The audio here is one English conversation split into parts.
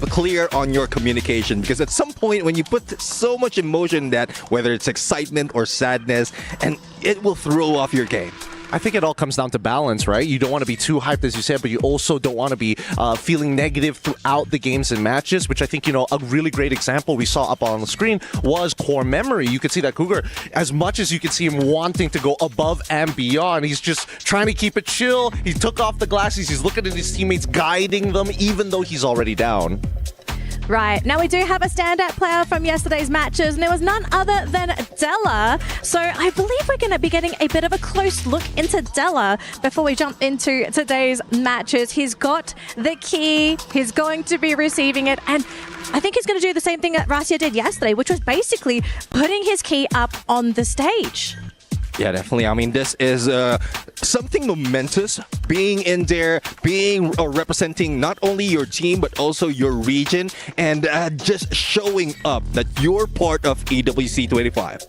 clear on your communication, because at some point when you put so much emotion in that, whether it's excitement or sadness, and it will throw off your game. I think it all comes down to balance, right? You don't want to be too hyped, as you said, but you also don't want to be feeling negative throughout the games and matches, which I think, a really great example we saw up on the screen was Core Memory. You could see that Cougar, as much as you could see him wanting to go above and beyond, he's just trying to keep it chill. He took off the glasses. He's looking at his teammates, guiding them, even though he's already down. Right. Now, we do have a standout player from yesterday's matches, and it was none other than Della. So I believe we're going to be getting a bit of a close look into Della before we jump into today's matches. He's got the key. He's going to be receiving it. And I think he's going to do the same thing that Rasia did yesterday, which was basically putting his key up on the stage. Yeah, definitely. I mean, this is something momentous. Being in there, being representing not only your team, but also your region, and just showing up that you're part of EWC 25.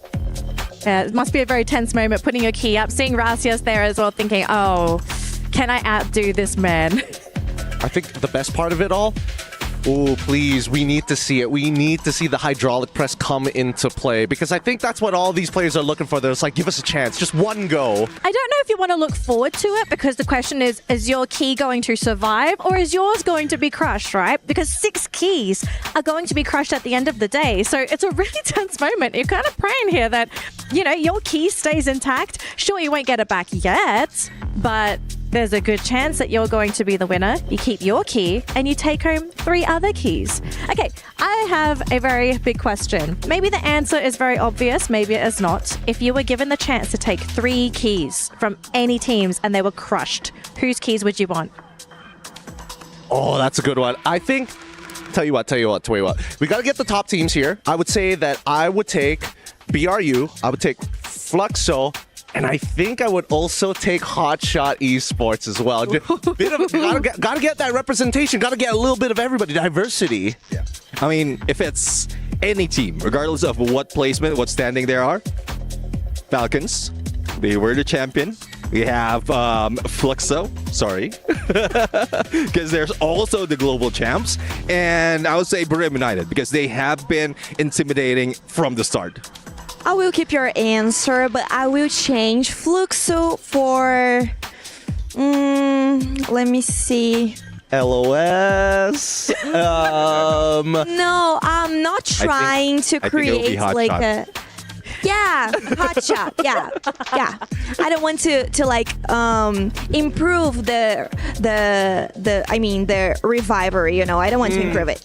Yeah, it must be a very tense moment, putting your key up, seeing Rasia's there as well, thinking, oh, can I outdo this man? I think the best part of it all, oh, please, we need to see it. We need to see the hydraulic press come into play, because I think that's what all these players are looking for. They're just like, give us a chance, just one go. I don't know if you want to look forward to it, because the question is your key going to survive, or is yours going to be crushed, right? Because 6 keys are going to be crushed at the end of the day. So it's a really tense moment. You're kind of praying here that, your key stays intact. Sure, you won't get it back yet, but there's a good chance that you're going to be the winner. You keep your key and you take home 3 other keys. Okay, I have a very big question. Maybe the answer is very obvious, maybe it is not. If you were given the chance to take 3 keys from any teams and they were crushed, whose keys would you want? Oh, that's a good one. I think, tell you what. We got to get the top teams here. I would say that I would take BRU, I would take Fluxo, and I think I would also take Hotshot Esports as well. Gotta get that representation. Gotta get a little bit of everybody. Diversity. Yeah. I mean, if it's any team, regardless of what placement, what standing there are, Falcons, they were the champion. We have Fluxo, sorry, because there's also the global champs. And I would say Brim United, because they have been intimidating from the start. I will keep your answer, but I will change Fluxo for, let me see. LOS. No, I'm not trying to create like a... Yeah, hotshot. Yeah. I don't want to improve the reviver. I don't want to improve it.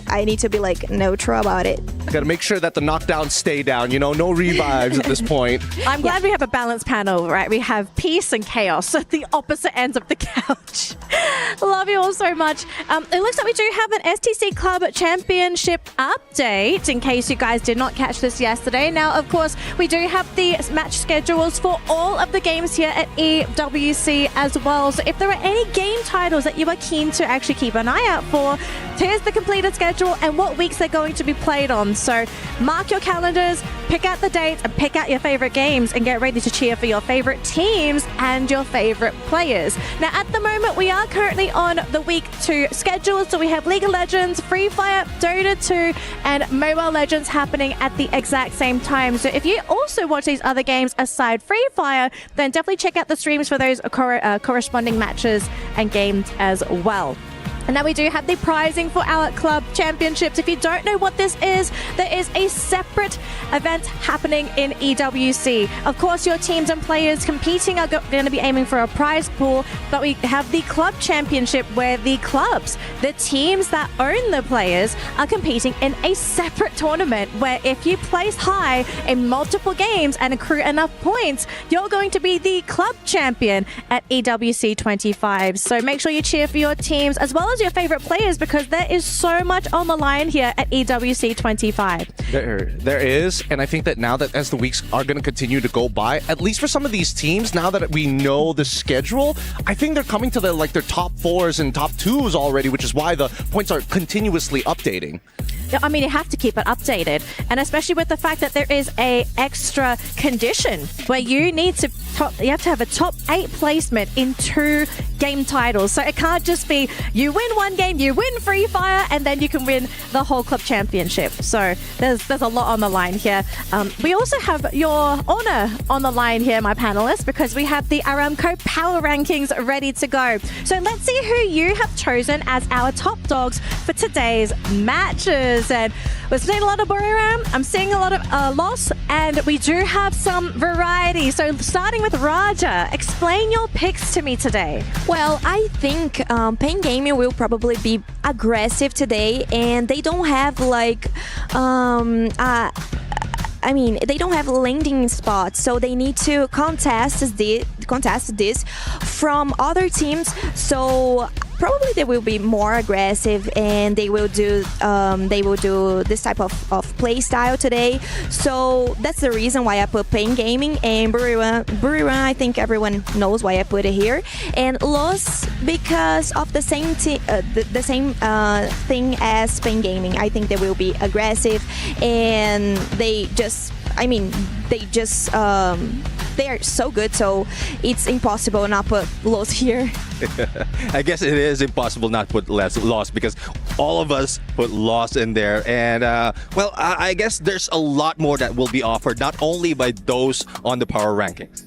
I need to be neutral about it. Gotta make sure that the knockdowns stay down. No revives at this point. I'm glad we have a balanced panel, right? We have peace and chaos at the opposite ends of the couch. Love you all so much. It looks like we do have an STC Club Championship update, in case you guys did not catch this yesterday. Now, of course, we do have the match schedules for all of the games here at EWC as well. So if there are any game titles that you are keen to actually keep an eye out for, here's the completed schedule and what weeks they're going to be played on. So mark your calendars, pick out the dates, and pick out your favorite games, and get ready to cheer for your favorite teams and your favorite players. Now, at the moment, we are currently on the week 2 schedule. So we have League of Legends, Free Fire, Dota 2, and Mobile Legends happening at the exact same time. So if you also watch these other games aside Free Fire, then definitely check out the streams for those corresponding matches and games as well. And now we do have the prizing for our club championships. If you don't know what this is, there is a separate event happening in EWC. Of course, your teams and players competing are going to be aiming for a prize pool, but we have the club championship where the clubs, the teams that own the players, are competing in a separate tournament where if you place high in multiple games and accrue enough points, you're going to be the club champion at EWC 25. So make sure you cheer for your teams as well as your favorite players, because there is so much on the line here at EWC 25. There is, and I think that now that as the weeks are going to continue to go by, at least for some of these teams, now that we know the schedule, I think they're coming to their top 4s and top 2s already, which is why the points are continuously updating. I mean, you have to keep it updated. And especially with the fact that there is a extra condition where you have to have a top 8 placement in 2 game titles. So it can't just be you win one game, you win Free Fire, and then you can win the whole club championship. So there's a lot on the line here. We also have your honor on the line here, my panelists, because we have the Aramco Power Rankings ready to go. So let's see who you have chosen as our top dogs for today's matches. And we're seeing a lot of Buriram, I'm seeing a lot of Loss, and we do have some variety. So starting with Raja, explain your picks to me today. Well, I think Pain Gaming will probably be aggressive today, and they don't have like they don't have landing spots, so they need to contest this from other teams. So probably they will be more aggressive, and they will do this type of play style today. So that's the reason why I put Pain Gaming, and Buriram, I think everyone knows why I put it here, and Loss because of the same thing as Pain Gaming. I think they will be aggressive, and they are so good, so it's impossible not put Loss here. I guess it is impossible not put Loss because all of us put Loss in there. And, I guess there's a lot more that will be offered, not only by those on the power rankings.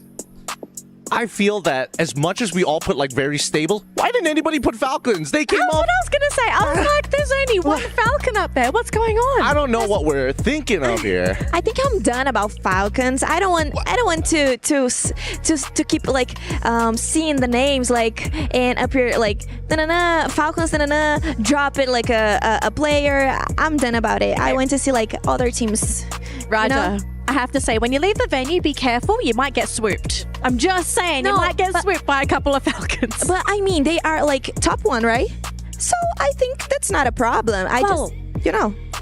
I feel that as much as we all put like very stable, why didn't anybody put Falcons? They came That's off. what I was going to say. I was like, there's only one Falcon up there. What's going on? I don't know what we're thinking of here. I think I'm done about Falcons. I don't want to keep like seeing the names like and appear like Falcons drop it like a player. I'm done about it. I want to see like other teams. Raja, you know? I have to say, when you leave the venue, be careful. You might get swooped. I'm just saying, you might get swooped by a couple of Falcons. But I mean, they are like top 1, right? So I think that's not a problem. Are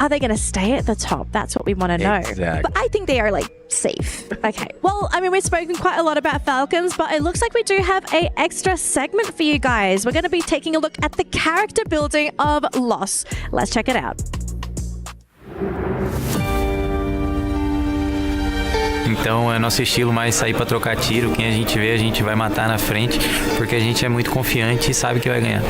they going to stay at the top? That's what we want to know. Exactly. But I think they are like safe. Okay. Well, I mean, we've spoken quite a lot about Falcons, but it looks like we do have an extra segment for you guys. We're going to be taking a look at the character building of Loss. Let's check it out. Então é nosso estilo mais sair para trocar tiro. Quem a gente vê, a gente vai matar na frente, porque a gente é muito confiante e sabe que vai ganhar.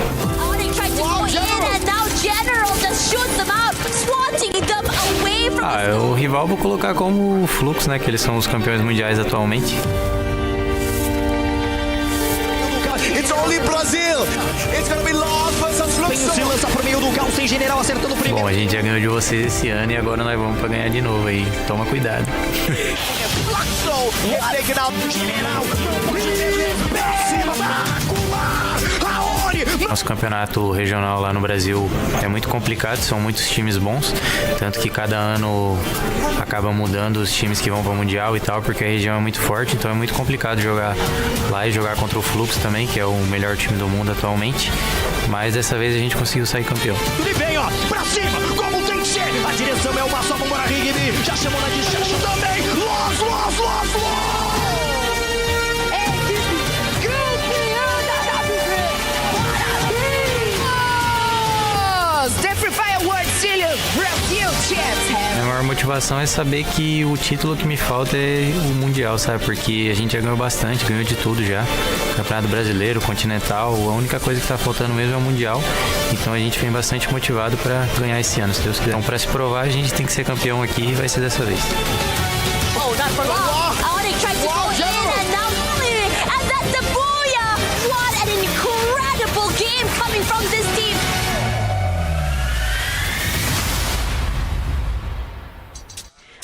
O rival vou colocar como o Flux, né? Que eles são os campeões mundiais atualmente. It's only Brazil. It's gonna be Loss versus Flux. Se lança pro meio do caos sem general acertando o primeiro. Bom, a gente já ganhou de vocês esse ano e agora nós vamos para ganhar de novo aí. Toma cuidado. Nosso campeonato regional lá no Brasil é muito complicado, são muitos times bons, tanto que cada ano acaba mudando os times que vão para o Mundial e tal, porque a região é muito forte, então é muito complicado jogar lá e jogar contra o Flux também, que é o melhor time do mundo atualmente, mas dessa vez a gente conseguiu sair campeão. Ele vem, ó, pra cima, como tem que ser, a direção é uma só, vambora, Rigby, já chamou na distância também, Loss! A maior motivação é saber que o título que me falta é o Mundial, sabe? Porque a gente já ganhou bastante, ganhou de tudo já. Campeonato Brasileiro, Continental, a única coisa que tá faltando mesmo é o Mundial. Então a gente vem bastante motivado para ganhar esse ano, se Deus quiser. Então para se provar, a gente tem que ser campeão aqui e vai ser dessa vez.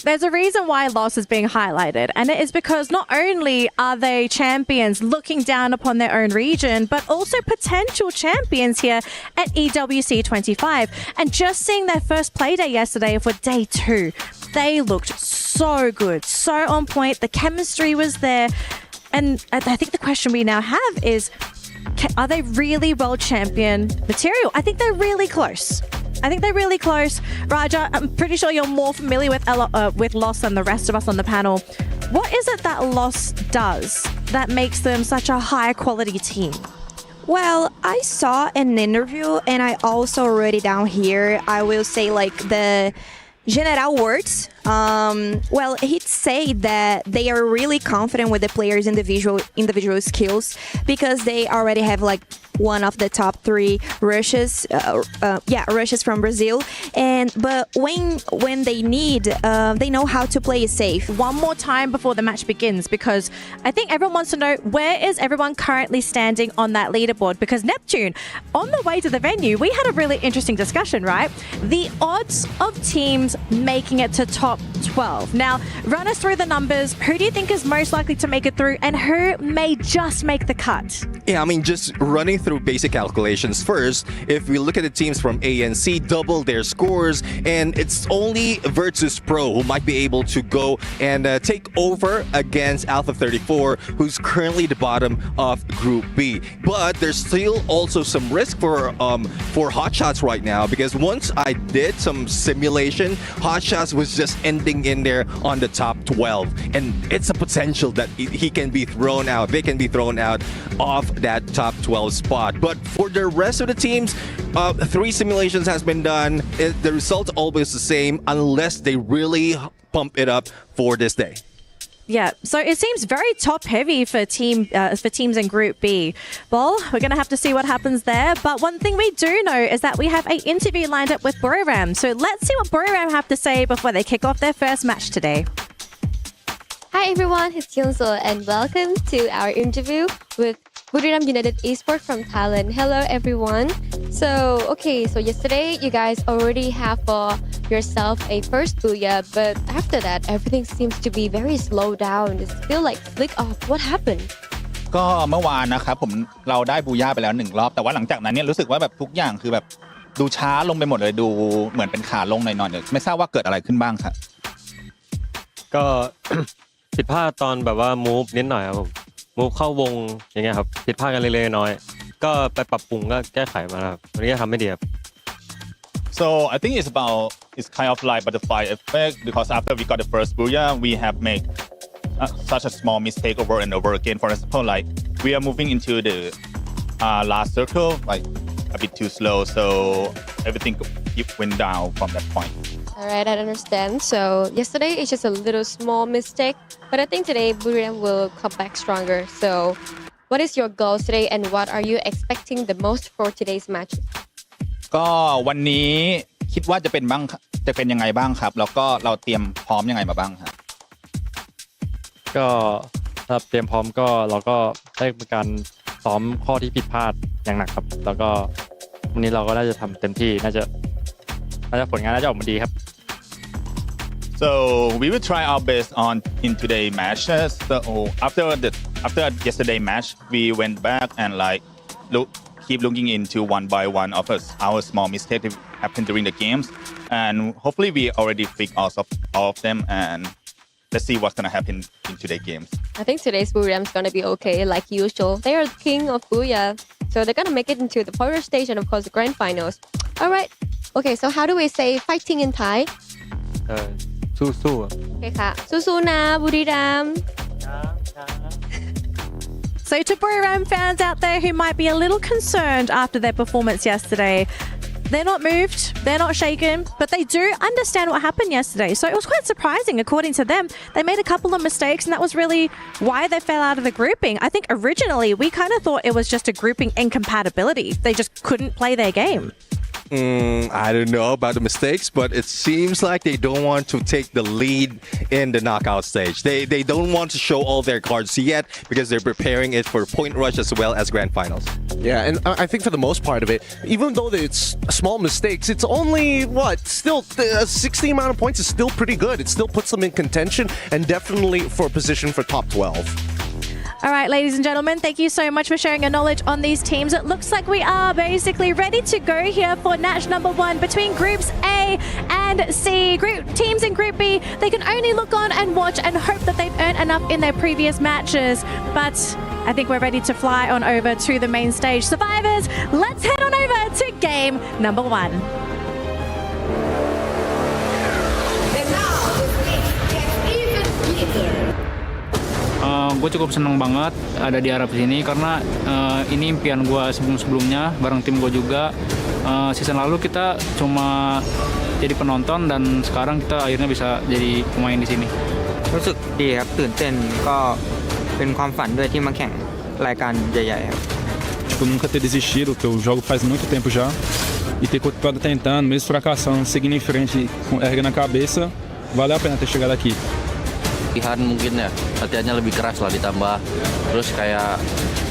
There's a reason why Loss is being highlighted, and it is because not only are they champions looking down upon their own region, but also potential champions here at EWC 25. And just seeing their first play day yesterday for day 2, they looked so good, so on point. The chemistry was there. And I think the question we now have is, are they really world champion material? I think they're really close. Raja, I'm pretty sure you're more familiar with Loss than the rest of us on the panel. What is it that Loss does that makes them such a high quality team? Well, I saw an interview and I also wrote it down here. I will say like the general words. Well, he'd say that they are really confident with the players' individual skills because they already have like one of the top 3 rushes, rushes from Brazil. But when they need, they know how to play it safe. One more time before the match begins, because I think everyone wants to know, where is everyone currently standing on that leaderboard? Because Neptune, on the way to the venue, we had a really interesting discussion, right? The odds of teams making it to top 12. Now, run us through the numbers. Who do you think is most likely to make it through, and who may just make the cut? Yeah, I mean, just running through basic calculations first, if we look at the teams from A and C, double their scores, and it's only Virtus Pro who might be able to go and take over against Alpha 34, who's currently the bottom of Group B. But there's still also some risk for Hotshots right now, because once I did some simulation, Hotshots was just ending in there on the top 12, and it's a potential that he can be thrown out. They can be thrown out of that top 12 spot. But for the rest of the teams, 3 simulations has been done. The result's always the same unless they really pump it up for this day. Yeah, so it seems very top heavy for teams in Group B. Well, we're going to have to see what happens there. But one thing we do know is that we have an interview lined up with Buriram. So let's see what Buriram have to say before they kick off their first match today. Hi everyone, it's Kyungso and welcome to our interview with Buriram United Esports from Thailand. Hello everyone. So yesterday you guys already have for yourself a first booyah, but after that everything seems to be very slow down. It feels like flick off. What happened? ก็เมื่อวานนะครับเราได้บูย่าไปแล้ว1 รอบแต่ว่าหลังจากนั้นเนี่ยรู้สึกว่าแบบทุกอย่างคือแบบดูช้าลงไปหมดเลยดูเหมือนเป็นขาลงหน่อยๆไม่ทราบว่าเกิดอะไรขึ้นบ้างครับก็ ผิดพลาดตอนแบบว่า move นิดหน่อยครับผม move เข้าวงอย่างเงี้ยครับผิดพลาดกันเล็กๆน้อยๆก็ไปปรับปรุงก็แก้ไขมาครับวันนี้ก็ทำไม่ดีครับ So I think it's kind of like butterfly effect because after we got the first booyah we have made such a small mistake over and over again. For example, like we are moving into the last circle like a bit too slow, so everything went down from that point. Alright, I understand. So yesterday it's just a little small mistake, but I think today Buriram will come back stronger. So what is your goals today and what are you expecting the most for today's match? ก็วันนี้คิดว่าจะเป็นยังไงบ้างครับแล้วก็เราเตรียมพร้อมยังไงมาบ้างครับ ก็ถ้าเตรียมพร้อมก็เราก็ได้มีการซ้อมข้อที่ผิดพลาดอย่างหนักครับแล้วก็วันนี้เราก็น่าจะทำเต็มที่น่าจะผลงานน่าจะออกมาดีครับ So we will try our best in today's matches. So after yesterday match, we went back and keep looking into one by one of our small mistakes that happened during the games, and hopefully we already fixed all of them. And let's see what's gonna happen in today's games. I think today's Buriram is gonna be okay, like usual. They are the king of Booyah, so they're gonna make it into the quarter stage and of course the grand finals. Alright, okay, so how do we say fighting in Thai? สู้ๆ Okay ค่ะสู้ๆนะบุรีรัมย์ So to Buriram fans out there who might be a little concerned after their performance yesterday, they're not moved, they're not shaken, but they do understand what happened yesterday. So it was quite surprising. According to them, they made a couple of mistakes and that was really why they fell out of the grouping. I think originally we kind of thought it was just a grouping incompatibility. They just couldn't play their game. I don't know about the mistakes, but it seems like they don't want to take the lead in the knockout stage. They don't want to show all their cards yet because they're preparing it for point rush as well as grand finals. Yeah, and I think for the most part of it, even though it's small mistakes, it's only still a 16 amount of points is still pretty good. It still puts them in contention and definitely for a position for top 12. All right, ladies and gentlemen, thank you so much for sharing your knowledge on these teams. It looks like we are basically ready to go here for match number 1 between groups A and C. Teams in Group B, they can only look on and watch and hope that they've earned enough in their previous matches. But I think we're ready to fly on over to the main stage. Survivors, let's head on over to game number 1. gue cukup seneng banget ada di Arab sini karena ini impian gue sebelum-sebelumnya bareng tim gue juga. Season lalu kita cuma jadi penonton dan sekarang kita akhirnya bisa jadi pemain di sini. รู้สึกดีครับตื่นเต้นก็เป็นความฝันด้วยที่มาแข่งรายการใหญ่ๆครับ Tipo, nunca ter desistido, que eu jogo faz muito tempo já. E ter continuado tentando, mesmo fracassando, seguindo em frente, erguendo a cabeça, valeu a pena ter chegado aqui. Latihan mungkin ya, latihannya lebih keras lah ditambah. Terus kayak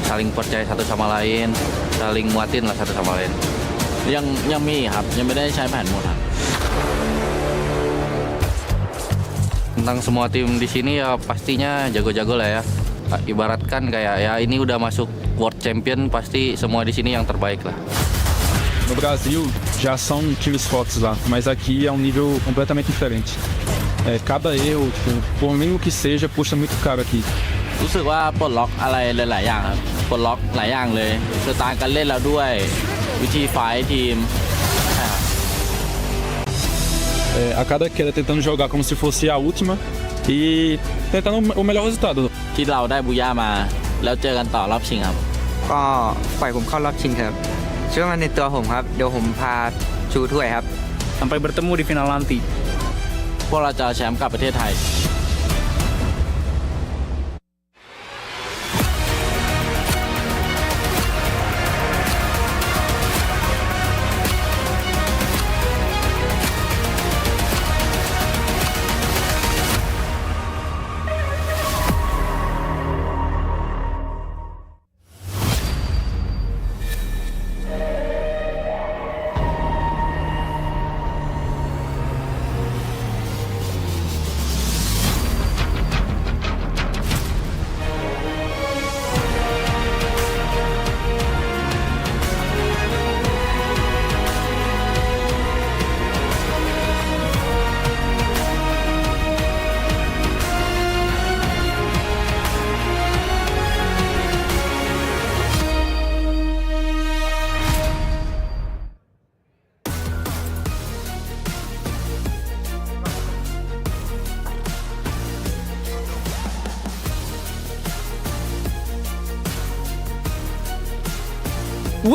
saling percaya satu sama lain, saling muatin lah satu sama lain. Yang มีครับยังไม่ได้ใช้แผนหมดครับ Tentang semua tim di sini ya pastinya jago-jago lah ya. Ibaratkan kayak ya ini udah masuk World Champion, pasti semua di sini yang terbaik lah. No Brasil já são times fortes lá, mas aqui é um nível completamente diferente. Cada erro, tipo, por mínimo que seja, custa muito caro aqui. รู้สึกว่าปลดล็อกอะไรหลายๆอย่างครับปลดล็อกหลายอย่างเลยสไตล์การเล่นเราด้วยวิธีไฟท์ทีม A cada queda tentando jogar como se fosse a última e tentando o melhor resultado. ที่เราได้บูย่ามาแล้วเจอกันต่อรอบชิงครับ ก็ปล่อยผมเข้ารอบชิงครับเชื่อมั่นในตัวผมครับเดี๋ยวผมพาชูถ้วยครับ Sampai bertemu di final nanti. พวกเราจะเอาแชมป์กลับประเทศไทย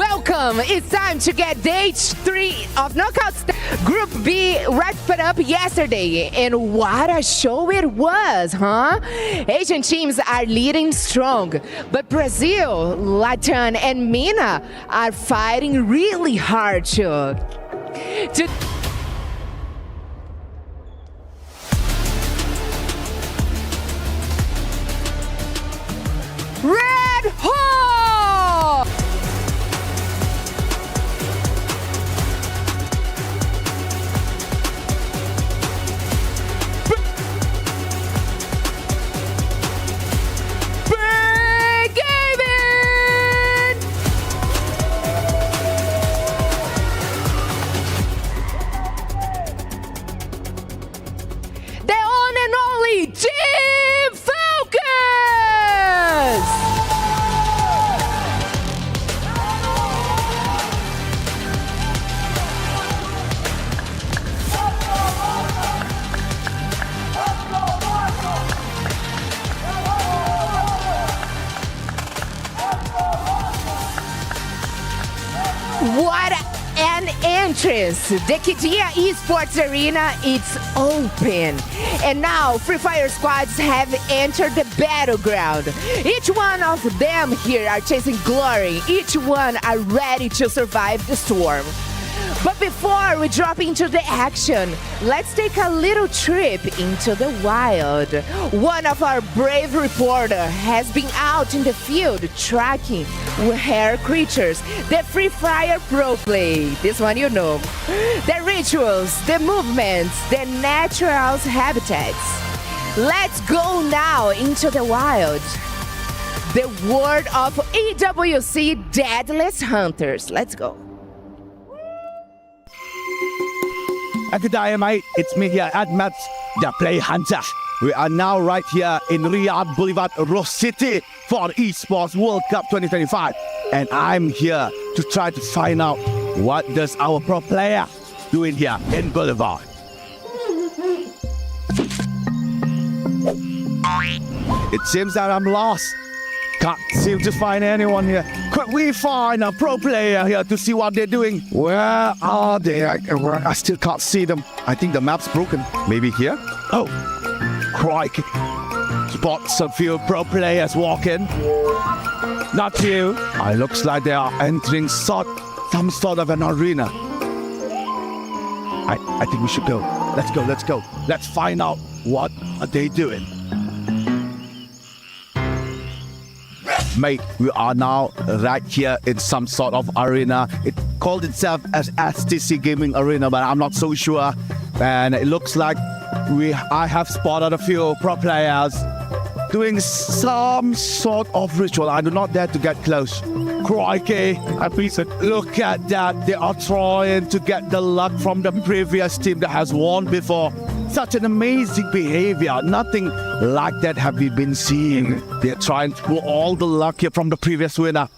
Welcome! It's time to get day 3 of Knockout. Group B wrapped it up yesterday, and what a show it was, huh? Asian teams are leading strong, but Brazil, Latin, and MENA are fighting really hard to RedHawks! Team Falcons! What an entrance! The Kidia Esports Arena, it's open. And now Free Fire squads have entered the battleground. Each one of them here are chasing glory. Each one are ready to survive the storm. But before we drop into the action, let's take a little trip into the wild. One of our brave reporters has been out in the field tracking rare creatures, the Free Fire pro play. This one you know. The rituals, the movements, the natural habitats. Let's go now into the wild. The world of EWC Deadliest Hunters. Let's go. Good day, mate. It's me here, Admat, the Play Hunter. We are now right here in Riyadh Boulevard, Ross City for Esports World Cup 2025. And I'm here to try to find out what does our pro player doing here in Boulevard. It seems that I'm lost. Can't seem to find anyone here. Could we find a pro player here to see what they're doing? Where are they? I still can't see them. I think the map's broken. Maybe here? Oh, crikey. Spots a few pro players walking. Not you. It looks like they are entering some sort of an arena. I think we should go. Let's go. Let's find out what are they doing. Mate, we are now right here in some sort of arena. It called itself as STC Gaming Arena, but I'm not so sure. And it looks like I have spotted a few pro players doing some sort of ritual. I do not dare to get close. Crikey, look at that. They are trying to get the luck from the previous team that has won before. Such an amazing behavior. Nothing like that have we been seeing. They're trying to pull all the luck here from the previous winner.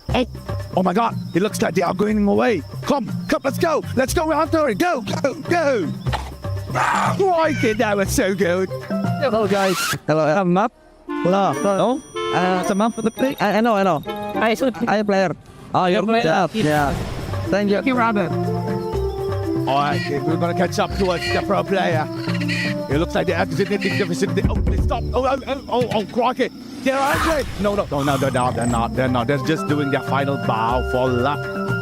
Hey, oh my God, it looks like they are going away. Come, let's go. Let's go after it. Go. Crikey, that was so good. Hello, guys. Hello, map. Hello. No? It's a map for the play. I know. I player. Oh, you're player. Yeah. Thank you, Robert. Alright, we're gonna catch up towards the pro player. It looks like they're exiting the vicinity. Oh, they stopped. Oh, crikey. They're angry. No, they're not. They're just doing their final bow for luck.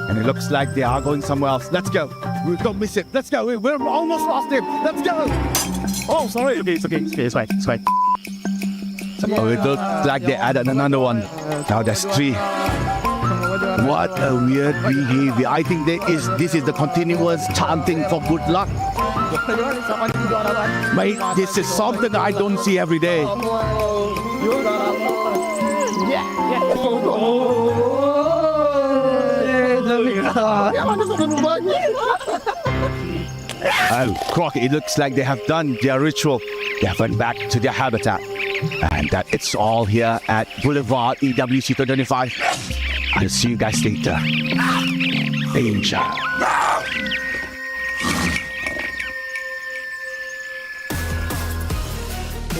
And it looks like they are going somewhere else. Let's go. We don't miss it. Let's go. We're almost lost him. Let's go. Oh, sorry. Okay, it's fine. Oh, it looks like they added another one. Now there's 3. What a weird behavior. I think this is the continuous chanting for good luck. Mate, this is something I don't see every day. Oh, Croc, it looks like they have done their ritual. They have went back to their habitat. And that it's all here at Boulevard EWC 2025. I'll see you guys later. Danger.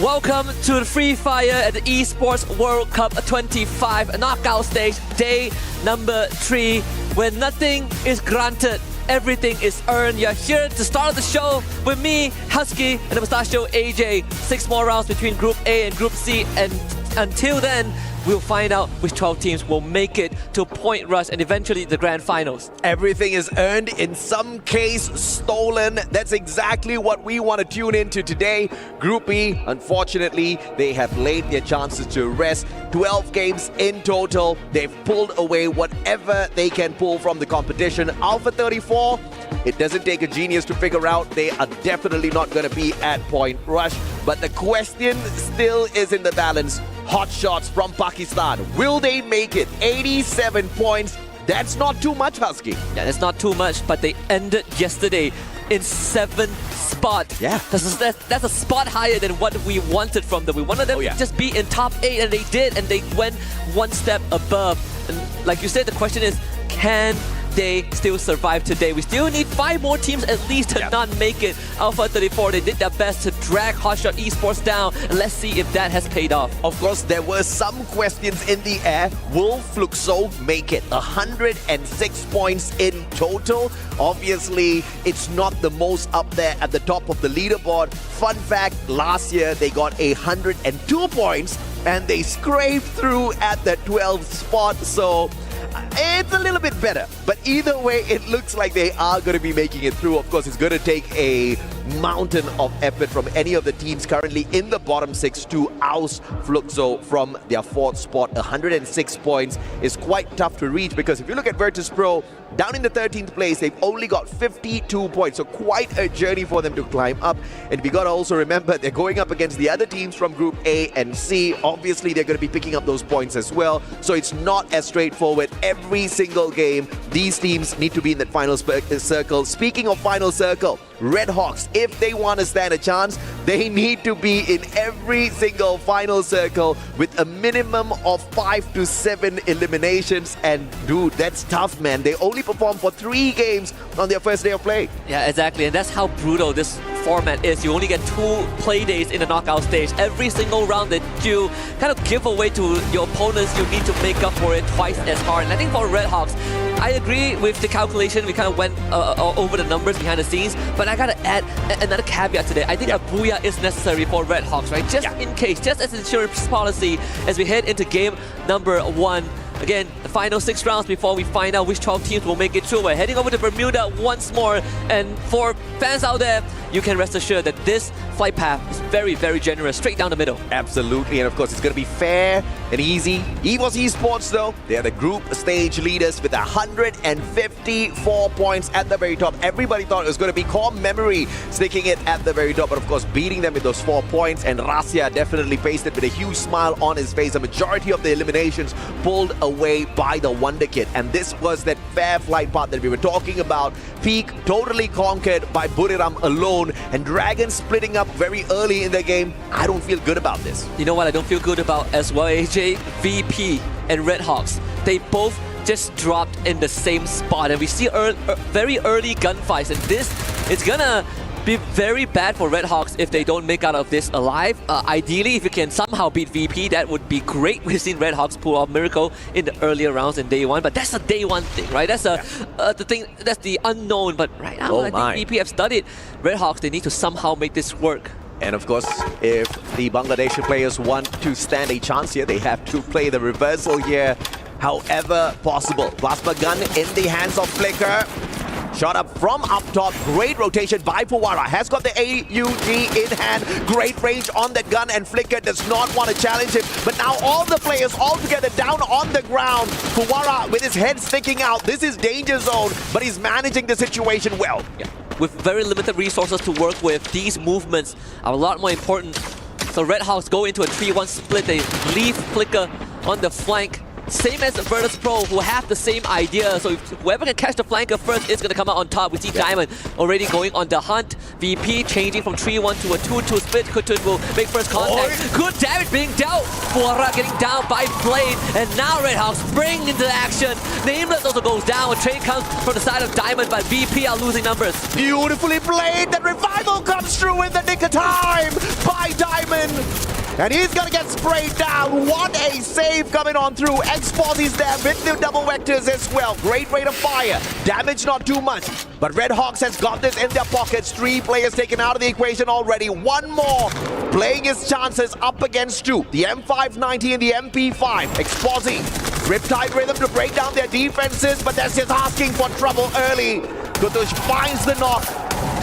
Welcome to the Free Fire at the Esports World Cup 25 knockout stage, day number 3, where nothing is granted, everything is earned. You're here to start the show with me, Husky, and the Mustachio AJ. 6 more rounds between Group A and Group C, and until then, we'll find out which 12 teams will make it to Point Rush and eventually the grand finals. Everything is earned, in some case stolen. That's exactly what we want to tune into today. Group E, unfortunately, they have laid their chances to rest. 12 games in total. They've pulled away whatever they can pull from the competition. Alpha 34, it doesn't take a genius to figure out they are definitely not going to be at Point Rush. But the question still is in the balance. Hot shots from Pakistan. Will they make it? 87 points. That's not too much, Husky. Yeah, that's not too much, but they ended yesterday in 7th spot. Yeah. That's a spot higher than what we wanted from them. We wanted them to just be in top 8, and they did, and they went one step above. And like you said, the question is, can they still survive today? We still need 5 more teams at least to not make it. Alpha 34, they did their best to drag Hotshot Esports down, and let's see if that has paid off. Of course, there were some questions in the air. Will Fluxo make it? 106 points in total. Obviously, it's not the most up there at the top of the leaderboard. Fun fact, last year they got 102 points and they scraped through at the 12th spot. So it's a little bit better, but either way, it looks like they are going to be making it through. Of course, it's going to take a mountain of effort from any of the teams currently in the bottom 6 to oust Fluxo from their 4th spot. 106 points is quite tough to reach, because if you look at Virtus Pro, down in the 13th place, they've only got 52 points, so quite a journey for them to climb up. And we got to also remember, they're going up against the other teams from Group A and C. Obviously, they're going to be picking up those points as well, so it's not as straightforward. Every single game, these teams need to be in that final circle. Speaking of final circle, RedHawks, if they want to stand a chance, they need to be in every single final circle with a minimum of 5 to 7 eliminations. And dude, that's tough, man. They only performed for 3 games on their first day of play. Yeah, exactly. And that's how brutal this format is. You only get 2 play days in the knockout stage. Every single round that you kind of give away to your opponents, you need to make up for it twice as hard. And I think for RedHawks, I agree with the calculation. We kind of went over the numbers behind the scenes, but I gotta add another caveat today. I think a booyah is necessary for RedHawks, right? Just in case, just as an insurance policy as we head into game number 1. Again, the final 6 rounds before we find out which 12 teams will make it through. We're heading over to Bermuda once more. And for fans out there, you can rest assured that this flight path is very, very generous, straight down the middle. Absolutely, and of course, it's going to be fair and easy. EVOS Esports, though, they're the group stage leaders with 154 points at the very top. Everybody thought it was going to be Core Memory sticking it at the very top, but of course, beating them with those 4 points. And Rasya definitely faced it with a huge smile on his face. A majority of the eliminations pulled away by the Wonder Kid. And this was that fair flight path that we were talking about. Peak totally conquered by Buriram alone, and Dragon splitting up very early in the game. I don't feel good about this. You know what I don't feel good about as well, AJ? VP and RedHawks. They both just dropped in the same spot, and we see very early gunfights, and this is gonna be very bad for RedHawks if they don't make out of this alive. Ideally, if you can somehow beat VP, that would be great. We've seen RedHawks pull off miracle in the earlier rounds in day 1, but that's a day 1 thing, right? That's the thing. That's the unknown. But right now, I think VP have studied RedHawks. They need to somehow make this work. And of course, if the Bangladeshi players want to stand a chance here, they have to play the reversal here however possible. Plasma gun in the hands of Flicker. Shot up from up top. Great rotation by Fuwara. Has got the AUG in hand. Great range on that gun, and Flicker does not want to challenge him. But now all the players all together down on the ground. Fuwara with his head sticking out. This is danger zone, but he's managing the situation well. Yeah. With very limited resources to work with, these movements are a lot more important. So RedHawks go into a 3-1 split. They leave Flicker on the flank. Same as Virtus Pro, who have the same idea. So if whoever can catch the flanker first is going to come out on top. We see Diamond already going on the hunt. VP changing from 3-1 to a 2-2 split. Kutun will make first contact. Good damage being dealt. Fuara getting down by Blade. And now RedHawks bring into action. Nameless also goes down. A trade comes from the side of Diamond, but VP are losing numbers. Beautifully played. The revival comes through in the nick of time by Diamond. And he's gonna get sprayed down. What a save coming on through. Export is there with the double vectors as well. Great rate of fire. Damage not too much. But RedHawks has got this in their pockets. 3 players taken out of the equation already. 1 more playing his chances up against 2. The M590 and the MP5. Exposing Riptide Rhythm to break down their defenses, but that's just asking for trouble early. Kutush finds the knock.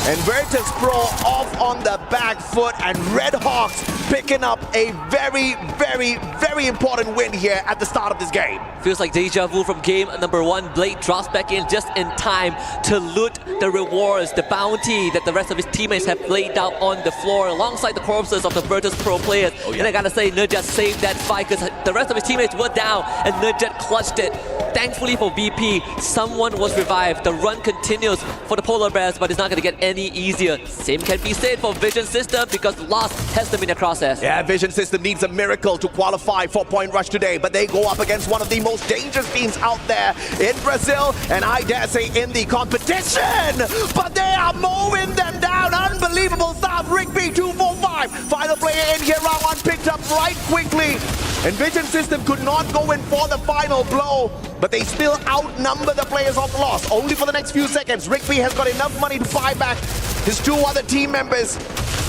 And Virtus Pro off on the back foot, and RedHawks picking up a very, very, very important win here at the start of this game. Feels like deja vu from game number 1. Blade drops back in just in time to loot the rewards, the bounty that the rest of his teammates have laid out on the floor alongside the corpses of the Virtus Pro players. And I gotta say, Nurjat saved that fight because the rest of his teammates were down and Nurjat clutched it. Thankfully for VP, someone was revived. The run continues for the Polar Bears, but it's not gonna get any easier. Same can be said for Vision System because Lost has them in their crosshairs. Yeah, Vision System needs a miracle to qualify for Point Rush today, but they go up against one of the most dangerous teams out there in Brazil, and I dare say in the competition. But they are mowing them down. Unbelievable stuff. Rigby 245. Final player in here, round 1 picked up right quickly. And Vision System could not go in for the final blow, but they still outnumber the players of Lost. Only for the next few seconds. Rigby has got enough money to buy back his 2 other team members.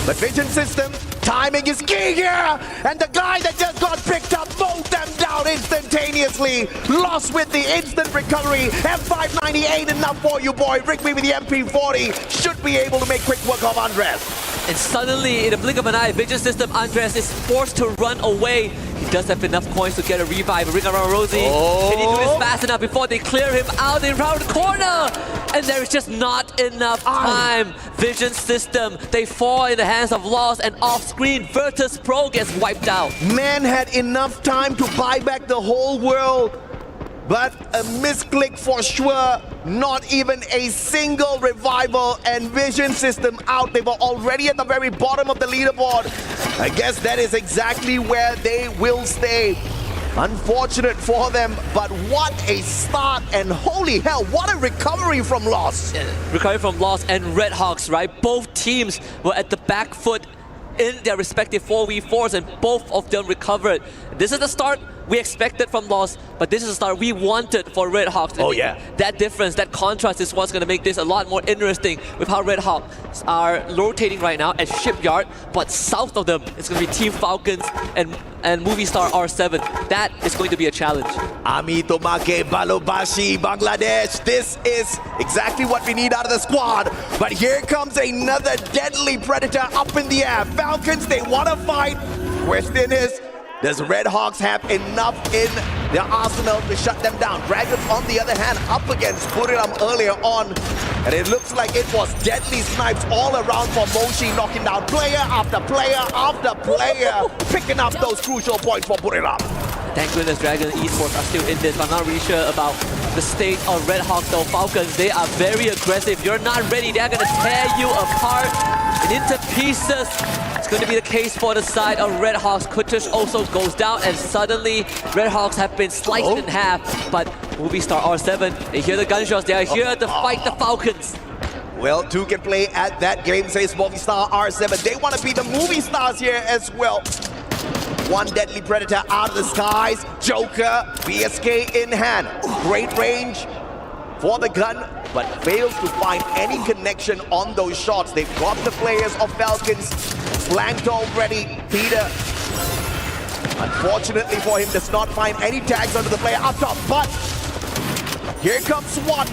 But Vision System, timing is key here. And the guy that just got picked up mowed them down instantaneously. Lost with the instant recovery. M598 enough for you, boy. Rigby with the MP40 should be able to make quick work of Andres. And suddenly, in a blink of an eye, Vision System Andres is forced to run away. He does have enough coins to get a revive. Ring around Rosie. Can he do this fast enough before they clear him out in round the corner? And there is just not enough time. Vision System, they fall in the hands of Lost, and off-screen, Virtus Pro gets wiped out. Man had enough time to buy back the whole world. but a misclick for sure. Not even a single revival and vision system out. They were already at the very bottom of the leaderboard. I guess that is exactly where they will stay. Unfortunate for them, but what a start, and holy hell, what a recovery from loss. Recovery from loss and RedHawks, right? Both teams were at the back foot in their respective 4v4s, and both of them recovered. This is the start we expected from loss, but this is the start we wanted for RedHawks. Oh yeah. That difference, that contrast is what's going to make this a lot more interesting with how RedHawks are rotating right now at Shipyard, but south of them it's going to be Team Falcons and Movie Star R7. That is going to be a challenge. Ami Tomake Balobashi, Bangladesh. This is exactly what we need out of the squad. But here comes another deadly predator up in the air. Falcons, they want to fight. Question is, does RedHawks have enough in their arsenal to shut them down? Dragons, on the other hand, up against Buriram earlier on. And it looks like it was deadly snipes all around for Moshi, knocking down player after player after player, picking up those crucial points for Buriram. Thank goodness Dragon Esports are still in this. I'm not really sure about the state of RedHawks though. Falcons, they are very aggressive. You're not ready, they're going to tear you apart and into pieces. It's going to be the case for the side of RedHawks. Kutush also goes down, and suddenly RedHawks have been sliced in half. But Movie Star R7, they hear the gunshots, they are here to fight the Falcons. Well, two can play at that game, says Movie Star R7. They want to be the movie stars here as well. One deadly predator out of the skies. Joker, VSK in hand. Great range for the gun, but fails to find any connection on those shots. They've got the players of Falcons flanked already. Peter, unfortunately for him, does not find any tags under the player up top, but here comes SWAT,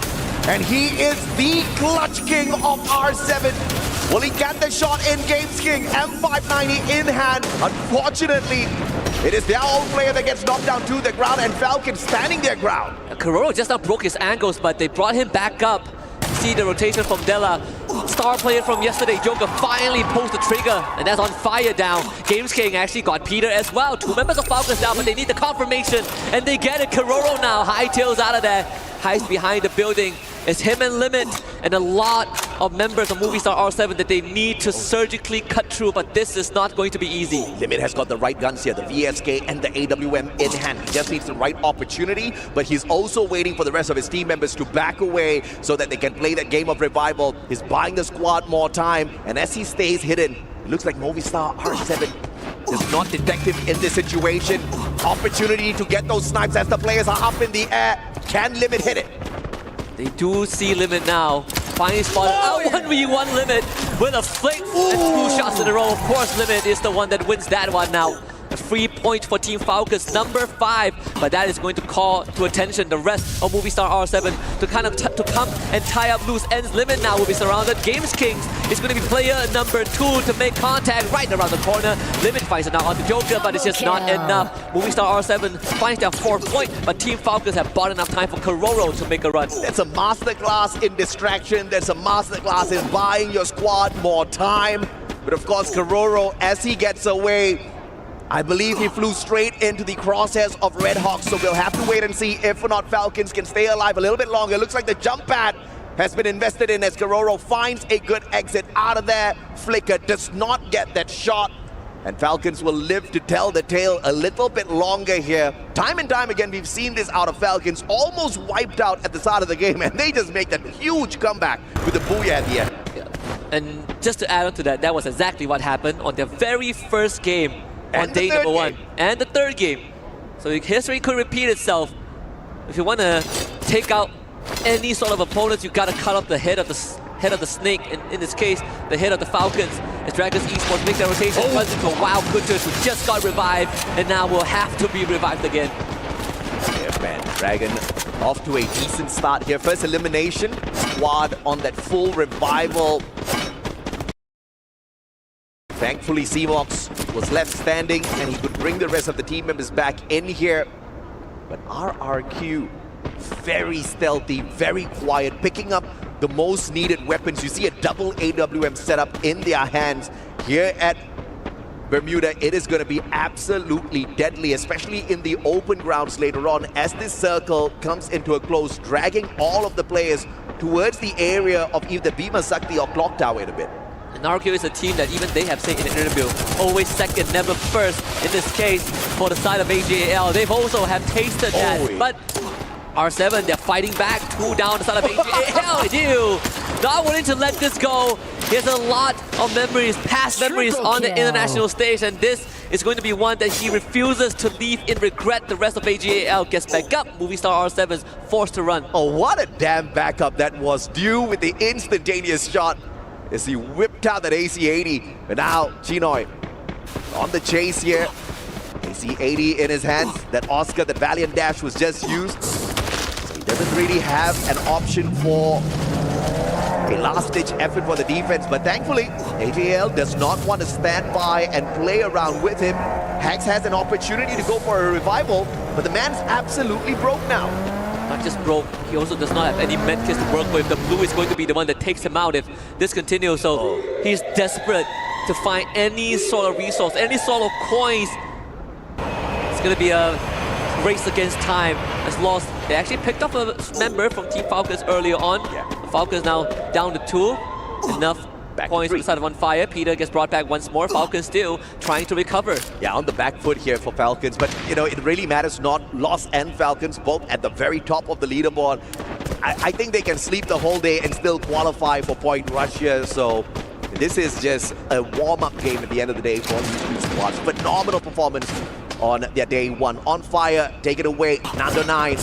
and he is the clutch king of R7. Will he get the shot in? Games King, M590 in hand. Unfortunately, it is their own player that gets knocked down to the ground, and Falcons standing their ground. Kororo just now broke his ankles, but they brought him back up. See the rotation from Della. Star player from yesterday, Joker, finally pulls the trigger, and that's on fire down. Games King actually got Peter as well. Two members of Falcons down, but they need the confirmation, and they get it. Kororo now hightails out of there. Hides behind the building. It's him and Limit and a lot of members of Movie Star R7 that they need to surgically cut through, but this is not going to be easy. Limit has got the right guns here, the VSK and the AWM in hand. He just needs the right opportunity, but he's also waiting for the rest of his team members to back away so that they can play that game of revival. He's buying the squad more time, and as he stays hidden, it looks like Movie Star R7 is not detective in this situation. Opportunity to get those snipes as the players are up in the air. Can Limit hit it? They do see Limit now. Finally spotted out 1v1 Limit with a flick and 2 shots in a row. Of course, Limit is the one that wins that one now. A free point for Team Falcons, number 5, but that is going to call to attention the rest of Movie Star R7 to kind of to come and tie up loose ends. Limit now will be surrounded. Games Kings is going to be player number 2 to make contact right around the corner. Limit finds it now on the Joker, but it's just not enough. Movie Star R7 finds their 4th point, but Team Falcons have bought enough time for Kororo to make a run. That's a masterclass in distraction. That's a masterclass in buying your squad more time. But of course, Kororo, as he gets away, I believe he flew straight into the crosshairs of RedHawks, so we'll have to wait and see if or not Falcons can stay alive a little bit longer. It looks like the jump pad has been invested in as Kororo finds a good exit out of there. Flicker does not get that shot, and Falcons will live to tell the tale a little bit longer here. Time and time again, we've seen this out of Falcons, almost wiped out at the start of the game, and they just make that huge comeback with the booyah at the end. Yeah. And just to add on to that, that was exactly what happened on their very first game. On day number 1 and the 3rd game. So history could repeat itself. If you want to take out any sort of opponents, you got to cut off the head of the snake. In this case, the head of the Falcons. As Dragons Esports make their rotation, runs into a wild Kutush who just got revived and now will have to be revived again. Yeah, man, Dragon off to a decent start here. First elimination, squad on that full revival. Thankfully, Seamox was left standing and he could bring the rest of the team members back in here. But RRQ, very stealthy, very quiet, picking up the most needed weapons. You see a double AWM setup in their hands here at Bermuda, it is going to be absolutely deadly, especially in the open grounds later on as this circle comes into a close, dragging all of the players towards the area of either Bhima Sakti or Clock Tower in a bit. And RQ is a team that even they have said in the interview, always second, never first. In this case, for the side of AGAL, they've also have tasted that. But R7, they're fighting back, 2 down the side of AGAL. You not willing to let this go. He has a lot of memories, past memories on the international stage, and this is going to be one that he refuses to leave in regret. The rest of AGAL gets back up. Movie star R7 is forced to run. Oh, what a damn backup that was, due with the instantaneous shot as he whipped out that AC-80. And now Chinoy on the chase here. AC-80 in his hands. That Oscar, that Valiant Dash was just used. So he doesn't really have an option for a last-ditch effort for the defense, but thankfully, AGL does not want to stand by and play around with him. Hax has an opportunity to go for a revival, but the man's absolutely broke now. Not just broke, he also does not have any medkits to work with. The blue is going to be the one that takes him out if this continues, so he's desperate to find any sort of resource, any sort of coins. It's going to be a race against time. As lost, they actually picked up a member from Team Falcons earlier on. The Falcons now down to 2. Enough points on the side of On Fire. Peter gets brought back once more. Falcons still trying to recover. Yeah, on the back foot here for Falcons, but you know, it really matters not Lost and Falcons, both at the very top of the leaderboard. I think they can sleep the whole day and still qualify for Point Rush here, so this is just a warm-up game at the end of the day for these two squads. Phenomenal performance on their day 1. On Fire, take it away, Nando 9.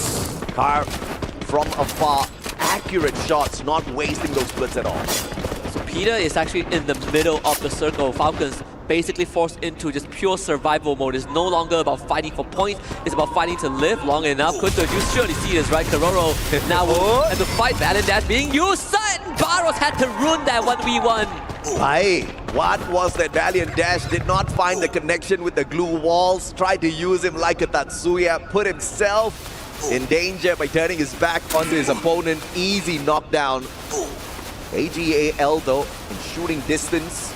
Car from afar, accurate shots, not wasting those splits at all. So Peter is actually in the middle of the circle. Falcons basically forced into just pure survival mode. It's no longer about fighting for points, it's about fighting to live long enough. Kunto, you surely see this, right? Karoro now will have to fight Valiant Dash being used. Sutton Barros had to ruin that 1v1. Hey, what was that? Valiant Dash did not find the connection with the glue walls, tried to use him like a Tatsuya, put himself in danger by turning his back onto his opponent. Easy knockdown. AGAL though, in shooting distance.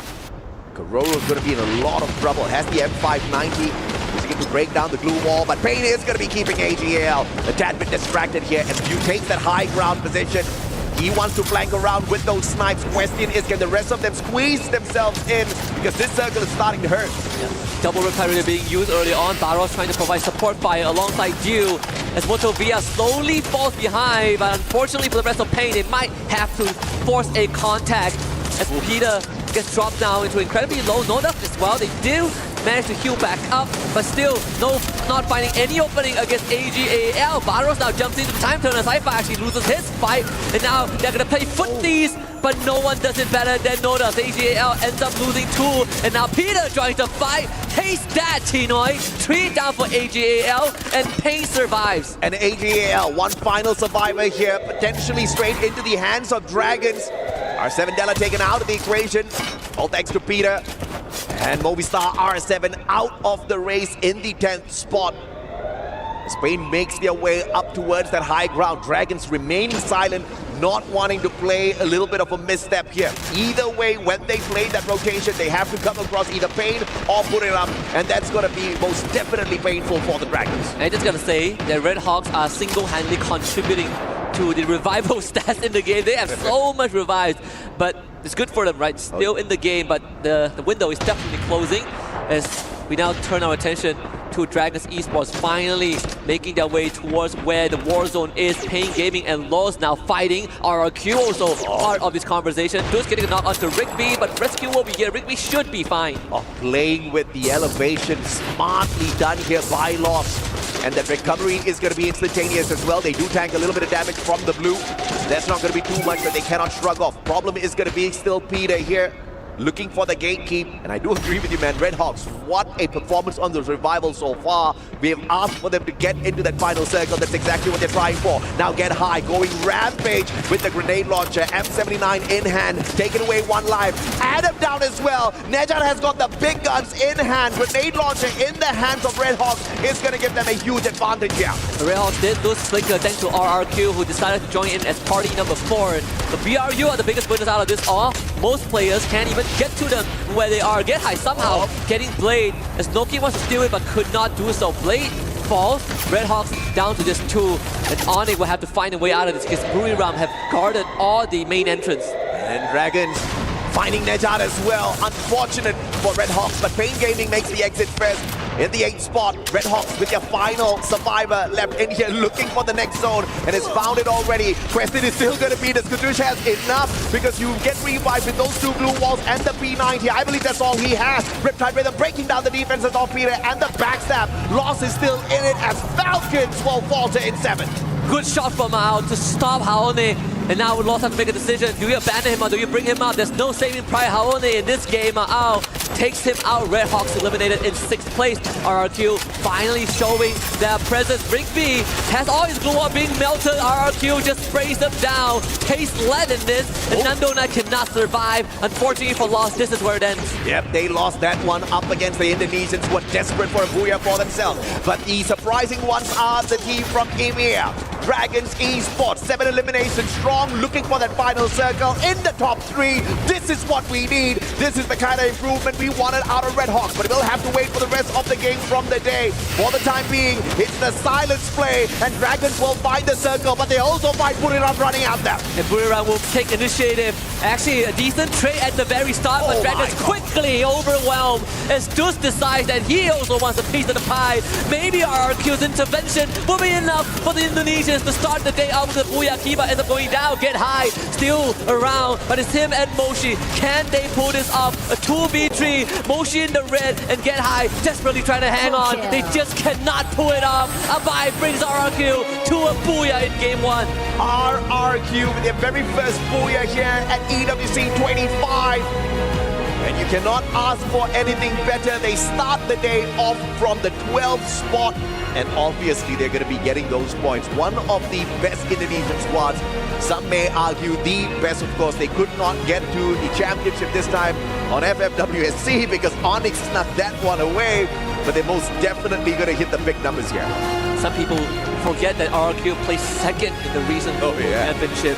Karoro's going to be in a lot of trouble. Has the M590. He's going to break down the glue wall, but Payne is going to be keeping AGAL a tad bit distracted here. And View takes that high ground position. He wants to flank around with those snipes. Question is, can the rest of them squeeze themselves in? Because this circle is starting to hurt. Double Reparator being used early on. Barros trying to provide support fire alongside Dew as Motovia slowly falls behind. But unfortunately for the rest of Payne, they might have to force a contact as Peter gets dropped down into incredibly low. No enough as well. They do manage to heal back up, but still not finding any opening against AGAL. Barros now jumps into the time turner. Saifa actually loses his fight, and now they're gonna play footsies, but no one does it better than Nodas. AGAL ends up losing 2, and now Peter trying to fight. Taste that, Chinoy. 3 down for AGAL, and Payne survives. And AGAL, one final survivor here, potentially straight into the hands of Dragons. R7 Della taken out of the equation. All thanks to Peter. And Movistar R7 out of the race in the 10th spot. Spain makes their way up towards that high ground. Dragons remaining silent, not wanting to play a little bit of a misstep here. Either way, when they play that rotation, they have to come across either Payne or put it up, and that's going to be most definitely painful for the Dragons. And I'm just going to say that RedHawks are single-handedly contributing to the revival stats in the game. They have so much revived, but it's good for them, right? Still in the game, but the window is definitely closing as we now turn our attention to Dragons Esports finally making their way towards where the war zone is. Payne Gaming and Laws now fighting. RRQ also part of this conversation. Dus getting a knock onto Rigby, but rescue will be here. Rigby should be fine. Playing with the elevation, smartly done here by Lost. And that recovery is going to be instantaneous as well. They do tank a little bit of damage from the blue. That's not going to be too much, but they cannot shrug off. Problem is going to be still Peter here, looking for the gatekeep. And I do agree with you, man. RedHawks, what a performance on the revival so far. We have asked for them to get into that final circle. That's exactly what they're trying for. Now get high, going rampage with the grenade launcher. M79 in hand, taking away 1 life. Adam down as well. Nejat has got the big guns in hand. Grenade launcher in the hands of RedHawks is going to give them a huge advantage here. RedHawks did lose Flicker thanks to RRQ, who decided to join in as party number 4. The BRU are the biggest winners out of this all. most players can't even get to them where they are. Get high somehow getting Blade as Noki wants to steal it but could not do so. Blade falls, RedHawks down to just 2, and Onyx will have to find a way out of this because Buriram have guarded all the main entrance. And Dragons finding Nejad as well. Unfortunate for RedHawks, but Pain Gaming makes the exit first. In the 8th spot, RedHawks with their final survivor left in here looking for the next zone and has found it already. Question is still going to be, does Kadush has enough? Because you get revived with those 2 blue walls and the P90. I believe that's all he has. Riptide Rhythm breaking down the defenses of Peter and the backstab. Loss is still in it as Falcons will falter in 7th. Good shot from Ao to stop Haone. And now we lost have to make a decision. Do you abandon him or do you bring him out? There's no saving pride Haone in this game. Ao takes him out. RedHawks eliminated in 6th place. RRQ finally showing their presence. Rigby has all his glue on being melted. RRQ just sprays them down. Taste lead in this. And Nandona cannot survive. Unfortunately for Lost, this is where it ends. Yep, they lost that one up against the Indonesians who are desperate for a booyah for themselves. But the surprising ones are the team from EMEA. Dragons Esports, 7 eliminations strong, looking for that final circle in the top 3. This is what we need. This is the kind of improvement we wanted out of RedHawks, but we'll have to wait for the rest of the game from the day. For the time being, it's the silence play, and Dragons will find the circle, but they also find Buriram running out there. And Buriram will take initiative. Actually, a decent trade at the very start, but Dragons quickly overwhelmed as Dus decides that he also wants a piece of the pie. Maybe RRQ's intervention will be enough for the Indonesians to start the day out with the Booyah. Kiba ends up going down, Get High, still around, but it's him and Moshi. Can they pull this off? A 2v3, Moshi in the red and Get High desperately trying to hang on. They just cannot pull it off. Abai brings RRQ to a Booyah in game 1. RRQ with their very first Booyah here at EWC 25. And you cannot ask for anything better. They start the day off from the 12th spot. And obviously they're going to be getting those points. One of the best Indonesian squads. Some may argue the best, of course. They could not get to the championship this time on FFWSC because Onyx snuck that one away. But they're most definitely going to hit the big numbers here. Some people forget that RRQ placed 2nd in the recent championship.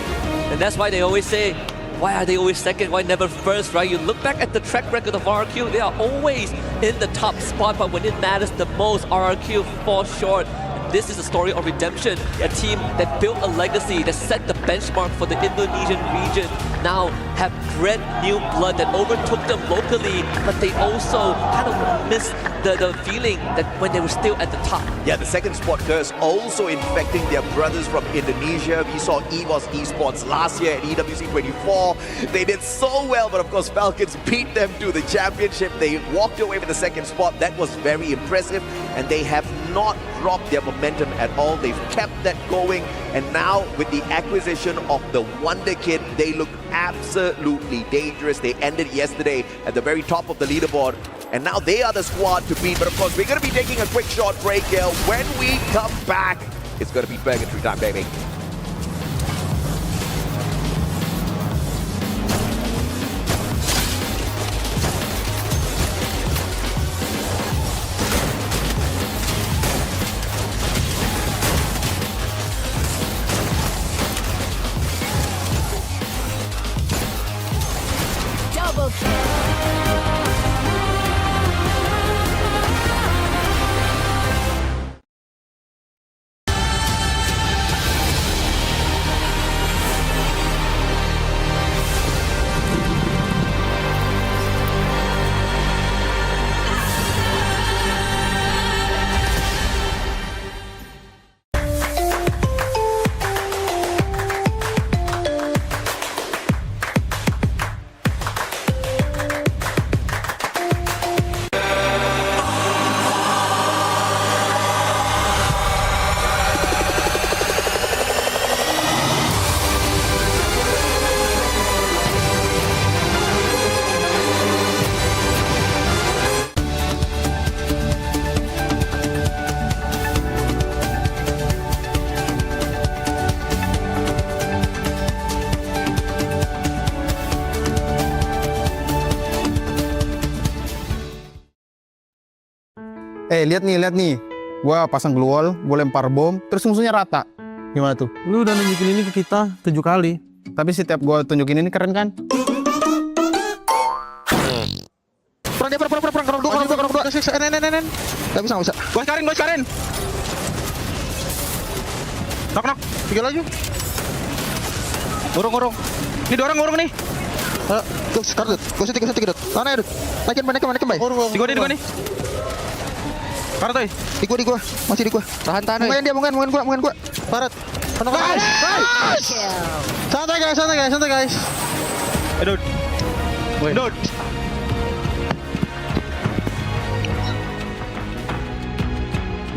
And that's why they always say, why are they always 2nd? Why never 1st, right? You look back at the track record of RRQ, they are always in the top spot, but when it matters the most, RRQ falls short. This is a story of redemption. A team that built a legacy, that set the benchmark for the Indonesian region, now have bred new blood that overtook them locally, but they also kind of missed the feeling that when they were still at the top. Yeah, the 2nd spot curse also infecting their brothers from Indonesia. We saw EVOS Esports last year at EWC 24. They did so well, but of course Falcons beat them to the championship. They walked away with the 2nd spot. That was very impressive, and they have not dropped their momentum at all. They've kept that going, and now with the acquisition of the Wonder Kid, they look absolutely dangerous. They ended yesterday at the very top of the leaderboard, and now they are the squad to beat. But of course, we're going to be taking a quick short break here. When we come back, it's going to be Purgatory time, baby. Lihat nih. Gua pasang glue wall, gua lempar bom, terus musuhnya rata. Gimana tuh? Lu udah nunjukin ini ke kita 7 kali. Tapi setiap gua tunjukin ini keren kan? Perang dia, perang. Korang berdua. Nen. Gak bisa. Gua Karin. Knock. 3 lagi. Ngurung. Ini 2 orang ngurung nih. Tuh, sekarang Gua setting dut. Mana ya, Dut? Naikin bay. Di gua nih. Karat, oi. Di gua. Masih di gua. Tahan. Mungkin gua. Karat. Nice! Santai guys. Dut.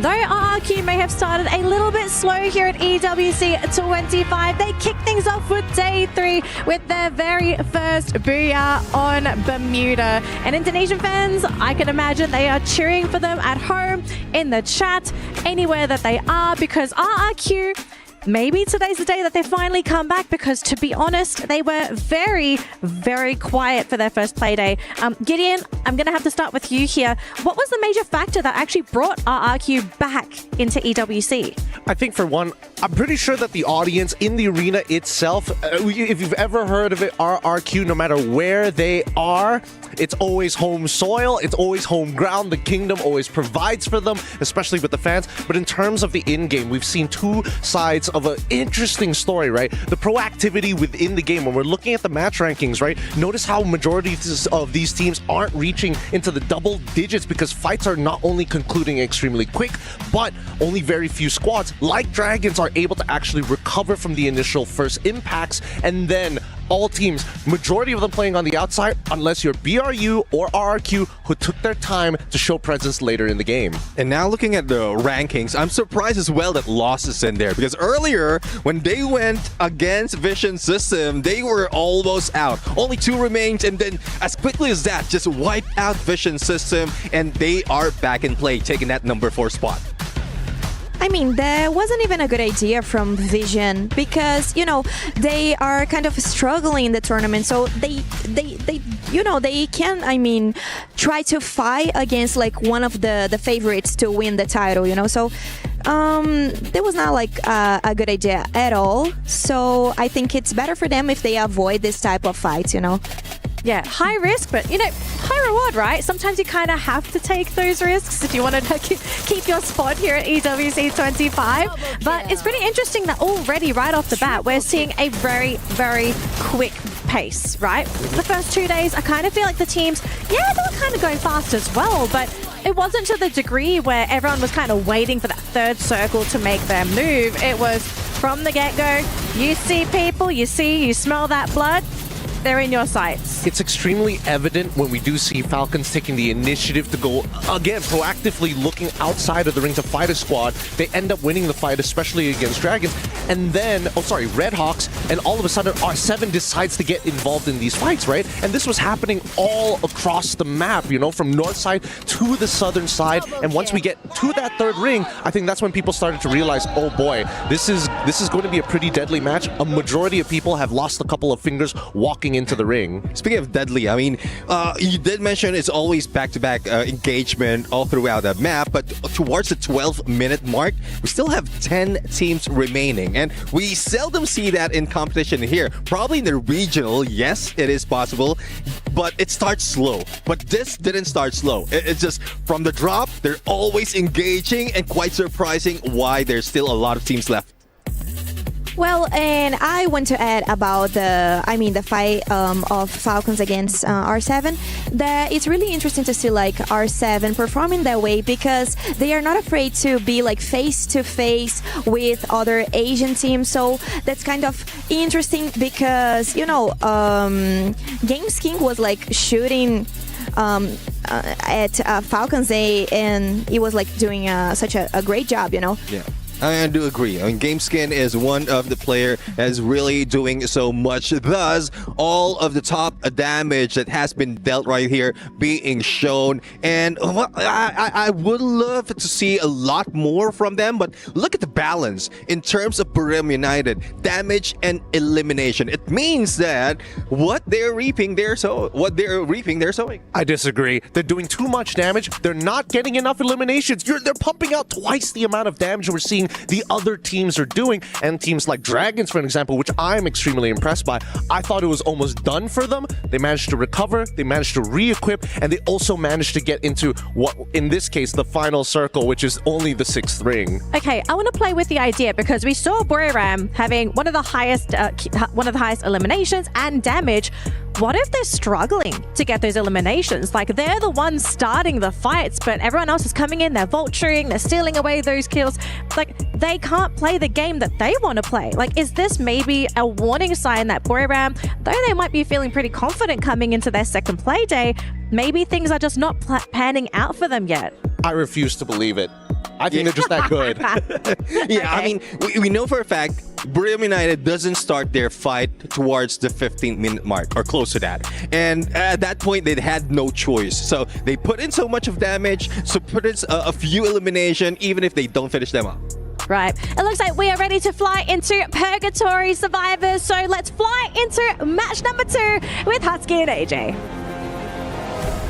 Though RRQ may have started a little bit slow here at EWC 25, they kick things off with day 3 with their very first booyah on Bermuda. And Indonesian fans, I can imagine they are cheering for them at home, in the chat, anywhere that they are, because RRQ, maybe today's the day that they finally come back, because to be honest, they were very, very quiet for their first play day. Gideon, I'm going to have to start with you here. What was the major factor that actually brought RRQ back into EWC? I think for one, I'm pretty sure that the audience in the arena itself, if you've ever heard of it, RRQ, no matter where they are, it's always home soil, it's always home ground. The kingdom always provides for them, especially with the fans. But in terms of the in-game, we've seen two sides of an interesting story, right? The proactivity within the game. When we're looking at the match rankings, right? Notice how majority of these teams aren't reaching into the double digits because fights are not only concluding extremely quick, but only very few squads, like Dragons, are able to actually recover from the initial first impacts, and then all teams, majority of them playing on the outside, unless you're BRU or RRQ, who took their time to show presence later in the game. And now looking at the rankings, I'm surprised as well that Lost is in there, because earlier when they went against Vision System, they were almost out. Only 2 remained, and then as quickly as that, just wiped out Vision System, and they are back in play, taking that number 4 spot. I mean, there wasn't even a good idea from Vision because, you know, they are kind of struggling in the tournament. So they can, I mean, try to fight against like one of the favorites to win the title, you know. So that was not like a good idea at all. So I think it's better for them if they avoid this type of fights, you know. Yeah, high risk, but, you know, high reward, right? Sometimes you kind of have to take those risks if you want to keep your spot here at EWC 25. But it's pretty interesting that already right off the bat, we're seeing a very, very quick pace, right? The first 2 days, I kind of feel like the teams, yeah, they were kind of going fast as well, but it wasn't to the degree where everyone was kind of waiting for that third circle to make their move. It was from the get-go, you see people, you smell that blood, they're in your sights. It's extremely evident when we do see Falcons taking the initiative to go, again, proactively looking outside of the ring to fight a squad. They end up winning the fight, especially against Dragons. And then, RedHawks, and all of a sudden R7 decides to get involved in these fights, right? And this was happening all across the map, you know, from north side to the southern side. And once we get to that third ring, I think that's when people started to realize, oh boy, this is going to be a pretty deadly match. A majority of people have lost a couple of fingers walking into the ring. Speaking of deadly, I mean, you did mention it's always back-to-back engagement all throughout the map, but towards the 12-minute mark, we still have 10 teams remaining, and we seldom see that in competition here. Probably in the regional, yes, it is possible, but it starts slow. But this didn't start slow. It's just from the drop, they're always engaging, and quite surprising why there's still a lot of teams left. Well, and I want to add about the fight of Falcons against R7. That it's really interesting to see like R7 performing that way because they are not afraid to be like face to face with other Asian teams. So that's kind of interesting because you know, Games King was like shooting at Falcons A, and he was like doing such a great job, you know. Yeah. I do agree. I mean, GameSkin is one of the player that's really doing so much. Thus, all of the top damage that has been dealt right here being shown. And I would love to see a lot more from them. But look at the balance in terms of Burim United, damage and elimination. It means that what they're reaping, they're sowing. I disagree. They're doing too much damage. They're not getting enough eliminations. They're pumping out twice the amount of damage we're seeing the other teams are doing. And teams like Dragons, for example, which I'm extremely impressed by, I thought it was almost done for them. They managed to recover, they managed to re-equip, and they also managed to get into what, in this case, the final circle, which is only the 6th ring. Okay, I want to play with the idea because we saw Buriram having one of the highest eliminations and damage. What if they're struggling to get those eliminations? Like, they're the ones starting the fights, but everyone else is coming in, they're vulturing, they're stealing away those kills. Like, they can't play the game that they want to play. Like, is this maybe a warning sign that Buriram, though they might be feeling pretty confident coming into their second play day, maybe things are just not panning out for them yet? I refuse to believe it. I think they're just that good. Yeah, I mean, we know for a fact Buriram United doesn't start their fight towards the 15-minute mark or close to that. And at that point, they had no choice. So they put in so much of damage, so put in a few elimination, even if they don't finish them up. Right. It looks like we are ready to fly into Purgatory Survivors. So let's fly into match number 2 with Husky and AJ.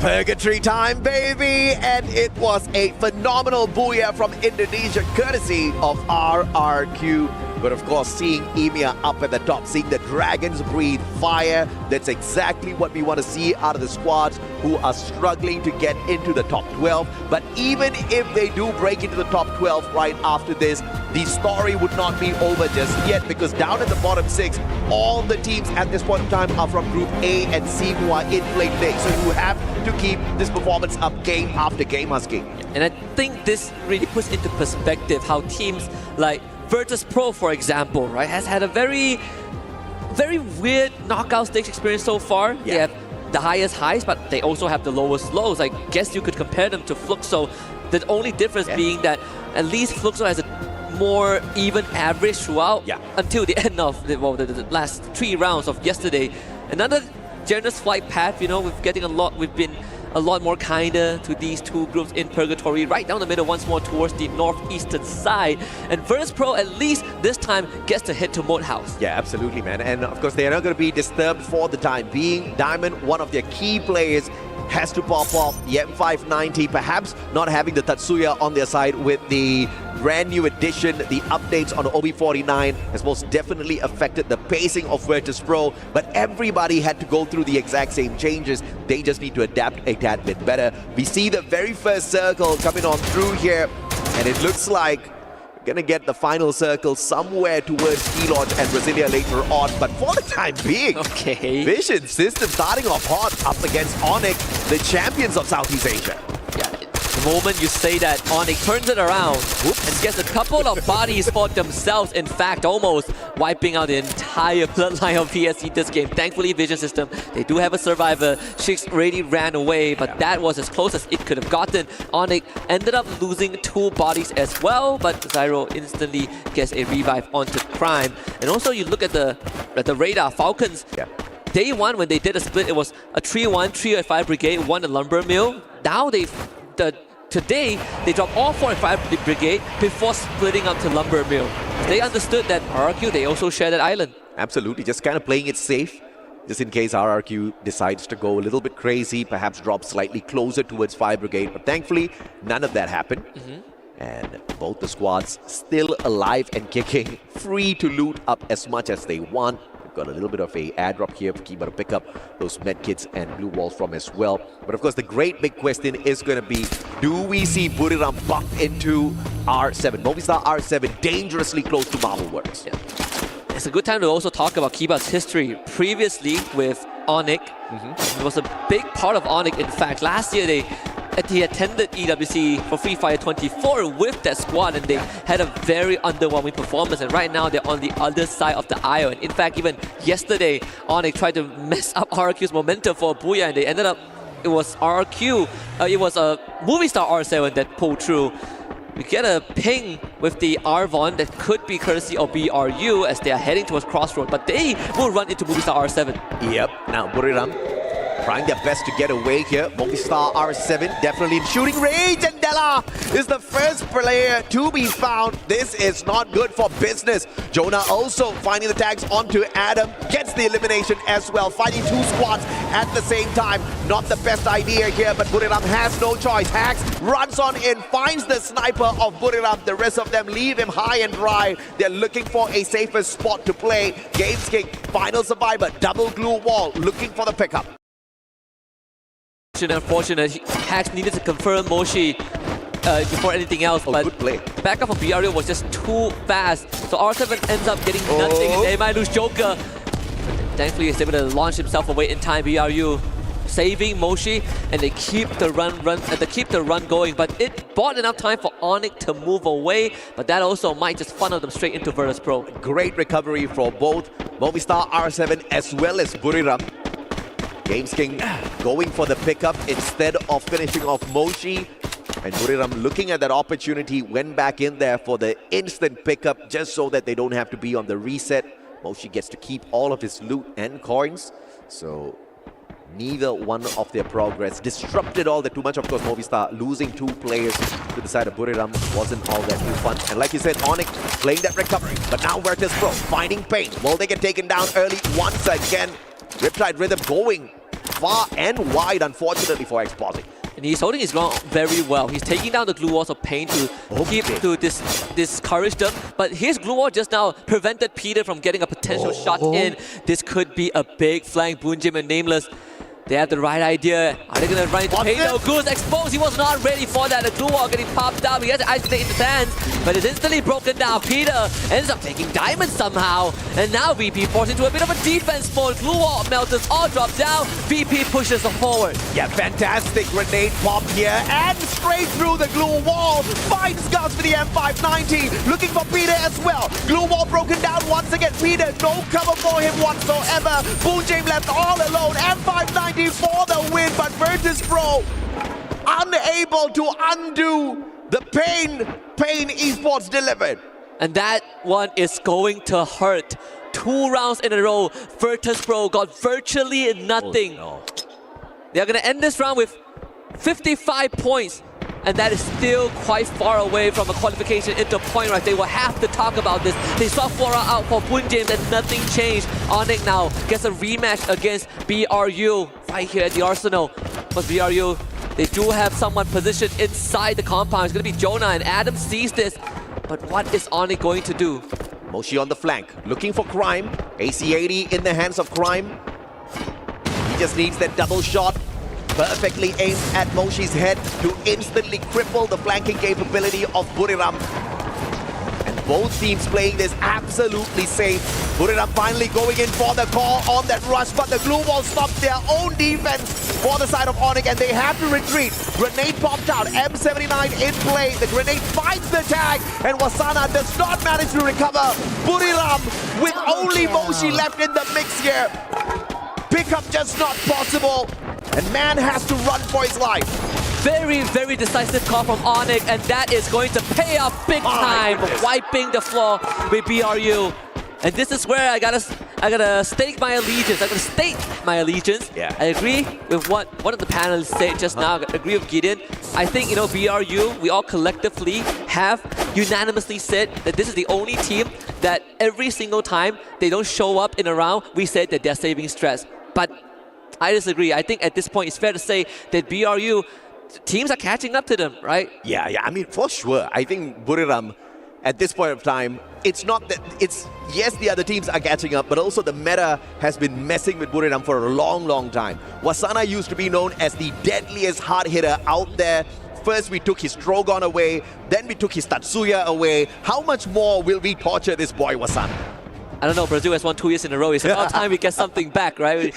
Purgatory time, baby! And it was a phenomenal booyah from Indonesia, courtesy of RRQ. But of course, seeing EMEA up at the top, seeing the Dragons breathe fire, that's exactly what we want to see out of the squads who are struggling to get into the top 12. But even if they do break into the top 12 right after this, the story would not be over just yet, because down at the bottom 6, all the teams at this point in time are from Group A and C who are in play today. So you have to keep this performance up game after game, Husky. And I think this really puts into perspective how teams like Virtus Pro, for example, right, has had a very weird knockout stage experience so far. Yeah. They have the highest highs, but they also have the lowest lows. I guess you could compare them to Fluxo. The only difference being that at least Fluxo has a more even average throughout until the end of the last 3 rounds of yesterday. Another generous flight path, you know, we've been a lot more kinder to these two groups in Purgatory, right down the middle once more towards the northeastern side. And Virtus Pro, at least this time, gets to head to Moat House. Yeah, absolutely, man. And of course, they are not going to be disturbed for the time being. Diamond, one of their key players, has to pop off the M590, perhaps not having the Tatsuya on their side with the brand new addition. The updates on OB49 has most definitely affected the pacing of Virtus Pro, but everybody had to go through the exact same changes. They just need to adapt a tad bit better. We see the very first circle coming on through here, and it looks like gonna get the final circle somewhere towards Key Lodge and Brasilia later on, but for the time being, Vision System starting off hot up against Onyx, the champions of Southeast Asia. Yeah, the moment you say that, Onyx turns it around and gets a couple of bodies for themselves. In fact, almost wiping out the entire bloodline of PSG this game. Thankfully, Vision System, they do have a survivor. Shix already ran away, but that was as close as it could have gotten. Onyx ended up losing 2 bodies as well, but Zyro instantly gets a revive onto Prime. And also, you look at the radar, Falcons. Day 1, when they did a split, it was a 3-1, 3-5 brigade, 1 a lumber mill. Now today, they dropped all 4 and 5 brigade before splitting up to lumber mill. They understood that RRQ, they also share that island. Absolutely, just kind of playing it safe, just in case RRQ decides to go a little bit crazy, perhaps drop slightly closer towards 5 brigade. But thankfully, none of that happened. And both the squads still alive and kicking, free to loot up as much as they want. Got a little bit of a airdrop here for Kiba to pick up those medkits and blue walls from as well. But of course, the great big question is going to be, do we see Buriram bumped into R7? Movistar R7 dangerously close to Marvel Works. It's a good time to also talk about Kiba's history. Previously with Onyx, it was a big part of Onyx. In fact, last year he attended EWC for Free Fire 24 with that squad, and they had a very underwhelming performance. And right now they're on the other side of the aisle. And in fact, even yesterday, Onyx tried to mess up RRQ's momentum for a booyah, and they ended up, it was RRQ, it was a Movistar R7 that pulled through. We get a ping with the Arvon that could be courtesy of BRU as they are heading towards Crossroad, but they will run into Movistar R7. Yep, now Buriram trying their best to get away here. Movistar R7 definitely in shooting range, and Della is the first player to be found. This is not good for business. Jonah also finding the tags onto Adam, gets the elimination as well, fighting two squads at the same time. Not the best idea here, but Buriram has no choice. Hacks runs on in, finds the sniper of Buriram. The rest of them leave him high and dry. They're looking for a safer spot to play. Games King, final survivor, double glue wall, looking for the pickup. Unfortunate, Hacks needed to confirm Moshi before anything else, but good play. Backup from BRU was just too fast. So R7 ends up getting nothing, and they might lose Joker. Thankfully, he's able to launch himself away in time. BRU saving Moshi, and they keep the run going. But it bought enough time for Onyx to move away, but that also might just funnel them straight into Virtus Pro. Great recovery for both Movistar R7 as well as Buriram. Games King going for the pickup instead of finishing off Moshi. And Buriram, looking at that opportunity, went back in there for the instant pickup just so that they don't have to be on the reset. Moshi gets to keep all of his loot and coins. So neither one of their progress disrupted all that too much. Of course, Movistar losing two players to the side of Buriram wasn't all that too fun. And like you said, Onyx playing that recovery. But now Virtus Pro finding pain. Will they get taken down early once again? Riptide Rhythm going far and wide, unfortunately, for Exposing. And he's holding his ground very well. He's taking down the glue walls of pain to discourage them. But his glue wall just now prevented Peter from getting a potential shot in. This could be a big flank. Boonjim and Nameless, they have the right idea. Are they going to run into pain? No, Glue's exposed. He was not ready for that. The glue wall getting popped out. He has to isolate in his hands, but it's instantly broken down. Peter ends up taking diamond somehow. And now VP forced into a bit of a defense mode. Glue wall melters all drop down. VP pushes them forward. Yeah, fantastic grenade pop here. And straight through the glue wall. Finds Gus for the M590. Looking for Peter as well. Glue wall broken down once again. Peter, no cover for him whatsoever. Boonjim left all alone. M590 for the win, but Virtus Pro unable to undo the pain Esports delivered. And that one is going to hurt. 2 rounds in a row, Virtus Pro got virtually nothing. Oh, no. They're going to end this round with 55 points. And that is still quite far away from a qualification into point rush. They will have to talk about this. They saw Flora out for Boonjim and nothing changed. Onyx now gets a rematch against BRU right here at the Arsenal. But BRU, they do have someone positioned inside the compound. It's going to be Jonah, and Adam sees this. But what is Onyx going to do? Moshi on the flank, looking for Crime. AC-80 in the hands of Crime. He just needs that double shot. Perfectly aimed at Moshi's head to instantly cripple the flanking capability of Buriram. And both teams playing this absolutely safe. Buriram finally going in for the call on that rush, but the glue wall stopped their own defense for the side of Onyx, and they have to retreat. Grenade popped out, M79 in play. The grenade finds the tag, and Wasana does not manage to recover. Buriram with only Moshi left in the mix here. Pickup just not possible. And man has to run for his life. Very, very decisive call from Onyx, and that is going to pay off big time, wiping the floor with BRU. And this is where I gotta stake my allegiance. I gotta state my allegiance. Yeah. I agree with what one of the panelists said just now. I agree with Gideon. I think, you know, BRU, we all collectively have unanimously said that this is the only team that every single time they don't show up in a round, we said that they're saving stress. But I disagree. I think at this point it's fair to say that BRU, teams are catching up to them, right? Yeah, I mean, for sure. I think Buriram, at this point of time, it's not that yes, the other teams are catching up, but also the meta has been messing with Buriram for a long, long time. Wasana used to be known as the deadliest hard hitter out there. First, we took his Drogon away, then we took his Tatsuya away. How much more will we torture this boy, Wasana? I don't know, Brazil has won 2 years in a row. It's about time we get something back, right?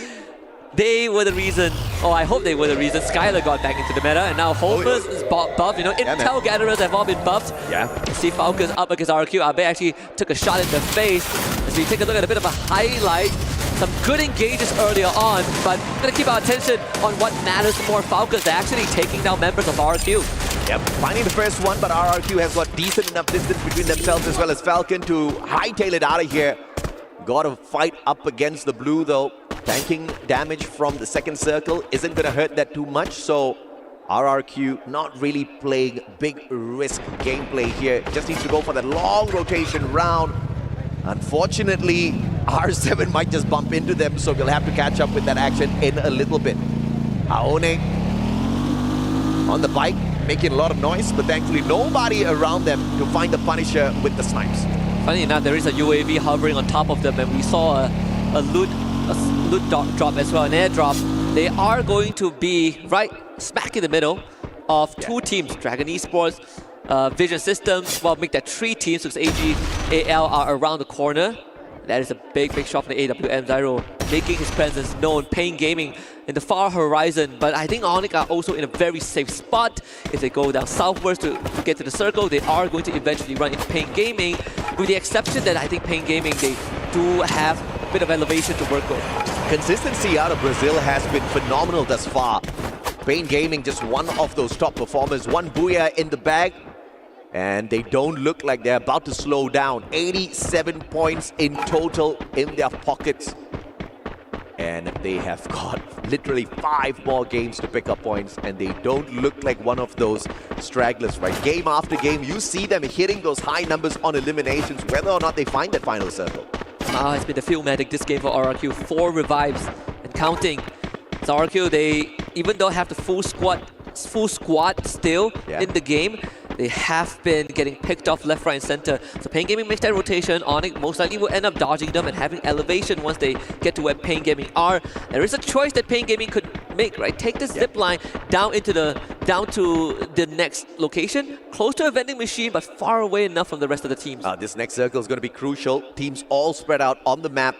They were the reason, or I hope they were the reason, Skylar got back into the meta, and now Homers is buffed. You know, Intel gatherers have all been buffed. Yeah. See Falcons up against RQ. Abe actually took a shot in the face. As we take a look at a bit of a highlight, some good engages earlier on, but we're going to keep our attention on what matters more. Falcons are actually taking down members of RQ. Yep, finding the first one, but RRQ has got decent enough distance between themselves as well as Falcon to hightail it out of here. Got to fight up against the blue though. Tanking damage from the second circle isn't going to hurt that too much, so RRQ not really playing big risk gameplay here. Just needs to go for that long rotation round. Unfortunately, R7 might just bump into them, so we'll have to catch up with that action in a little bit. Aone on the bike, making a lot of noise, but thankfully nobody around them to find the Punisher with the snipes. Funny enough, there is a UAV hovering on top of them, and we saw a loot drop as well, an airdrop. They are going to be right smack in the middle of two teams, Dragon Esports, Vision Systems. Well, make that 3 teams because AGAL are around the corner. That is a big shot from the AWM. Zyro making his presence known, Pain Gaming in the far horizon. But I think Onyx are also in a very safe spot. If they go down southwards to get to the circle, they are going to eventually run into Pain Gaming, with the exception that I think Pain Gaming, they do have a bit of elevation to work with. Consistency out of Brazil has been phenomenal thus far. Pain Gaming just one of those top performers, one booyah in the bag, and they don't look like they're about to slow down. 87 points in total in their pockets. And they have got literally 5 more games to pick up points, and they don't look like one of those stragglers, right? Game after game, you see them hitting those high numbers on eliminations, whether or not they find that final circle. It's been the Philmatic this game for RRQ. 4 revives and counting. So RRQ, they, even though have the full squad still in the game, they have been getting picked off left, right, and center. So Pain Gaming makes that rotation. Onyx most likely will end up dodging them and having elevation once they get to where Pain Gaming are. There is a choice that Pain Gaming could make, right? Take the zip line down to the next location, close to a vending machine, but far away enough from the rest of the teams. This next circle is going to be crucial. Teams all spread out on the map.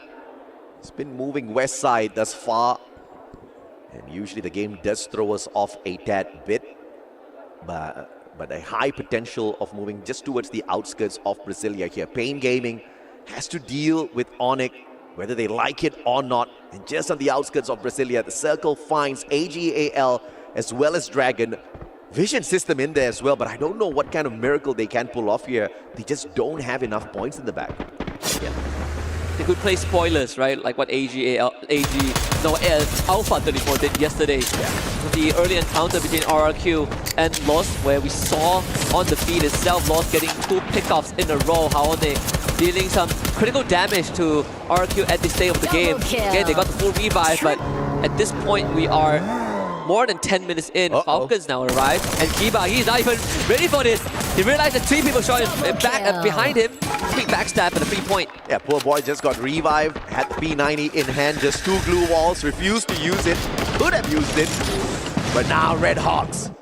It's been moving west side thus far. And usually the game does throw us off a tad bit. But a high potential of moving just towards the outskirts of Brasilia here. Pain Gaming has to deal with Onyx, whether they like it or not. And just on the outskirts of Brasilia, the circle finds AGAL as well as Dragon. Vision System in there as well, but I don't know what kind of miracle they can pull off here. They just don't have enough points in the back. They could play spoilers, right? Like what Alpha 34 did yesterday. The early encounter between RRQ and Lost, where we saw on the feed itself, Lost getting 2 pickoffs in a row. Haone dealing some critical damage to RRQ at this stage of the game. Again, they got the full revive, but at this point we are more than 10 minutes in. Falcons now arrive, and Kiba, he's not even ready for this. He realized that 3 people shot him back behind him. Quick backstab and a 3-point. Yeah, poor boy just got revived, had the P90 in hand, just 2 glue walls, refused to use it, could have used it. But now RedHawks,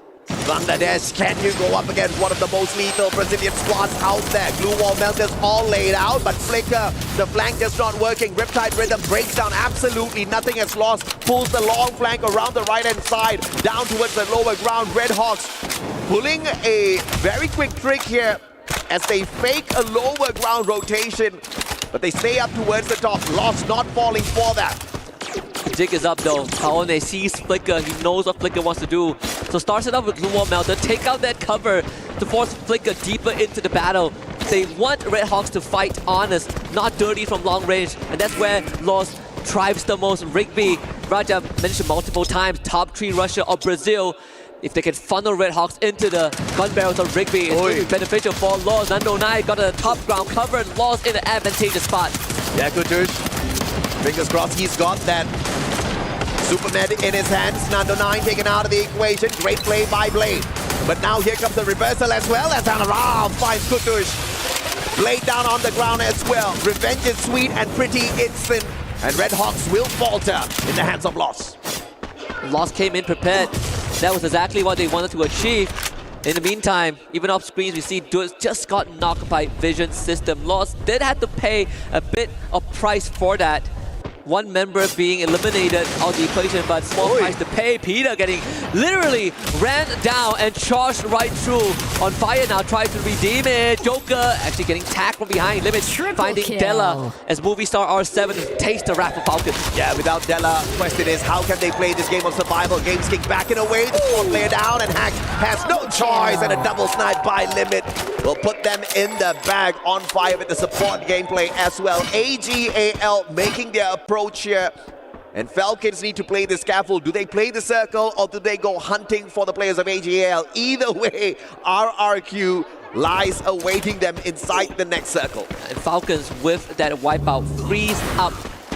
Bangladesh, can you go up against one of the most lethal Brazilian squads out there? Glue wall melters all laid out, but Flicker, the flank just not working. Riptide Rhythm breaks down absolutely nothing is lost. Pulls the long flank around the right-hand side, down towards the lower ground. RedHawks pulling a very quick trick here as they fake a lower ground rotation, but they stay up towards the top. Lost not falling for that. Jig is up though. Haone sees Flicker. He knows what Flicker wants to do. So starts it off with Glue Wall Melter. Take out that cover to force Flicker deeper into the battle. They want RedHawks to fight honest, not dirty from long range. And that's where Lost thrives the most. Rigby, Raja mentioned multiple times, top 3 rusher of Brazil. If they can funnel RedHawks into the gun barrels of Rigby, it's going to be beneficial for Lost. Nando Nai got a top ground cover, Lost in an advantageous spot. Yeah, Kutush. Fingers crossed he's got that Supermed in his hands. Nando 9 taken out of the equation. Great play by Blade. But now here comes the reversal as well as Hanaram finds Kutush. Blade down on the ground as well. Revenge is sweet and pretty instant. And RedHawks will falter in the hands of Lost. Lost came in prepared. That was exactly what they wanted to achieve. In the meantime, even off screens, we see Dudes just got knocked by Vision System. Lost did have to pay a bit of price for that. One member being eliminated out of the equation, but small price to pay. Peter getting literally ran down and charged right through. On fire now, tries to redeem it. Joker actually getting tagged from behind. Limit finding Della as movie star R7 takes the wrap of Falcons. Yeah, without Della, question is how can they play this game of survival? Games kick back in a way. The squad player down, and Hack has no choice, and a double snipe by Limit will put them in the bag. On fire with the support gameplay as well. AGAL making their approach here. And Falcons need to play this careful. Do they play the circle or do they go hunting for the players of AGL? Either way, RRQ lies awaiting them inside the next circle. And Falcons with that wipeout freeze up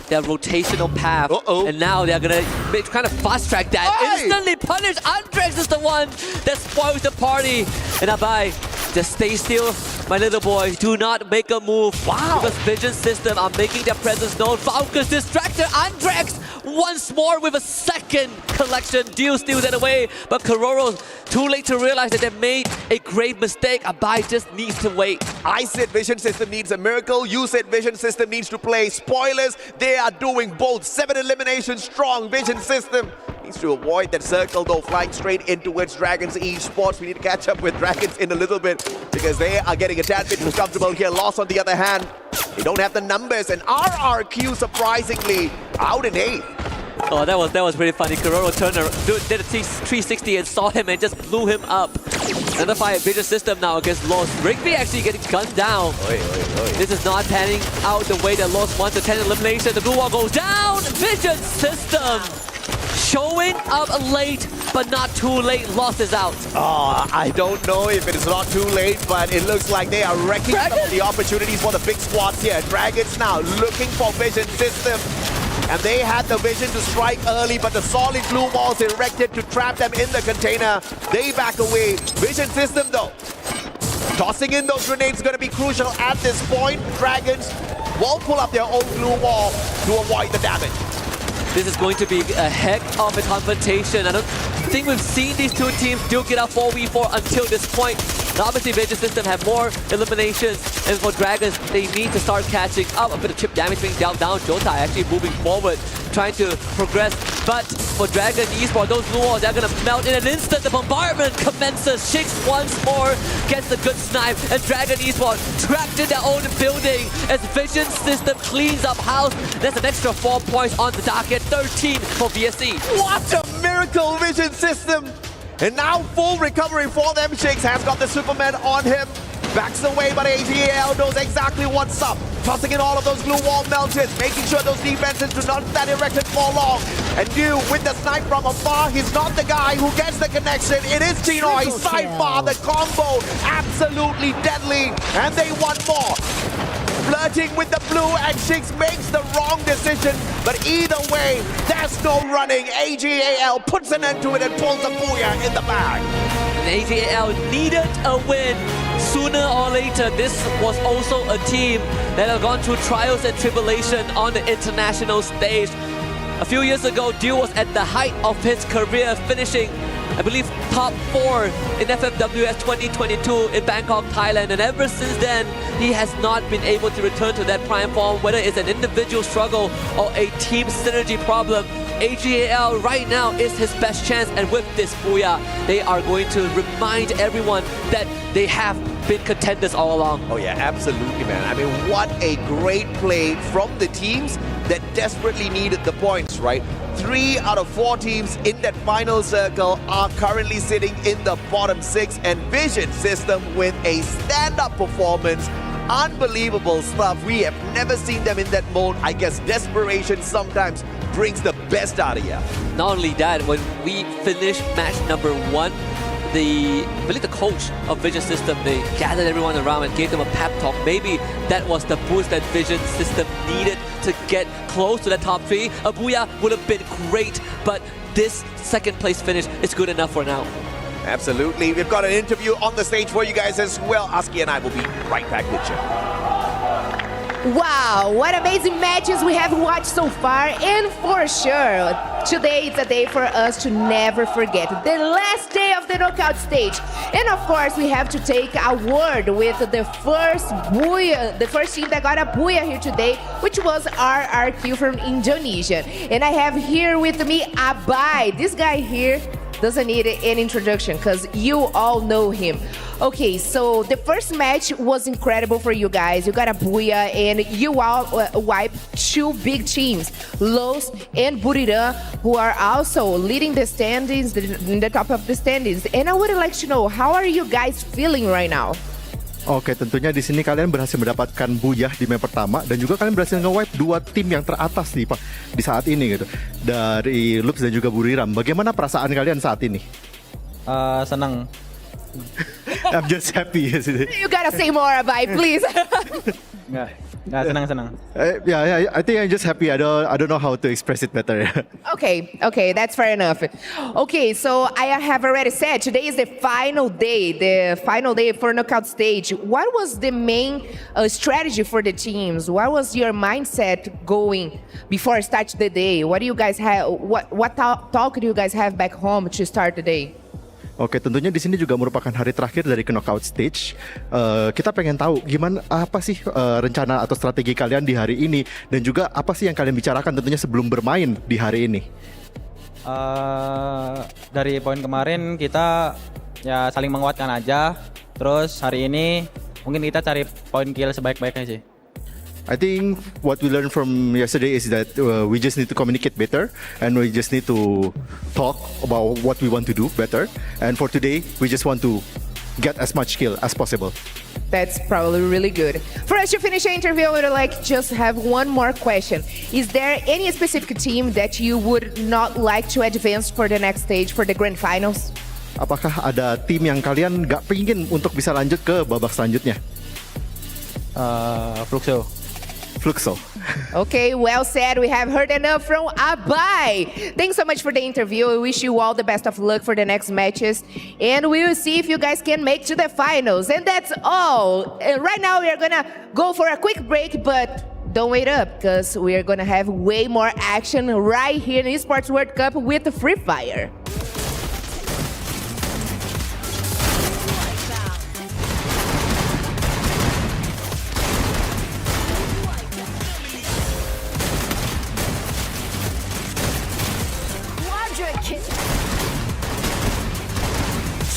their rotational path. And now they're gonna kind of fast track that. Instantly punish. Andrex is the one that spoils the party. And Abai, just stay still, my little boy. Do not make a move. Wow. Because Vision System are making their presence known. Falcons distracted. Andrex once more with a second collection. Deal steals that away. But Kororo, too late to realize that they made a grave mistake. Abai just needs to wait. I said Vision System needs a miracle. You said Vision System needs to play. Spoilers, they are doing both. 7 eliminations strong. Vision System needs to avoid that circle though, flying straight in towards Dragons Esports. We need to catch up with Dragons in a little bit because they are getting a tad bit too comfortable here. Lost on the other hand. They don't have the numbers, and RRQ surprisingly out in 8th. Oh, that was pretty funny. Kororo turned around, did a 360 and saw him and just blew him up. Another fire Vision System now against Lost. Rigby actually getting gunned down. This is not panning out the way that Lost wants. The 10 elimination. The blue wall goes down. Vision System showing up late, but not too late. Lost is out. Oh, I don't know if it is not too late, but it looks like they are wrecking some of the opportunities for the big squads here. Dragons now looking for Vision System. And they had the vision to strike early, but the solid blue walls erected to trap them in the container. They back away. Vision System though, tossing in those grenades is going to be crucial at this point. Dragons will pull up their own blue wall to avoid the damage. This is going to be a heck of a confrontation. I don't think we've seen these two teams duke it out 4v4 until this point. Now obviously Vision System have more eliminations, and for Dragons, they need to start catching up. A bit of chip damage being dealt down. Jotai actually moving forward, trying to progress. But for Dragon Esports, those blue walls, they're going to melt in an instant. The bombardment commences. Shakes once more, gets a good snipe, and Dragon Esports trapped in their own building as Vision System cleans up house. There's an extra 4 points on the docket, 13 for VSC. What a miracle, Vision System! And now full recovery for them. Shakes has got the Superman on him. Backs away, but AGL knows exactly what's up. Tossing in all of those blue wall melters, making sure those defenses do not stand erected for long. And Dew with the snipe from afar, he's not the guy who gets the connection. It is Chinoy, sidebar, the combo, absolutely deadly. And they want more. Flirting with the blue, and Shakes makes the wrong decision. But either way, there's no running. AGAL puts an end to it and pulls a booyah in the bag. And AGAL needed a win. Sooner or later, this was also a team that had gone through trials and tribulation on the international stage. A few years ago, Dew was at the height of his career, finishing, I believe, top 4 in FFWS 2022 in Bangkok, Thailand. And ever since then, he has not been able to return to that prime form, whether it's an individual struggle or a team synergy problem. AGAL right now is his best chance, and with this booyah, they are going to remind everyone that they have been contenders all along. Oh yeah, absolutely, man. I mean, what a great play from the teams that desperately needed the points, right? 3 out of 4 teams in that final circle are currently sitting in the bottom 6, and Vision System with a stand-up performance. Unbelievable stuff. We have never seen them in that mode. I guess desperation sometimes brings the best out of you. Not only that, when we finished match number 1, I believe the coach of Vision System, they gathered everyone around and gave them a pep talk. Maybe that was the boost that Vision System needed to get close to the top 3. A booyah would have been great, but this second place finish is good enough for now. Absolutely. We've got an interview on the stage for you guys as well. Aski and I will be right back with you. Wow, what amazing matches we have watched so far, and for sure, today is a day for us to never forget. The last day of the knockout stage. And of course, we have to take a word with the first booyah, the first team that got a booyah here today, which was RRQ from Indonesia. And I have here with me Abai. This guy here doesn't need an introduction because you all know him. Okay, so the first match was incredible for you guys. You got a booyah and you all wiped 2 big teams, Los and Buriram, who are also leading the standings, in the top of the standings. And I would like to know, how are you guys feeling right now? Oke, tentunya di sini kalian berhasil mendapatkan buyah di map pertama dan juga kalian berhasil nge-wipe 2 tim yang teratas di saat ini gitu. Dari Loops dan juga Buriram. Bagaimana perasaan kalian saat ini? Senang. I'm just happy. You gotta say more about it, please. Nggak senang. Yeah, I think I'm just happy. I don't know how to express it better. Okay, that's fair enough. Okay, so I have already said today is the final day for knockout stage. What was the main strategy for the teams? What was your mindset going before start the day? What do you guys have? What talk do you guys have back home to start the day? Oke, tentunya di sini juga merupakan hari terakhir dari knockout stage. Kita pengen tahu gimana apa sih rencana atau strategi kalian di hari ini dan juga apa sih yang kalian bicarakan tentunya sebelum bermain di hari ini. Dari poin kemarin kita ya saling menguatkan aja. Terus hari ini mungkin kita cari poin kill sebaik-baiknya sih. I think what we learned from yesterday is that we just need to communicate better and we just need to talk about what we want to do better. And for today, we just want to get as much skill as possible. That's probably really good. For us to finish the interview, I would like just have one more question. Is there any specific team that you would not like to advance for the next stage, for the grand finals? Apakah ada tim yang kalian gak pengen untuk bisa lanjut ke babak selanjutnya? Fluxo. Okay, well said. We have heard enough from Abai. Thanks so much for the interview. I wish you all the best of luck for the next matches. And we will see if you guys can make to the finals. And that's all. Right now, we are going to go for a quick break, but don't wait up because we are going to have way more action right here in Esports World Cup with Free Fire.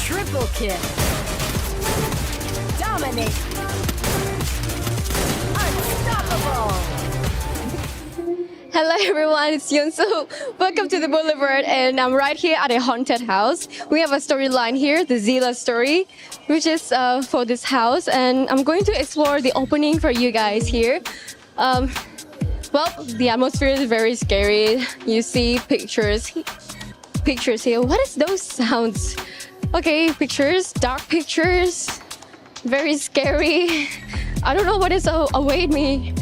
Triple kill. Dominate. Unstoppable. Hello everyone, it's Yunsu. Welcome to the Boulevard, and I'm right here at a haunted house. We have a storyline here, the Zila story, which is for this house, and I'm going to explore the opening for you guys here. Well, the atmosphere is very scary. You see pictures here. What is those sounds? Okay, pictures, dark pictures, very scary. I don't know what is await me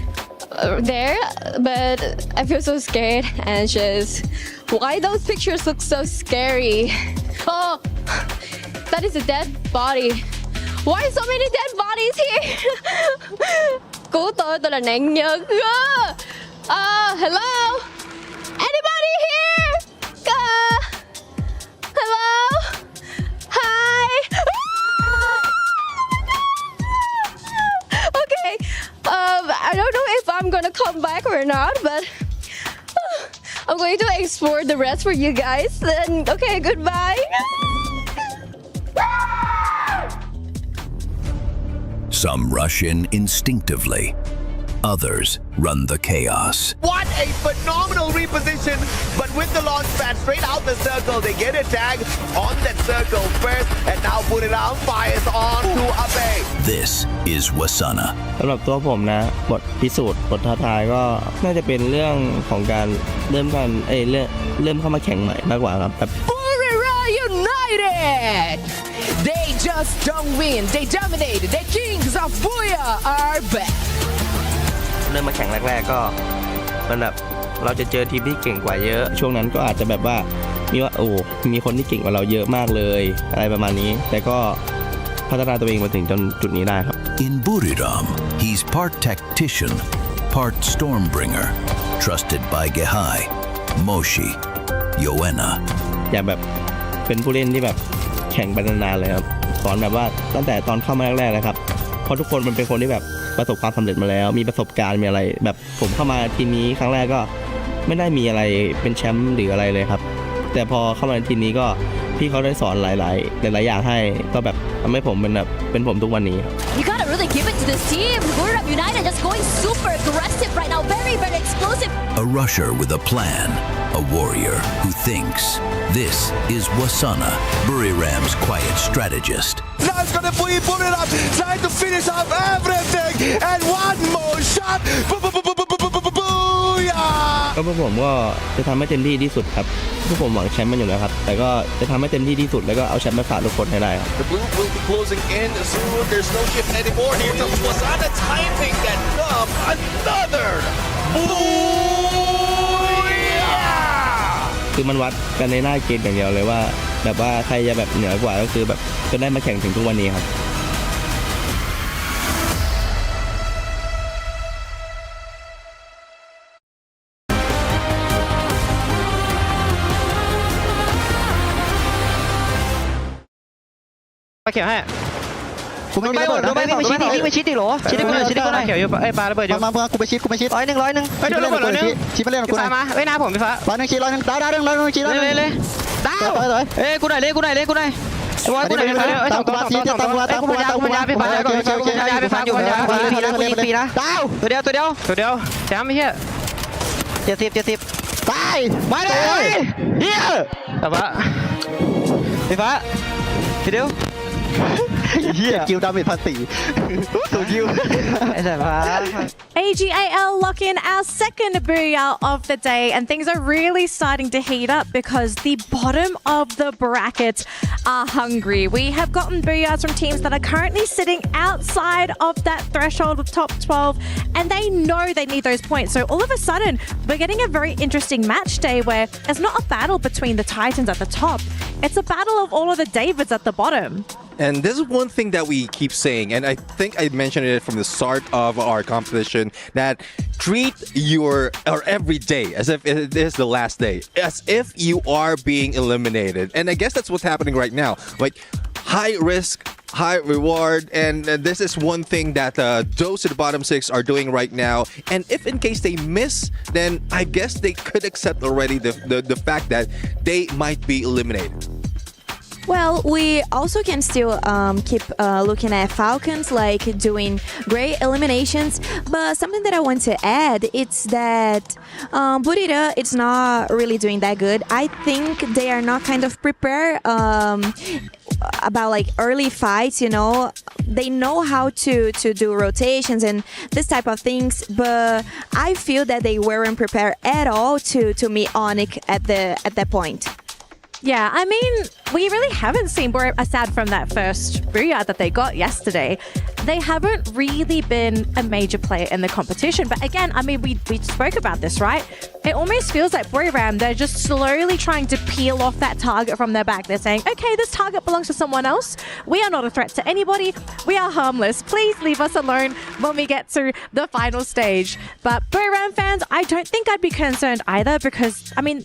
there, but I feel so scared, anxious. Why those pictures look so scary? Oh, that is a dead body. Why so many dead bodies here? Cố tôi là nạn nhân. Hello? Anybody here? Hello? Hi? Okay, I don't know if I'm gonna come back or not, but I'm going to explore the rest for you guys. Then, okay, goodbye. Some rush in instinctively. Others run the chaos. What a phenomenal reposition, but with the launch pad straight out the circle, they get a tag on that circle first, and now Buriram fires on to Abe. This is Wasana. สำหรับตัวผมนะบทพิสูจน์บทท้าทายก็น่าจะเป็นเรื่องของการเริ่มเข้ามาแข่งใหม่มากกว่าครับ Buriram United! They just don't win, they dominate. The kings of Booyah are back. เริ่มมาแข่งแรกๆก็มันแบบเราจะเจอทีมที่เก่งกว่าเยอะช่วงนั้นก็อาจจะแบบว่ามีคนที่เก่งกว่าเราเยอะมากเลยอะไรประมาณนี้แต่ก็พัฒนาตัวเองมาถึงจนจุดนี้ได้ครับ In Buriram, he's part tactician, part stormbringer, trusted by Gehai, Moshi, Yoena. อยากแบบเป็นผู้เล่นที่แบบแข่งไปนานๆเลยครับสอนแบบว่าตั้งแต่ตอนเข้ามาแรกๆเลยครับเพราะทุกคนมันเป็นคนที่แบบประสบความสำเร็จมาแล้วมีประสบการณ์มีอะไรแบบผมเข้ามาทีมนี้ครั้งแรกก็ไม่ได้มีอะไรเป็นแชมป์หรืออะไรเลยครับแต่พอเข้ามาทีมนี้ก็พี่เขาได้สอนหลายอย่างให้ก็แบบทำให้ผมเป็นผมทุกวันนี้ You gotta really give it to this team. Buriram United just going super aggressive right now, very explosive. A rusher with a plan, a warrior who thinks. This is Wasana, Buriram's quiet strategist. Now it's gonna be Buriram trying to finish off everything. And one more shot. Booyah! ก็พวกผมก็จะทำให้เต็มที่ที่สุดครับพวกผมหวังแชมป์มันอยู่แล้วครับแต่ก็จะทำให้เต็มที่ที่สุดแล้วก็เอาแชมป์มาฝากทุกคนให้ได้ครับ The blue will be closing in soon. There's no shift anymore. Here comes Wasana timing that numb. Another booyah! คือมันวัดกันในหน้าเกมอย่างเดียวเลยว่าแบบว่าใครจะแบบเหนือกว่าก็คือแบบจนได้มาแข่งถึงทุกวันนี้ครับ ปลาเขียวให้กูไม่มีระเบิดนะวิ่งไปชิดดิวิ่งไปชิดดิโหลชิดดิกูหน่อยชิดดิกูหน่อยเขียวอยู่ไอ้ปลาระเบิดอยู่มากูไปชิด100ไปโดนระเบิด100ชิดไปเล่นกับกูหน่อยมาเว้ยหน้าผมพี่ฟ้า100ชิด100ดาว100ชิด100เลยดาวเอ้ยกูหน่อยไอ้วอลกูหน่อยไอ้2ตัวกูปัญญาพี่ฟ้าพี่ฟ้าอยู่ฟรีนะดาวตัวเดียวแชมป์ไม่เหี้ย70ตายมาเลยเหี้ยแต่ว่าพี่ฟ้าทีเดียวคิวดาเมจ1,400ตัวคิว AGAL lock in our second booyah of the day, and things are really starting to heat up because the bottom of the bracket are hungry. We have gotten booyahs from teams that are currently sitting outside of that threshold of top 12, and they know they need those points. So all of a sudden, we're getting a very interesting match day where it's not a battle between the Titans at the top, it's a battle of all of the Davids at the bottom. And this is one thing that we keep saying, and I think I mentioned it from the start of our competition, that treat your every day as if it is the last day, as if you are being eliminated. And I guess that's what's happening right now. Like, high risk, high reward, and this is one thing that those at the bottom 6 are doing right now. And if in case they miss, then I guess they could accept already the fact that they might be eliminated. Well, we also can still keep looking at Falcons, like doing great eliminations. But something that I want to add, it's that Burira, it's not really doing that good. I think they are not kind of prepared about like early fights, you know. They know how to do rotations and this type of things, but I feel that they weren't prepared at all to meet Onyx at that point. Yeah, I mean, we really haven't seen, aside from that first booyah that they got yesterday, they haven't really been a major player in the competition. But again, I mean, we spoke about this, right? It almost feels like Buriram, they're just slowly trying to peel off that target from their back. They're saying, okay, this target belongs to someone else. We are not a threat to anybody. We are harmless. Please leave us alone when we get to the final stage. But Buriram fans, I don't think I'd be concerned either because, I mean,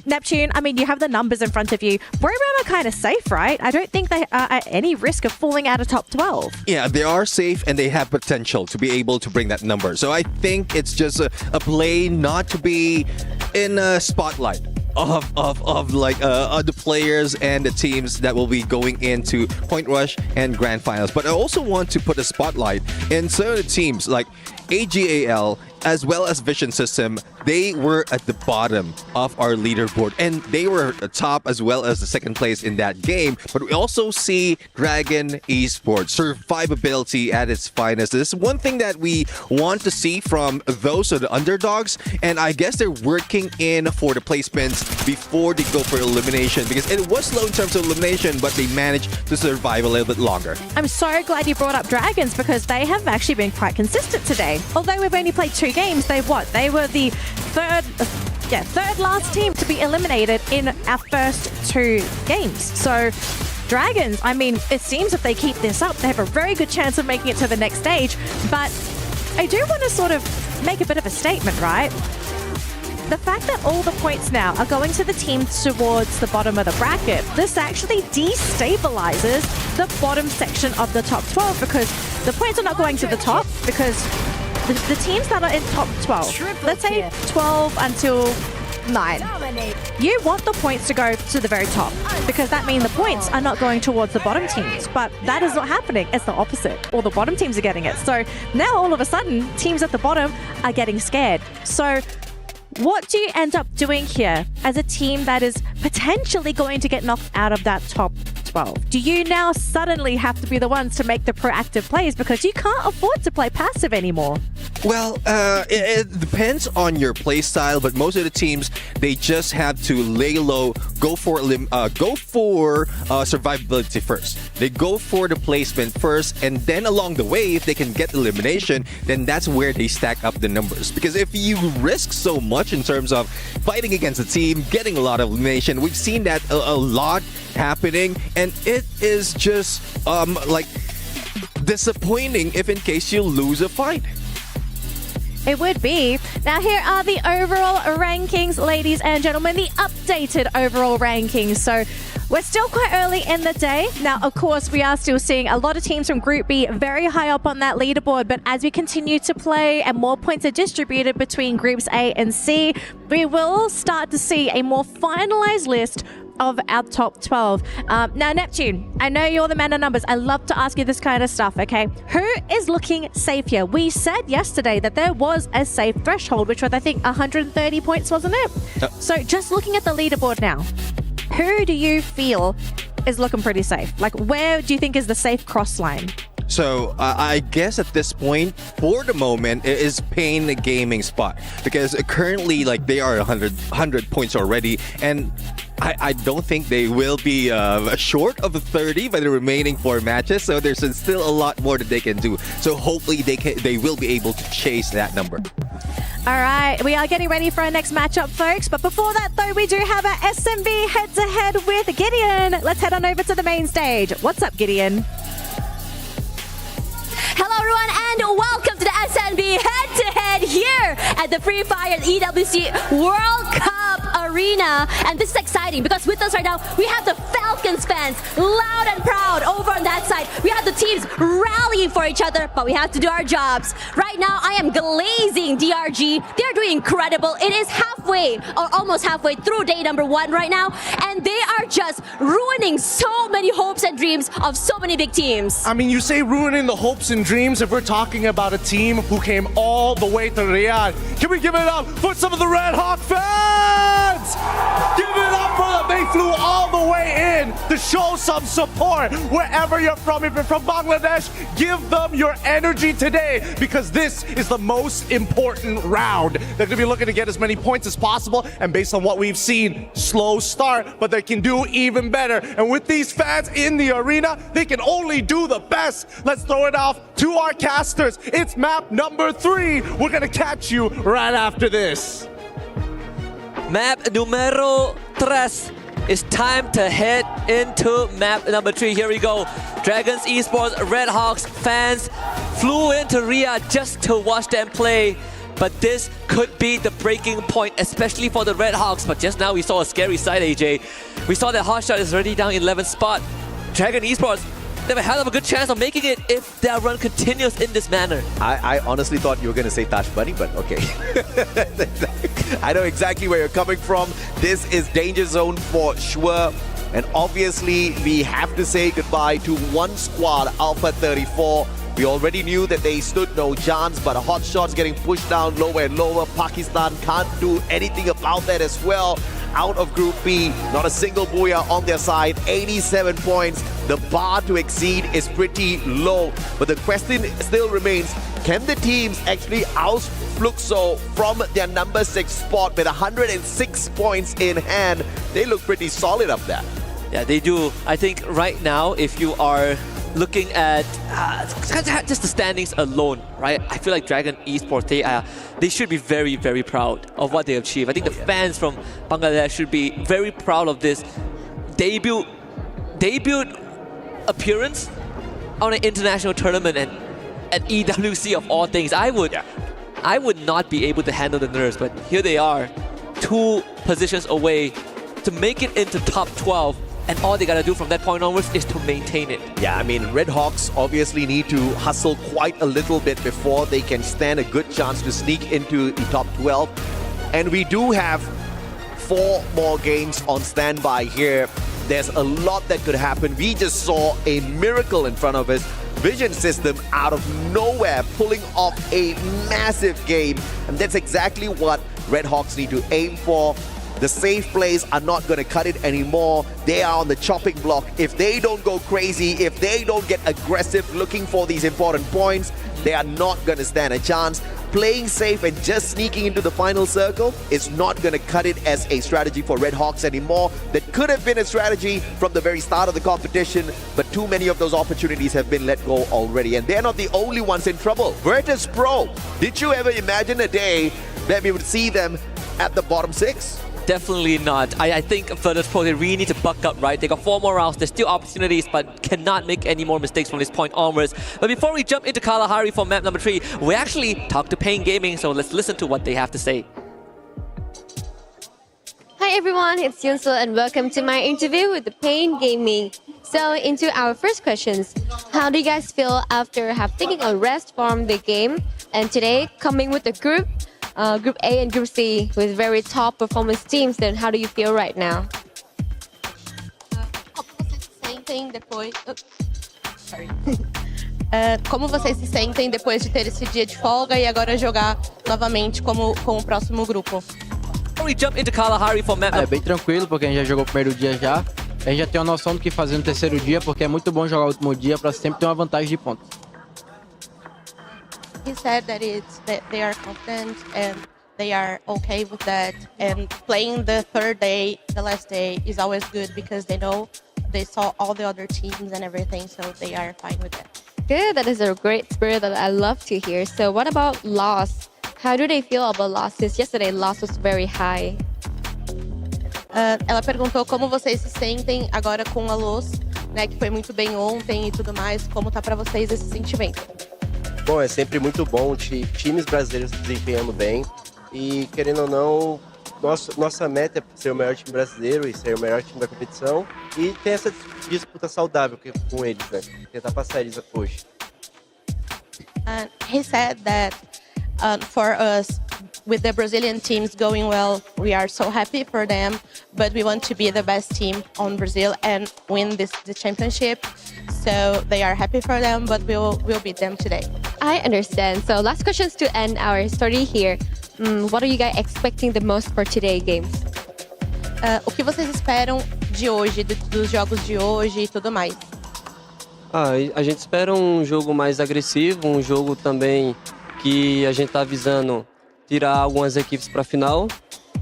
Neptune, I mean, you have the numbers in front of you. Buriram are kind of safe, right? I don't think they are at any risk of falling out of top 12. Yeah, they are safe and they have potential to be able to bring that number. So I think it's just a play not to be in a spotlight of like the players and the teams that will be going into Point Rush and Grand Finals. But I also want to put a spotlight in some of the teams like AGAL as well as Vision System. They were at the bottom of our leaderboard and they were the top as well as the second place in that game. But we also see Dragon Esports survivability at its finest. This is one thing that we want to see from those of the underdogs, and I guess they're working in for the placements before they go for elimination because it was slow in terms of elimination, but they managed to survive a little bit longer. I'm so glad you brought up Dragons because they have actually been quite consistent today. Although we've only played 2 games, they were the third last team to be eliminated in our first 2 games. So Dragons, I mean, it seems if they keep this up, they have a very good chance of making it to the next stage. But I do want to sort of make a bit of a statement, right? The fact that all the points now are going to the team towards the bottom of the bracket, this actually destabilizes the bottom section of the top 12 because the points are not going to the top because the teams that are in top 12, let's say 12 until 9, you want the points to go to the very top because that means the points are not going towards the bottom teams, but that is not happening. It's the opposite. All the bottom teams are getting it. So now all of a sudden, teams at the bottom are getting scared. So what do you end up doing here as a team that is potentially going to get knocked out of that top 12? Do you now suddenly have to be the ones to make the proactive plays because you can't afford to play passive anymore? Well, it depends on your play style, but most of the teams, they just have to lay low, go for survivability first. They go for the placement first, and then along the way, if they can get elimination, then that's where they stack up the numbers. Because if you risk so much in terms of fighting against a team, getting a lot of elimination, we've seen that a lot happening, and it is just like disappointing if in case you lose a fight. It would be. Now, here are the overall rankings, ladies and gentlemen, the updated overall rankings. So we're still quite early in the day. Now, of course, we are still seeing a lot of teams from Group B very high up on that leaderboard. But as we continue to play and more points are distributed between Groups A and C, we will start to see a more finalized list of our top 12. Now, Neptune, I know you're the man of numbers. I love to ask you this kind of stuff, okay? Who is looking safe here? We said yesterday that there was a safe threshold, which was, I think, 130 points, wasn't it? So just looking at the leaderboard now, who do you feel is looking pretty safe? Like, where do you think is the safe cross line? So I guess at this point, for the moment, it is Pain Gaming spot, because currently, like, they are 100 points already, and I don't think they will be short of 30 by the remaining 4 matches. So there's still a lot more that they can do. So hopefully they will be able to chase that number. All right, we are getting ready for our next matchup, folks. But before that, though, we do have our SMB head-to-head with Gideon. Let's head on over to the main stage. What's up, Gideon? Hello everyone and welcome to the SNB head-to-head here at the Free Fire EWC World Cup Arena. And this is exciting because with us right now, we have the Falcons fans loud and proud over on that side. We have the teams rallying for each other, but we have to do our jobs. Right now, I am glazing DRG. They're doing incredible. It is halfway or almost halfway through day number 1 right now. And they are just ruining so many hopes and dreams of so many big teams. I mean, you say ruining the hopes and dreams if we're talking about a team who came all the way to Riyadh. Can we give it up for some of the RedHawks fans? Give it up for them. They flew all the way in to show some support wherever you're from. If you're from Bangladesh, give them your energy today because this is the most important round. They're going to be looking to get as many points as possible, and based on what we've seen, slow start, but they can do even better. And with these fans in the arena, they can only do the best. Let's throw it off to our casters. It's map number 3. We're going to catch you right after this. Map numero 3. It's time to head into map number 3. Here we go. Dragons Esports RedHawks fans flew into Riyadh just to watch them play. But this could be the breaking point, especially for the RedHawks. But just now we saw a scary side, AJ. We saw that Hotshot is already down 11th spot. Dragon Esports, they have a hell of a good chance of making it if their run continues in this manner. I honestly thought you were going to say Touch Bunny, but okay. I know exactly where you're coming from. This is danger zone for sure. And obviously, we have to say goodbye to one squad, Alpha 34. We already knew that they stood no chance, but Hotshot's getting pushed down lower and lower. Pakistan can't do anything about that as well. Out of Group B, not a single booyah on their side, 87 points. The bar to exceed is pretty low. But the question still remains, can the teams actually oust Fluxo from their number 6 spot with 106 points in hand? They look pretty solid up there. Yeah, they do. I think right now, if you are looking at just the standings alone, right? I feel like Dragon Esports, they should be very, very proud of what they achieved. I think the fans from Bangladesh should be very proud of this debut appearance on an international tournament and at EWC of all things. I would not be able to handle the nerves, but here they are, 2 positions away to make it into top 12. And all they gotta do from that point onwards is to maintain it. Yeah, I mean, RedHawks obviously need to hustle quite a little bit before they can stand a good chance to sneak into the top 12. And we do have 4 more games on standby here. There's a lot that could happen. We just saw a miracle in front of us. Vision System out of nowhere pulling off a massive game. And that's exactly what RedHawks need to aim for. The safe plays are not going to cut it anymore. They are on the chopping block. If they don't go crazy, if they don't get aggressive looking for these important points, they are not going to stand a chance. Playing safe and just sneaking into the final circle is not going to cut it as a strategy for RedHawks anymore. That could have been a strategy from the very start of the competition, but too many of those opportunities have been let go already. And they're not the only ones in trouble. Virtus Pro, did you ever imagine a day that we would see them at the bottom 6? Definitely not. I think Virtus Pro, they really need to buck up, right? They got 4 more rounds. There's still opportunities, but cannot make any more mistakes from this point onwards. But before we jump into Kalahari for map number 3, we actually talked to Pain Gaming, so let's listen to what they have to say. Hi everyone, it's Yunso and welcome to my interview with the Pain Gaming. So into our first questions, how do you guys feel after taking a rest from the game and today coming with the group A and Group C with very top performance teams? Then how do you feel right now? Como vocês se sentem depois de ter esse dia de folga e agora jogar novamente com o próximo grupo? Before we jump into Kalahari for map bem tranquilo, porque a gente já jogou o primeiro dia já. A gente já tem uma noção do que fazer no terceiro dia, porque é muito bom jogar o último dia para sempre ter uma vantagem de pontos. He said that they are confident and they are okay with that, and playing the third day, the last day, is always good because they know they saw all the other teams and everything, so they are fine with that. Good, that is a great spirit that I love to hear. So what about loss? How do they feel about losses? Yesterday, loss was very high. Ela perguntou como vocês se sentem agora com a luz, né, que foi muito bem ontem e tudo mais. Como tá para vocês esse sentimento? Bom, é sempre muito bom times brasileiros desempenhando bem e, querendo ou não, nossa meta é ser o melhor time brasileiro e ser o melhor time da competição e ter essa disputa saudável com eles, né? Tentar passar eles hoje. He said that for us, with the Brazilian teams going well, we are so happy for them, but we want to be the best team on Brazil and win the championship. So they are happy for them, but we'll beat them today. I understand. So last questions to end our story here. What are you guys expecting the most for today's games? O que vocês esperam de hoje, dos jogos de hoje e tudo mais? A gente espera um jogo mais agressivo, um jogo também que a gente tá visando tirar algumas equipes para a final.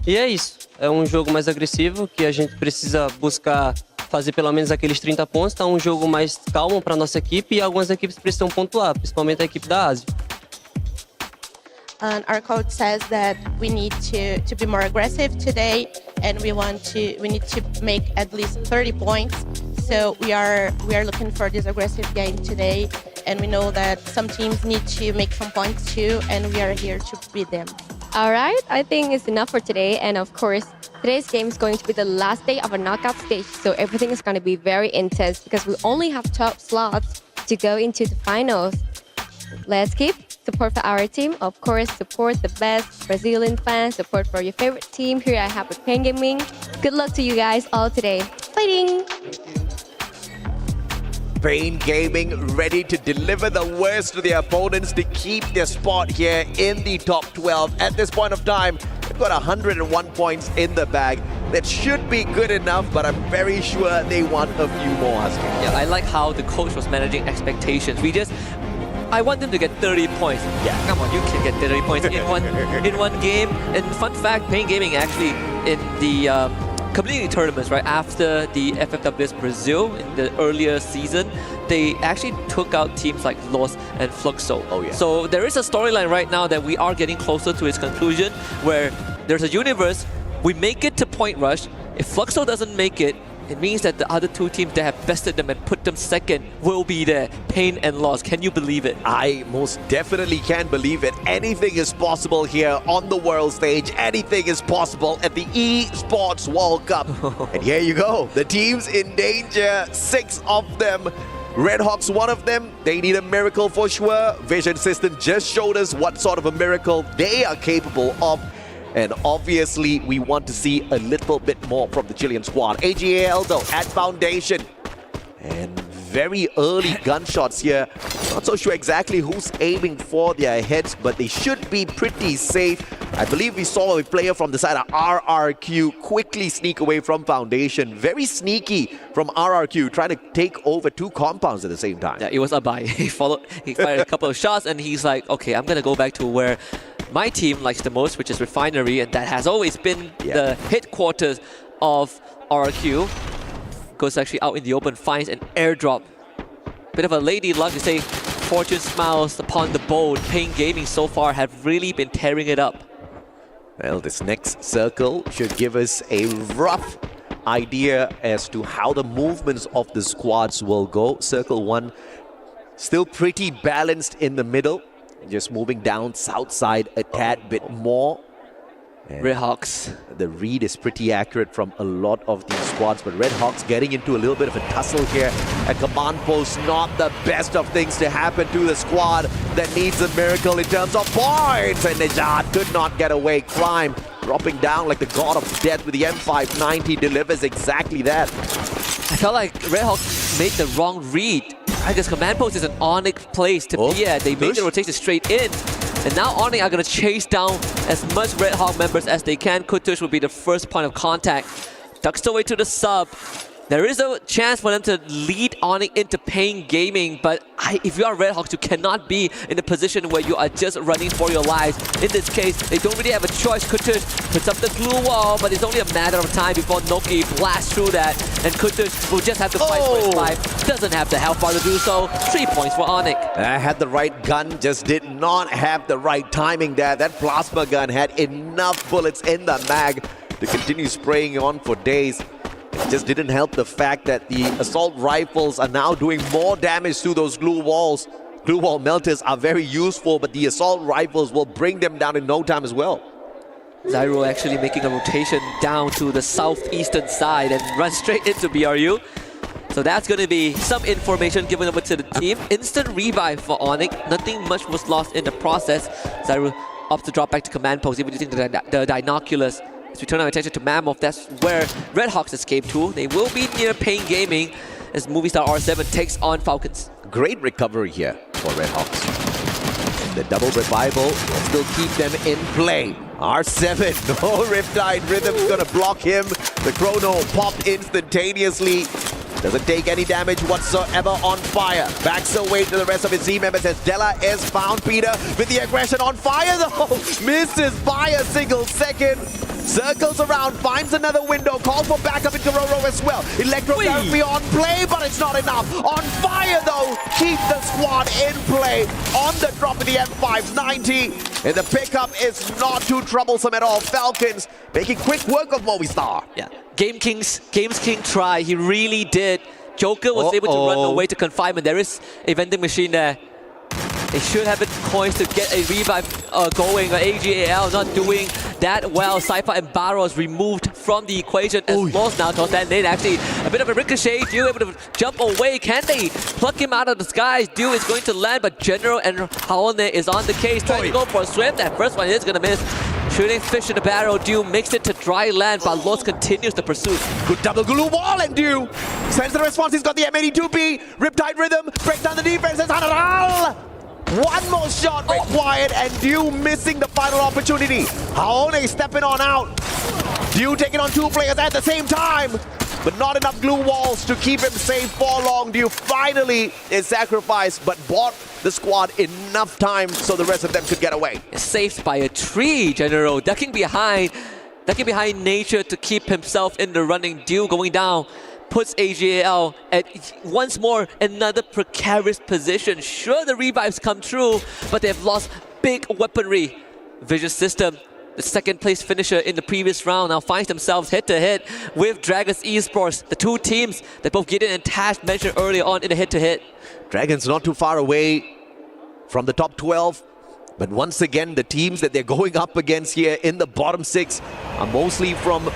E é isso. É um jogo mais agressivo que a gente precisa buscar fazer pelo menos aqueles 30 pontos. Tá um jogo mais calmo para nossa equipe e algumas equipes precisam pontuar, principalmente a equipe da Ásia. Our coach says that we need to be more aggressive today, and we need to make at least 30 points. So we are looking for this aggressive game today, and we know that some teams need to make some points too, and we are here to beat them. All right, I think it's enough for today, and of course, today's game is going to be the last day of a knockout stage, so everything is going to be very intense because we only have 12 slots to go into the finals. Let's keep support for our team. Of course, support the best Brazilian fans, support for your favorite team. Here I have with Pain Gaming. Good luck to you guys all today. Fighting! Pain Gaming ready to deliver the worst to their opponents to keep their spot here in the top 12. At this point of time, they've got 101 points in the bag. That should be good enough, but I'm very sure they want a few more, Husky. Yeah, I like how the coach was managing expectations. I want them to get 30 points. Yeah, come on, you can get 30 points in one game. And fun fact, Pain Gaming actually in the community tournaments, right after the FFWS Brazil in the earlier season, they actually took out teams like Los and Fluxo. Oh yeah. So there is a storyline right now that we are getting closer to its conclusion, where there's a universe. We make it to Point Rush. If Fluxo doesn't make it, it means that the other two teams that have bested them and put them second will be there. Pain and Loss. Can you believe it? I most definitely can believe it. Anything is possible here on the world stage. Anything is possible at the Esports World Cup. And here you go. The teams in danger. 6 of them. RedHawks, one of them. They need a miracle for sure. Vision System just showed us what sort of a miracle they are capable of. And obviously, we want to see a little bit more from the Chilean squad. AGAL, though, at Foundation. And very early gunshots here. Not so sure exactly who's aiming for their heads, but they should be pretty safe. I believe we saw a player from the side of RRQ quickly sneak away from Foundation. Very sneaky from RRQ, trying to take over two compounds at the same time. Yeah, it was Abai. He fired a couple of shots and he's like, okay, I'm going to go back to where my team likes the most, which is Refinery, and that has always been the headquarters of RRQ. Goes actually out in the open, finds an airdrop. Bit of a lady luck to say, fortune smiles upon the bold. Pain Gaming so far have really been tearing it up. Well, this next circle should give us a rough idea as to how the movements of the squads will go. Circle 1 still pretty balanced in the middle. Just moving down south side a tad bit more. RedHawks. The read is pretty accurate from a lot of these squads, but RedHawks getting into a little bit of a tussle here at command post. Not the best of things to happen to the squad that needs a miracle in terms of points. And Nejad could not get away. Climb dropping down like the god of death with the M590 delivers exactly that. I felt like RedHawks made the wrong read. I guess command post is an Onyx place to be at. They made the rotation straight in. And now Onyx are going to chase down as much RedHawk members as they can. Kutush will be the first point of contact. Ducks away to the sub. There is a chance for them to lead Onyx into Pain Gaming, but if you are RedHawks, you cannot be in a position where you are just running for your lives. In this case, they don't really have a choice. Kutush puts up the glue wall, but it's only a matter of time before Noki blasts through that, and Kutush will just have to fight for his life. Doesn't have the health bar to do so. 3 points for Onyx. I had the right gun, just did not have the right timing there. That plasma gun had enough bullets in the mag to continue spraying on for days. It just didn't help the fact that the assault rifles are now doing more damage to those glue walls. Glue wall melters are very useful, but the assault rifles will bring them down in no time as well. Zyro actually making a rotation down to the southeastern side and run straight into BRU. So that's going to be some information given over to the team. Instant revive for Onyx. Nothing much was lost in the process. Zyro opts to drop back to command post, even using the binoculars. As we turn our attention to Mammoth, that's where RedHawks escape to. They will be near Pain Gaming as Movistar R7 takes on Falcons. Great recovery here for RedHawks. The double revival will still keep them in play. R7, no Riptide Rhythm's gonna block him. The chrono popped instantaneously. Doesn't take any damage whatsoever on fire. Backs away to the rest of his team members as Della is found. Peter with the aggression on fire though. Misses by a single second. Circles around, finds another window, calls for backup in Kororo as well. Electrotherapy on play, but it's not enough. On fire though, keep the squad in play. On the drop of the M590. And the pickup is not too troublesome at all. Falcons making quick work of Movistar. Yeah, Games King try, he really did. Joker was able to run away to confinement. There is a vending machine there. They should have the coins to get a revive going. AGAL not doing that well. Cypher and Barrows removed from the equation as lost now. Tosan Lane actually a bit of a ricochet. Dew able to jump away. Can they pluck him out of the skies? Dew is going to land, but General and Haone is on the case. Trying to go for a swim. That first one is going to miss. Shooting fish in the barrel. Dew makes it to dry land, but Los continues the pursuit. Good double glue wall, and Dew sends the response. He's got the M82B. Riptide Rhythm breaks down the defense. It's Hanaral. One more shot required, and Dew missing the final opportunity. Haone stepping on out. Dew taking on two players at the same time, but not enough glue walls to keep him safe for long. Dew finally is sacrificed, but bought the squad enough time so the rest of them could get away. Saved by a tree, General. Ducking behind nature to keep himself in the running. Dew going down. Puts AGAL at once more another precarious position. Sure, the revives come true, but they've lost big weaponry. Vision System, the second place finisher in the previous round, now finds themselves head-to-head with Dragons Esports, the two teams that both Gideon and Tash mentioned earlier on in the head-to-head. Dragons not too far away from the top 12. But once again, the teams that they're going up against here in the bottom 6 are mostly from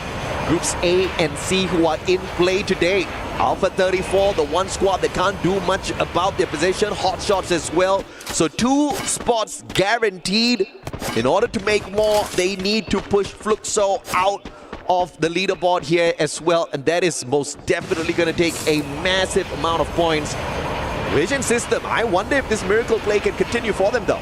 Groups A and C who are in play today. Alpha 34, the one squad that can't do much about their position. Hot shots as well. So 2 spots guaranteed. In order to make more, they need to push Fluxo out of the leaderboard here as well. And that is most definitely going to take a massive amount of points. Vision System, I wonder if this miracle play can continue for them though.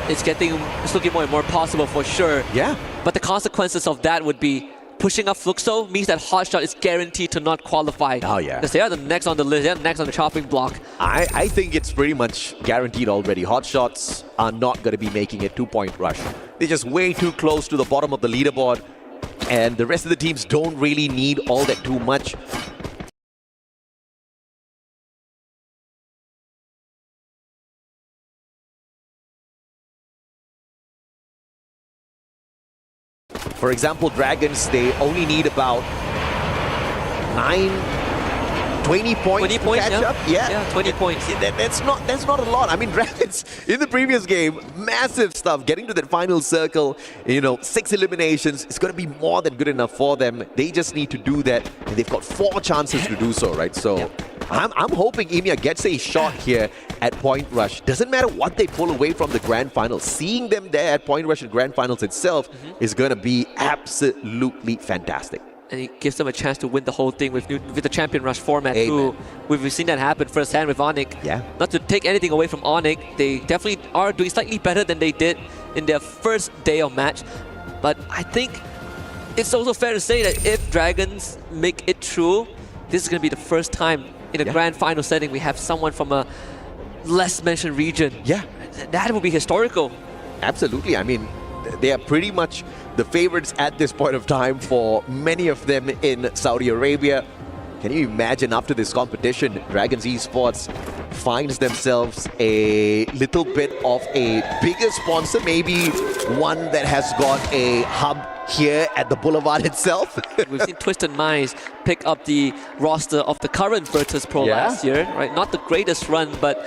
it's looking more and more possible for sure. Yeah. But the consequences of that would be pushing up Fluxo means that Hotshot is guaranteed to not qualify. Oh, yeah. Because they are the next on the list, they're next on the chopping block. I think it's pretty much guaranteed already. Hotshots are not going to be making a 2-point rush. They're just way too close to the bottom of the leaderboard. And the rest of the teams don't really need all that too much. For example, Dragons, they only need about 20 points to catch up. Yeah, 20 points. That's not a lot. I mean, Dragons in the previous game, massive stuff. Getting to that final circle, 6 eliminations, it's going to be more than good enough for them. They just need to do that, and they've got 4 chances to do so, right? So I'm hoping EMEA gets a shot here at Point Rush. Doesn't matter what they pull away from the Grand Finals. Seeing them there at Point Rush and Grand Finals itself is going to be absolutely fantastic. And it gives them a chance to win the whole thing with the Champion Rush format too. We've seen that happen firsthand with Onyx. Yeah. Not to take anything away from Onyx, they definitely are doing slightly better than they did in their first day of match. But I think it's also fair to say that if Dragons make it through, this is going to be the first time in a grand final setting we have someone from a less mentioned region. Yeah. That would be historical. Absolutely. I mean, they are pretty much the favorites at this point of time for many of them in Saudi Arabia. Can you imagine after this competition, Dragons Esports finds themselves a little bit of a bigger sponsor, maybe one that has got a hub here at the Boulevard itself. We've seen Twisted Minds pick up the roster of the current Virtus Pro last year, right? Not the greatest run, but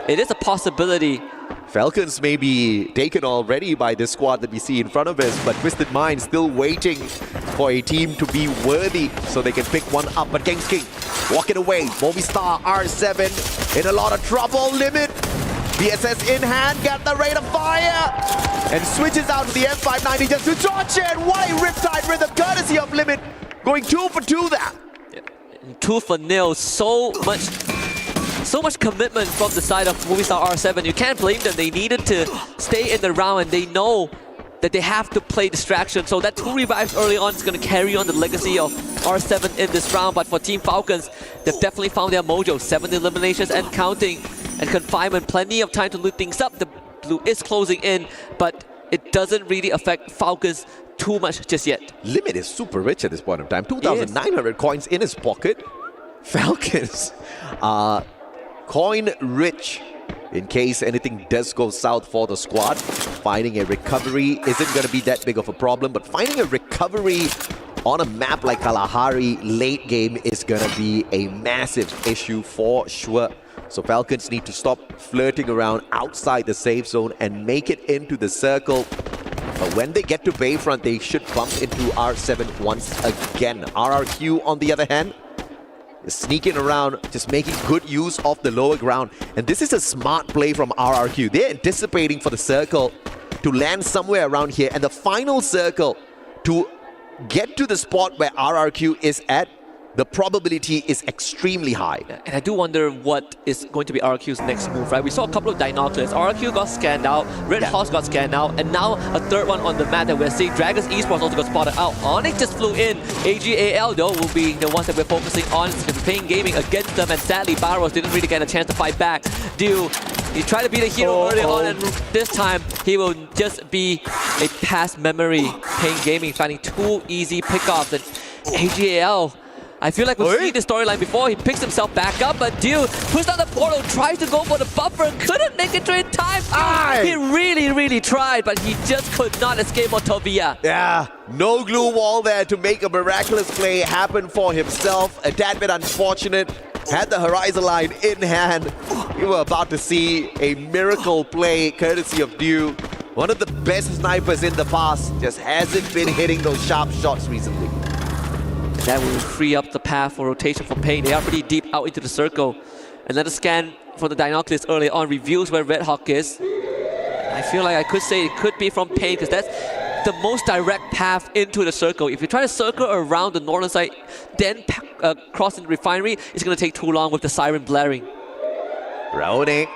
it is a possibility. Falcons may be taken already by this squad that we see in front of us, but Twisted Mind still waiting for a team to be worthy so they can pick one up. But Kings King walking away. Movistar R7 in a lot of trouble. Limit. BSS in hand, got the rate of fire, and switches out to the M590 just to torch it. What a Riptide rhythm, courtesy of Limit, going 2 for 2 there. 2 for 0. So much commitment from the side of Movistar R7. You can't blame them. They needed to stay in the round, and they know that they have to play distraction. So that 2 revives early on is going to carry on the legacy of R7 in this round. But for Team Falcons, they've definitely found their mojo. 7 eliminations and counting, and confinement. Plenty of time to loot things up. The blue is closing in, but it doesn't really affect Falcons too much just yet. Limit is super rich at this point of time. 2,900 coins in his pocket. Falcons are coin rich in case anything does go south for the squad. Finding a recovery isn't going to be that big of a problem, but finding a recovery on a map like Kalahari late game is going to be a massive issue for sure. So Falcons need to stop flirting around outside the safe zone and make it into the circle. But when they get to Bayfront, they should bump into R7 once again. RRQ, on the other hand, is sneaking around, just making good use of the lower ground. And this is a smart play from RRQ. They're anticipating for the circle to land somewhere around here, and the final circle to get to the spot where RRQ is at, the probability is extremely high. And I do wonder what is going to be RRQ's next move, right? We saw a couple of Dinoculars. RRQ got scanned out, RedHawks got scanned out, and now a third one on the map that we're seeing. Dragons Esports also got spotted out. Onyx just flew in. AGAL, though, will be the ones that we're focusing on. It's going to be playing gaming against them, and sadly, Barros didn't really get a chance to fight back. He tried to be the hero early on, and this time he will just be a past memory. Paying gaming, finding 2 easy pickoffs, and AGAL, I feel like we've seen this storyline before. He picks himself back up, but Dew puts down the portal, tries to go for the buffer, couldn't make it to in time. He really tried, but he just could not escape Motovia. Yeah, no glue wall there to make a miraculous play happen for himself. A tad bit unfortunate. Had the horizon line in hand. You were about to see a miracle play courtesy of Dew. One of the best snipers in the past, just hasn't been hitting those sharp shots recently. That will free up the path for rotation for Pain. They are pretty deep out into the circle. Another scan for the Dinoculars early on reveals where RedHawk is. I feel like I could say it could be from Pain, because that's the most direct path into the circle. If you try to circle around the northern side, then cross the refinery, it's going to take too long with the siren blaring. Raoni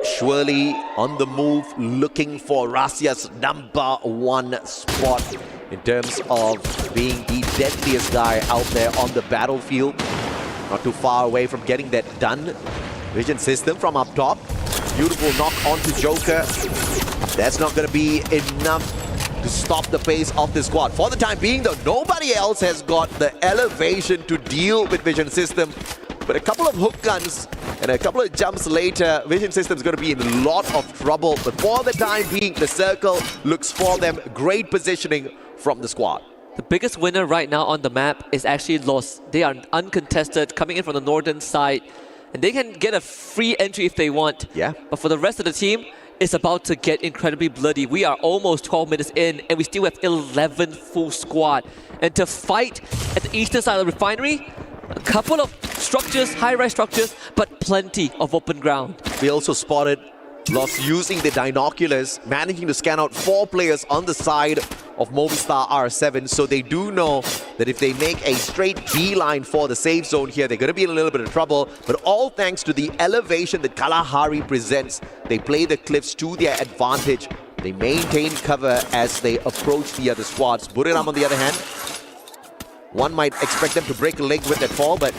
surely on the move, looking for Russia's #1 spot in terms of being the deadliest guy out there on the battlefield. Not too far away from getting that done. Vision system from up top. Beautiful knock onto Joker. That's not going to be enough to stop the pace of the squad. For the time being, though, nobody else has got the elevation to deal with Vision system. But a couple of hook guns and a couple of jumps later, Vision system's going to be in a lot of trouble. But for the time being, the circle looks for them. Great positioning from the squad. The biggest winner right now on the map is actually Lost. They are uncontested, coming in from the northern side. And they can get a free entry if they want. Yeah. But for the rest of the team, it's about to get incredibly bloody. We are almost 12 minutes in, and we still have 11 full squad. And to fight at the eastern side of the refinery, a couple of structures, high-rise structures, but plenty of open ground. We also spotted Lost using the binoculars, managing to scan out 4 players on the side of Movistar R7, so they do know that if they make a straight beeline for the safe zone here, they're going to be in a little bit of trouble. But all thanks to the elevation that Kalahari presents, they play the cliffs to their advantage. They maintain cover as they approach the other squads. Buriram, on the other hand, one might expect them to break a leg with that fall, but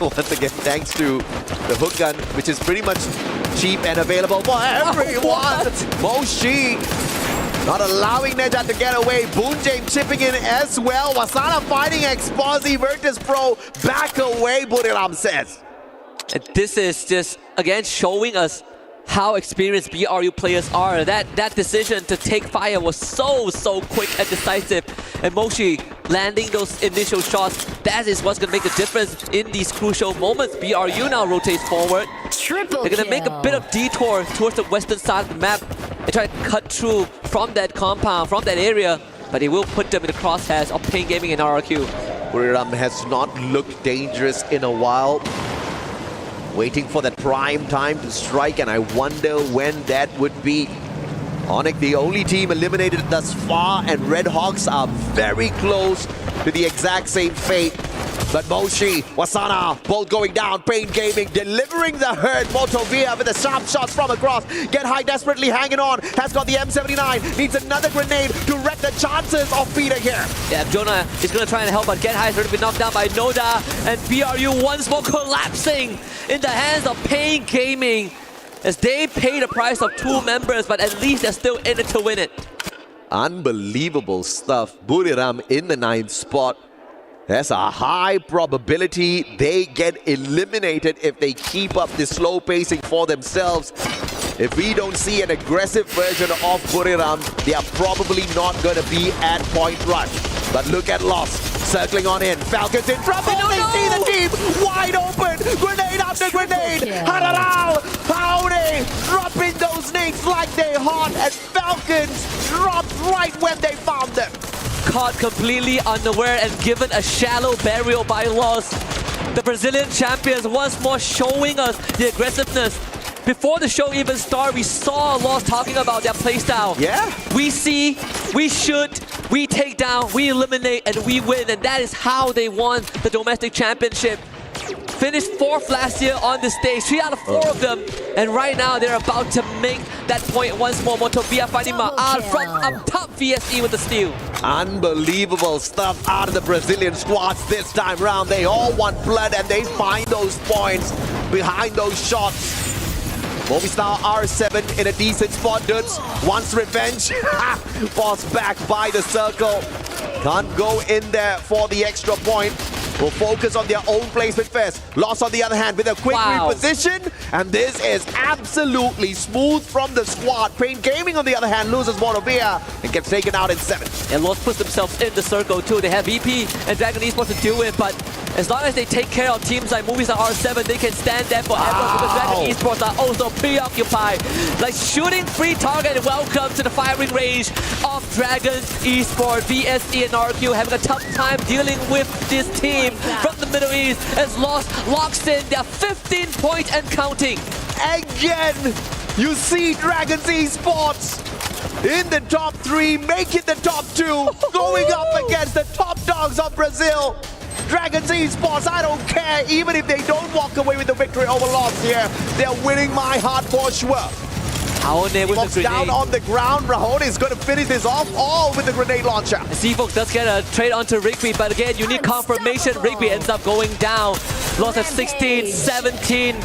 once again, thanks to the hook gun, which is pretty much cheap and available for everyone. Moshi not allowing Nejat to get away. Boonjame chipping in as well. Wasana fighting Exposi. Virtus Pro back away, Buriram says. And this is just, again, showing us how experienced BRU players are. That decision to take fire was so quick and decisive. And Moshi landing those initial shots, that is what's going to make the difference in these crucial moments. BRU now rotates forward. They're going to make a bit of detour towards the western side of the map and try to cut through from that compound, from that area. But it will put them in the crosshairs of Pain Gaming and RRQ. Buriram has not looked dangerous in a while. Waiting for that prime time to strike, and I wonder when that would be. Onyx, the only team eliminated thus far, and RedHawks are very close to the exact same fate. But Moshi, Wasana, both going down. Pain Gaming delivering the hurt. Motovia with the sharp shots from across. Get High desperately hanging on. Has got the M79. Needs another grenade to wreck the chances of Peter here. Yeah, Jonah is going to try and help, but Get High is going to be knocked down by Noda. And BRU once more collapsing in the hands of Pain Gaming, as they pay the price of 2 members, but at least they're still in it to win it. Unbelievable stuff. Buriram in the 9th spot. There's a high probability they get eliminated if they keep up this slow pacing for themselves. If we don't see an aggressive version of Buriram, they are probably not going to be at point rush. But look at Lost, circling on in. Falcons in trouble, they see the team wide open. Grenade after grenade. Hararao, Howdy, dropping those nades like they hot. And Falcons dropped right when they found them. Caught completely unaware and given a shallow burial by Lost. The Brazilian champions once more showing us the aggressiveness. Before the show even started, we saw Lost talking about their playstyle. Yeah. We see, we shoot, we take down, we eliminate, and we win. And that is how they won the domestic championship. Finished 4th last year on the stage, 3 out of 4 of them. And right now, they're about to make that point once more. Motovia finding Ma'al from up top, VSE with the steal. Unbelievable stuff out of the Brazilian squads this time round. They all want blood and they find those points behind those shots. Movistar R7 in a decent spot. Dudes wants revenge. Forced back by the circle. Can't go in there for the extra point. Will focus on their own placement first. Lost on the other hand with a quick reposition. And this is absolutely smooth from the squad. Pain Gaming on the other hand loses Monovia and gets taken out in 7. And Lost puts themselves in the circle too. They have VP and Dragon Esports to deal with, but as long as they take care of teams like Movistar R7, they can stand there forever because Dragon Esports are also preoccupied. Like shooting free target. Welcome to the firing range of Dragon Esports. VSE and RQ having a tough time dealing with this team from the Middle East as Lost locks in their 15-point and counting. Again, you see Dragon Esports in the top 3, making the top 2, going up against the top dogs of Brazil. Dragons Esports, I don't care. Even if they don't walk away with the victory over loss here, they're winning my heart for sure. Aone with the down grenade. on the ground. Rahone is going to finish this off all with the grenade launcher. Seafolks does get a trade onto Rigby, but again, you need confirmation. Rigby ends up going down. Lost at 16, 17.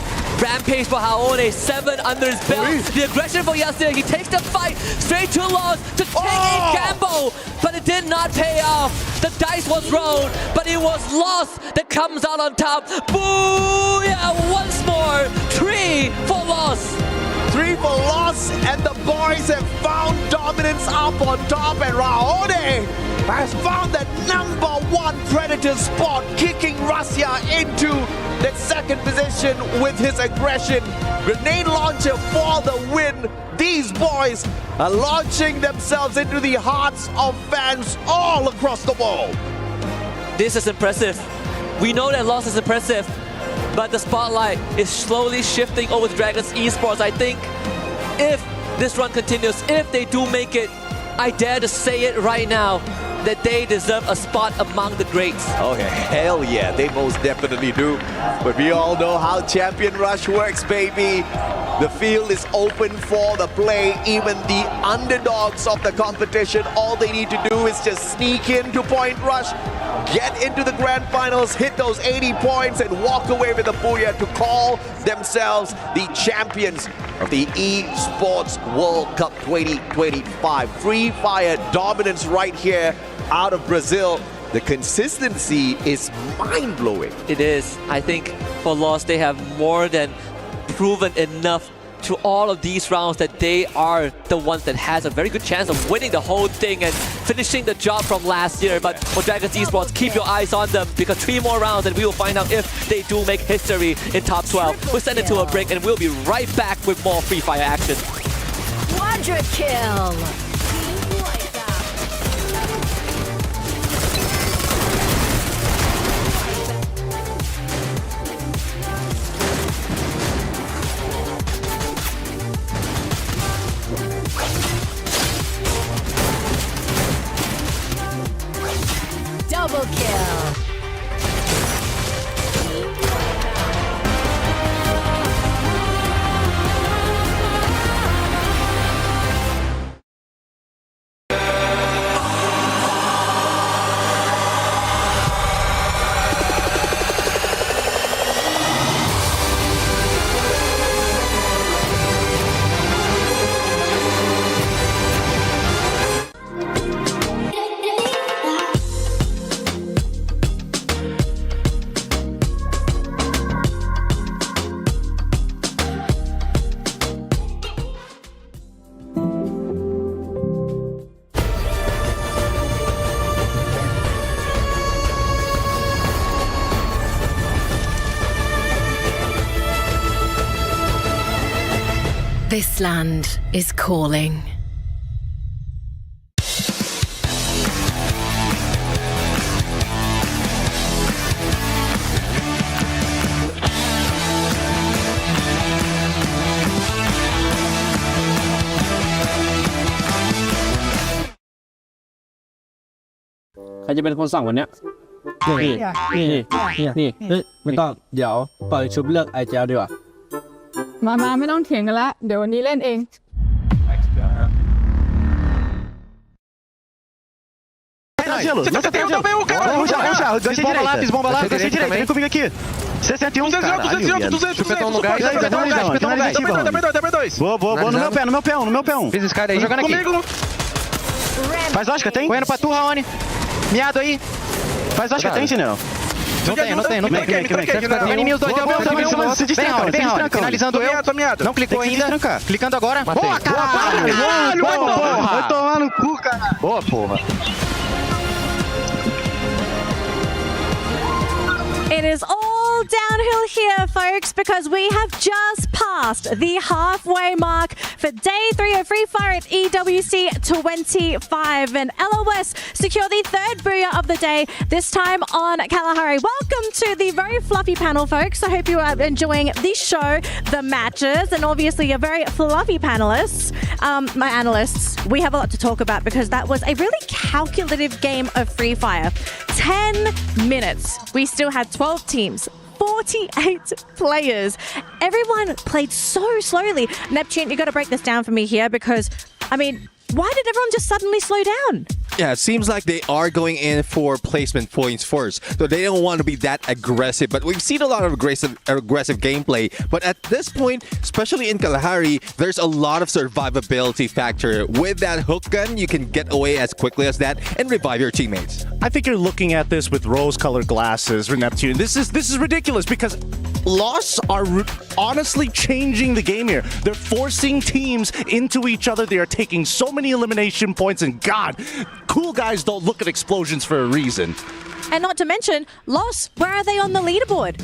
Rampage for Haone, 7 under his belt. The aggression for yesterday, he takes the fight straight to loss to take a gamble, but it did not pay off. The dice was rolled, but it was loss that comes out on top. Booyah! Once more, 3 for loss. 3 for loss, and the boys have found dominance up on top, and Rahone has found the #1 Predator spot, kicking Russia into the second position with his aggression. Grenade launcher for the win. These boys are launching themselves into the hearts of fans all across the world. This is impressive. We know that loss is impressive, but the spotlight is slowly shifting over to Dragons Esports. I think if this run continues, if they do make it, I dare to say it right now, that they deserve a spot among the greats. Oh, hell yeah, they most definitely do. But we all know how Champion Rush works, baby. The field is open for the play. Even the underdogs of the competition, all they need to do is just sneak into Point Rush, get into the grand finals, hit those 80 points, and walk away with a booyah to call themselves the champions of the Esports World Cup 2025. Free Fire dominance right here out of Brazil. The consistency is mind-blowing. It is. I think for loss, they have more than proven enough to all of these rounds that they are the ones that has a very good chance of winning the whole thing and finishing the job from last year. But for Dragons Esports, keep your eyes on them, because 3 more rounds and we will find out if they do make history in top 12. We'll send it to a break and we'll be right back with more Free Fire action. Quadra kill. Double kill. This land is calling.ใครจะเป็นคนสั่งวันเนี้ยนี่ไม่ต้องเดี๋ยวปล่อยชุบเลือกไอเจลดีกว่ามาไม่ต้องเถียงกันละเดี๋ยววันนี้เล่นเอง Angelo, não tem Angelo. Bomba lápis, gostei direito, vem comigo aqui. 61, 200. Chupetão no gás, chupetão no gás. Boa, no meu pé, um. Fiz esse cara aí. Jogando aqui. Faz lógica, tem? Correndo pra tu, Raoni. Miado aí. Faz lógica, tem, Chinelo? Não tem. Vem em mim os dois, deu meu. Vem, Raoni, finalizando eu. Não clicou ainda. Clicando agora. Boa, caralho! Vai tomar no cu, cara. Boa, porra. It is all downhill here, folks, because we have just passed the halfway mark for day 3 of Free Fire at EWC 25. And LOS secure the third booyah of the day, this time on Kalahari. Welcome to the very fluffy panel, folks. I hope you are enjoying the show, the matches, and obviously your very fluffy panelists. My analysts, we have a lot to talk about because that was a really calculative game of Free Fire. 10 minutes. We still had 12 teams. 48 players. Everyone played so slowly. Neptune, you got to break this down for me here because, I mean, why did everyone just suddenly slow down? Yeah, it seems like they are going in for placement points first. So they don't want to be that aggressive. But we've seen a lot of aggressive gameplay. But at this point, especially in Kalahari, there's a lot of survivability factor. With that hook gun, you can get away as quickly as that and revive your teammates. I think you're looking at this with rose-colored glasses for Neptune. This is ridiculous because Lost are honestly changing the game here. They're forcing teams into each other. They are taking so many elimination points, and God, cool guys don't look at explosions for a reason. And not to mention, Lost, where are they on the leaderboard?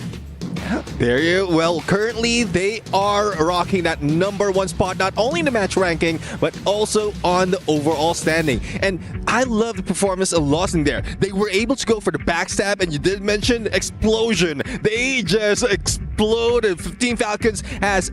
There you well, currently they are rocking that #1 spot, not only in the match ranking, but also on the overall standing. And I love the performance of Lost in there. They were able to go for the backstab, and you did mention explosion. They just exploded. 15 Falcons has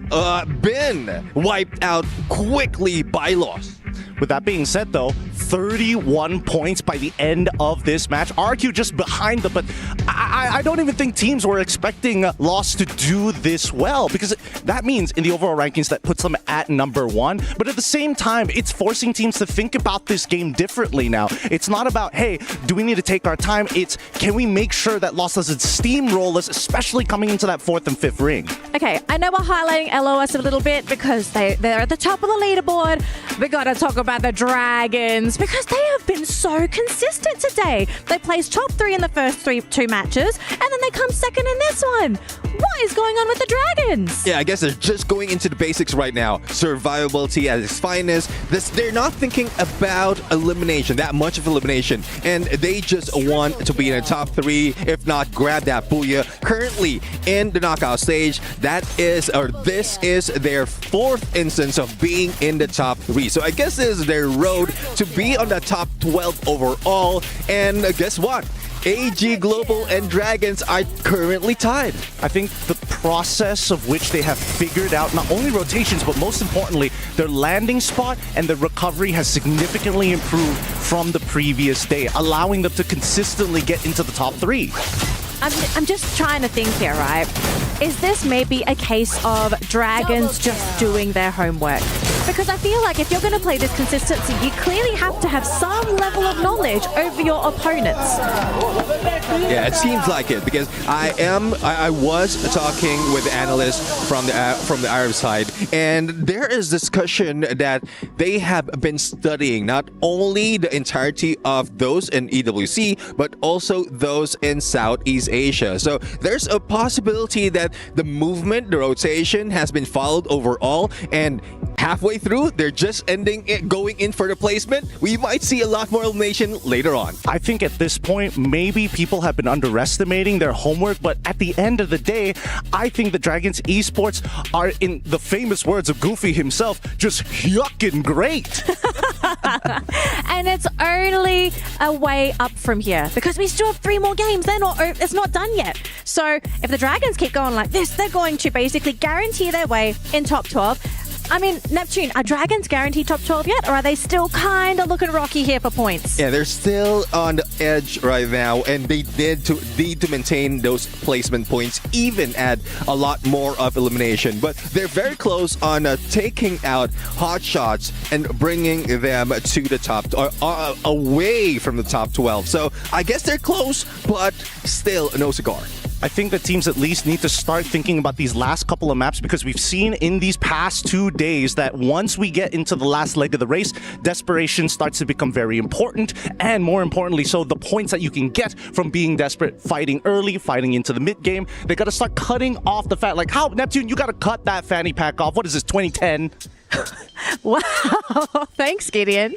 been wiped out quickly by Lost. With that being said, though, 31 points by the end of this match. RQ just behind them, but I don't even think teams were expecting Lost to do this well, because that means in the overall rankings that puts them at #1. But at the same time, it's forcing teams to think about this game differently now. It's not about, hey, do we need to take our time? It's, can we make sure that Lost doesn't steamroll us, especially coming into that 4th and 5th ring? Okay, I know we're highlighting LOS a little bit because they're at the top of the leaderboard. We gotta talk about the Dragons because they have been so consistent today. They placed top 3 in the first two matches, and then they come second in this one. What is going on with the Dragons? Yeah, I guess they're just going into the basics right now. Survivability at its finest. They're not thinking about elimination, that much of elimination, and they just want to be in the top 3, if not grab that booyah. Currently in the knockout stage, this is their 4th instance of being in the top 3. So I guess this is their road to be on the top 12 overall. And guess what? AG Global and Dragons are currently tied. I think the process of which they have figured out not only rotations, but most importantly, their landing spot and their recovery has significantly improved from the previous day, allowing them to consistently get into the top 3. I'm just trying to think here, right? Is this maybe a case of Dragons just doing their homework? Because I feel like if you're going to play this consistency, you clearly have to have some level of knowledge over your opponents. Yeah, it seems like it, because I was talking with analysts from the Arab side, and there is discussion that they have been studying not only the entirety of those in EWC, but also those in Southeast Asia. So there's a possibility that the movement, the rotation has been followed overall, and halfway through, they're just going in for the placement. We might see a lot more elimination later on. I think at this point, maybe people have been underestimating their homework, but at the end of the day, I think the Dragons Esports are, in the famous words of Goofy himself, just yucking great. And it's only a way up from here because we still have 3 more games. It's not done yet. So if the Dragons keep going like this, they're going to basically guarantee their way in top 12. I mean, Neptune, are Dragons guaranteed top 12 yet, or are they still kind of looking rocky here for points? Yeah, they're still on the edge right now, and they need to maintain those placement points, even add a lot more of elimination. But they're very close on taking out hot shots and bringing them to the top, away from the top 12. So I guess they're close, but still no cigar. I think that teams at least need to start thinking about these last couple of maps, because we've seen in these past 2 days that once we get into the last leg of the race, desperation starts to become very important, and more importantly, so the points that you can get from being desperate, fighting early, fighting into the mid game, they got to start cutting off the fat. Like, how, Neptune, you got to cut that fanny pack off. What is this, 2010? Wow, thanks, Gideon.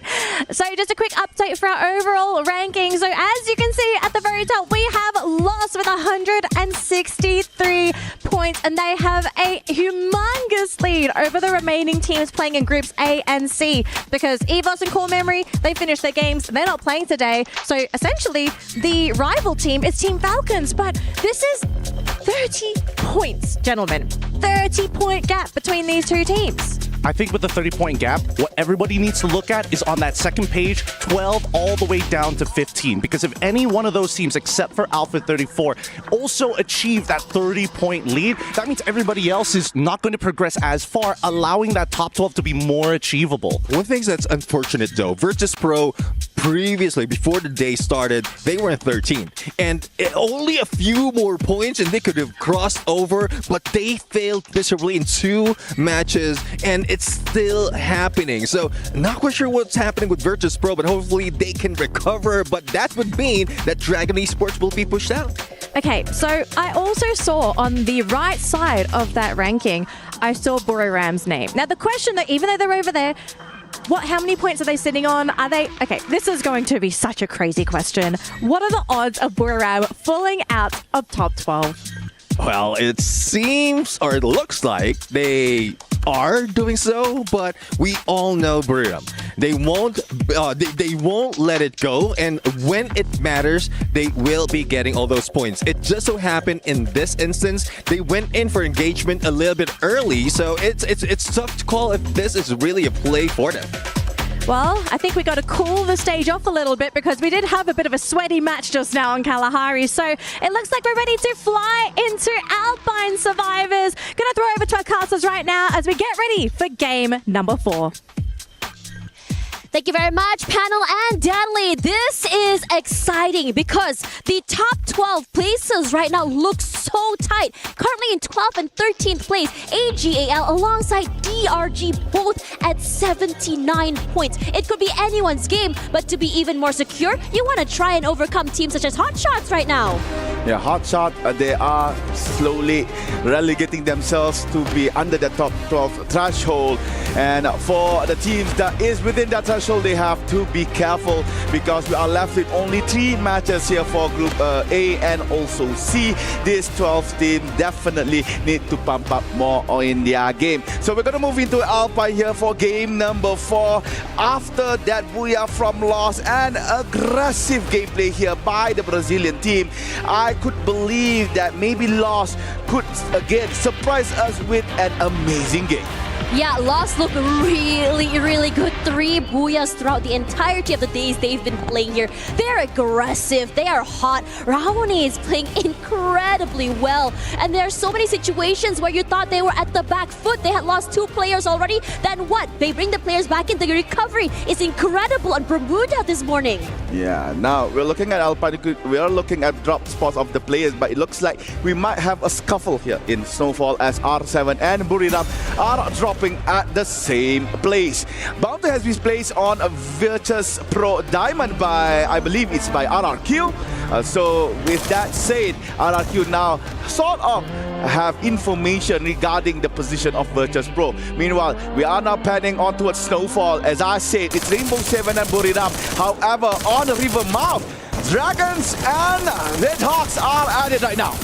So just a quick update for our overall ranking. So as you can see at the very top, we have Lost with 163 points, and they have a humongous lead over the remaining teams playing in groups A and C, because EVOS and Core Memory, they finished their games. They're not playing today. So essentially, the rival team is Team Falcons, but this is 30 points, gentlemen. 30-point gap between these two teams. I think with the 30-point gap, what everybody needs to look at is on that second page, 12 all the way down to 15. Because if any one of those teams, except for Alpha 34, also achieve that 30-point lead, that means everybody else is not going to progress as far, allowing that top 12 to be more achievable. One thing that's unfortunate, though, Virtus Pro previously, before the day started, they were in 13. And only a few more points and they could have crossed over, but they failed miserably in 2 matches, and it's still happening. So, not quite sure what's happening with Virtus Pro, but hopefully they can recover. But that would mean that Dragon Esports will be pushed out. Okay, so I also saw on the right side of that ranking, I saw Buriram's name. Now, the question that, even though they're over there, how many points are they sitting on? Are they... Okay, this is going to be such a crazy question. What are the odds of Buriram falling out of top 12? Well, it seems, or it looks like, they are doing so, but we all know Buriram. They won't let it go, and when it matters, they will be getting all those points. It just so happened in this instance, they went in for engagement a little bit early, so it's tough to call if this is really a play for them. Well, I think we got to cool the stage off a little bit, because we did have a bit of a sweaty match just now on Kalahari. So it looks like we're ready to fly into Alpine Survivors. Gonna throw over to our casters right now as we get ready for game number 4. Thank you very much, panel and Danley. This is exciting because the top 12 places right now look so tight. Currently in 12th and 13th place, AGAL alongside DRG, both at 79 points. It could be anyone's game, but to be even more secure, you want to try and overcome teams such as Hotshots right now. Yeah, Hotshot, they are slowly relegating themselves to be under the top 12 threshold. And for the teams that is within that threshold, they have to be careful, because we are left with only 3 matches here for Group A and also C. This 12th team definitely need to pump up more in their game. So we're going to move into Alpine here for game number 4. After that booyah from Lost and aggressive gameplay here by the Brazilian team, I could believe that maybe Lost could again surprise us with an amazing game. Yeah, Lost look really, really good. 3 booyahs throughout the entirety of the days they've been playing here. They're aggressive. They are hot. Rahoni is playing incredibly well. And there are so many situations where you thought they were at the back foot. They had lost 2 players already. Then what? They bring the players back into the recovery. It's incredible on Bermuda this morning. Yeah, now we're looking at Alpine. We are looking at drop spots of the players, but it looks like we might have a scuffle here in Snowfall as R7 and Buriram are dropping at the same place. Bounty has been placed on a Virtus Pro Diamond by, I believe it's by RRQ. So with that said, RRQ now sort of have information regarding the position of Virtus Pro. Meanwhile, we are now panning on towards Snowfall. As I said, it's Rainbow 7 and Buriram. However, on the river mouth, Dragons and RedHawks are at it right now.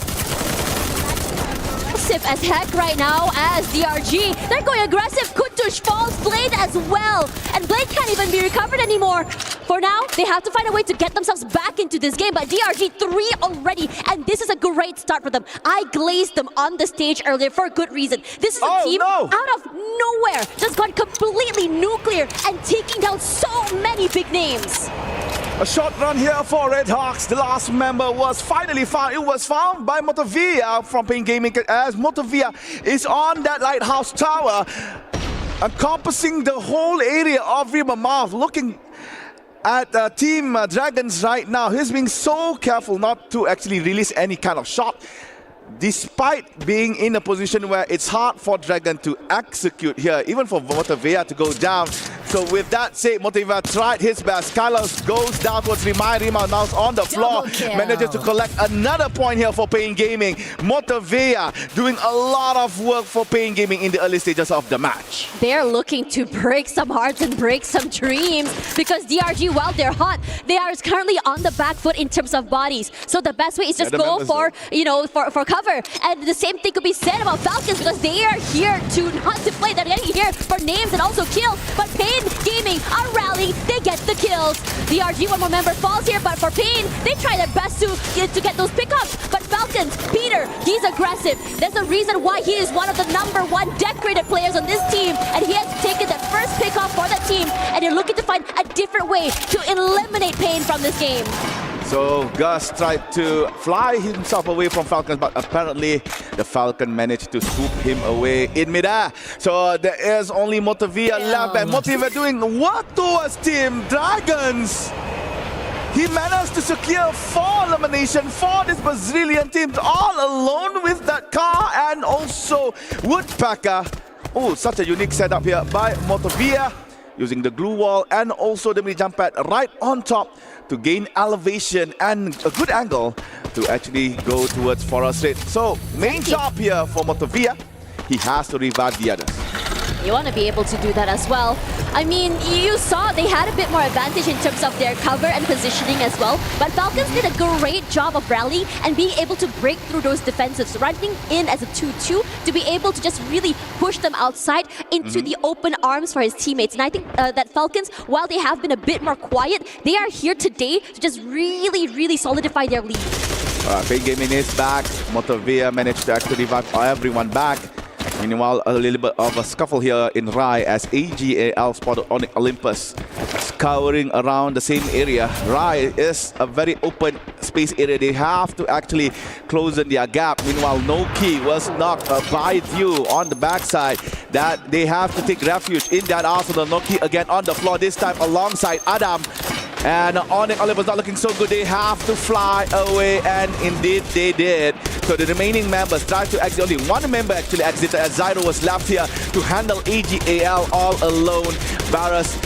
As heck right now as DRG. They're going aggressive. Kutush falls Blade as well. And Blade can't even be recovered anymore. For now, they have to find a way to get themselves back into this game. But DRG 3 already. And this is a great start for them. I glazed them on the stage earlier for a good reason. This is a team out of nowhere. Just gone completely nuclear and taking down so many big names. A short run here for RedHawks. The last member was finally found. It was found by Motovia from Pain Gaming, as Motovia is on that lighthouse tower, encompassing the whole area of River Mouth, looking at Team Dragons right now. He's being so careful not to actually release any kind of shot, despite being in a position where it's hard for Dragon to execute here, even for Motovia to go down So with that said, Motiva tried his best. Carlos goes down towards Rima. Rima now on the floor. Manages to collect another point here for Pain Gaming. Motiva doing a lot of work for Pain Gaming in the early stages of the match. They're looking to break some hearts and break some dreams because DRG, while they're hot, they are currently on the back foot in terms of bodies. So the best way is just go for, for cover. And the same thing could be said about Falcons because they are here to not to play. They're getting here for names and also kills. But Pain Gaming are rallying. They get the kills. DRG, one more member falls here, but for Pain, they try their best to get those pickups. But Falcons, Peter, he's aggressive. There's a reason why he is one of the #1 decorated players on this team, and he has taken that first pickup for the team, and they're looking to find a different way to eliminate Pain from this game. So Gus tried to fly himself away from Falcons, but apparently the Falcon managed to swoop him away in midair. So there is only Motivia left, and Motivia doing work towards Team Dragons. He managed to secure 4 elimination for this Brazilian team, all alone with that car and also Woodpecker. Oh, such a unique setup here by Motivia, using the glue wall and also the mini jump pad right on top to gain elevation and a good angle to actually go towards Forest Raid. So main job here for Motovia, he has to revive the others. You want to be able to do that as well. I mean, you saw they had a bit more advantage in terms of their cover and positioning as well. But Falcons did a great job of rallying and being able to break through those defensives, running in as a 2-2 to be able to just really push them outside into the open arms for his teammates. And I think that Falcons, while they have been a bit more quiet, they are here today to just really solidify their lead. Pain Gaming is back. Motovia managed to actually revive everyone back. Meanwhile, a little bit of a scuffle here in Rai as AGAL spotted on Olympus scouring around the same area. Rai is a very open space area. They have to actually close in their gap. Meanwhile, Noki was knocked by View on the backside. That they have to take refuge in that arsenal. Noki again on the floor, this time alongside Adam. And Onyx Olympus not looking so good. They have to fly away, and indeed they did. So the remaining members tried to exit. Only one member actually exited as Zyro was left here to handle AGAL all alone. Varus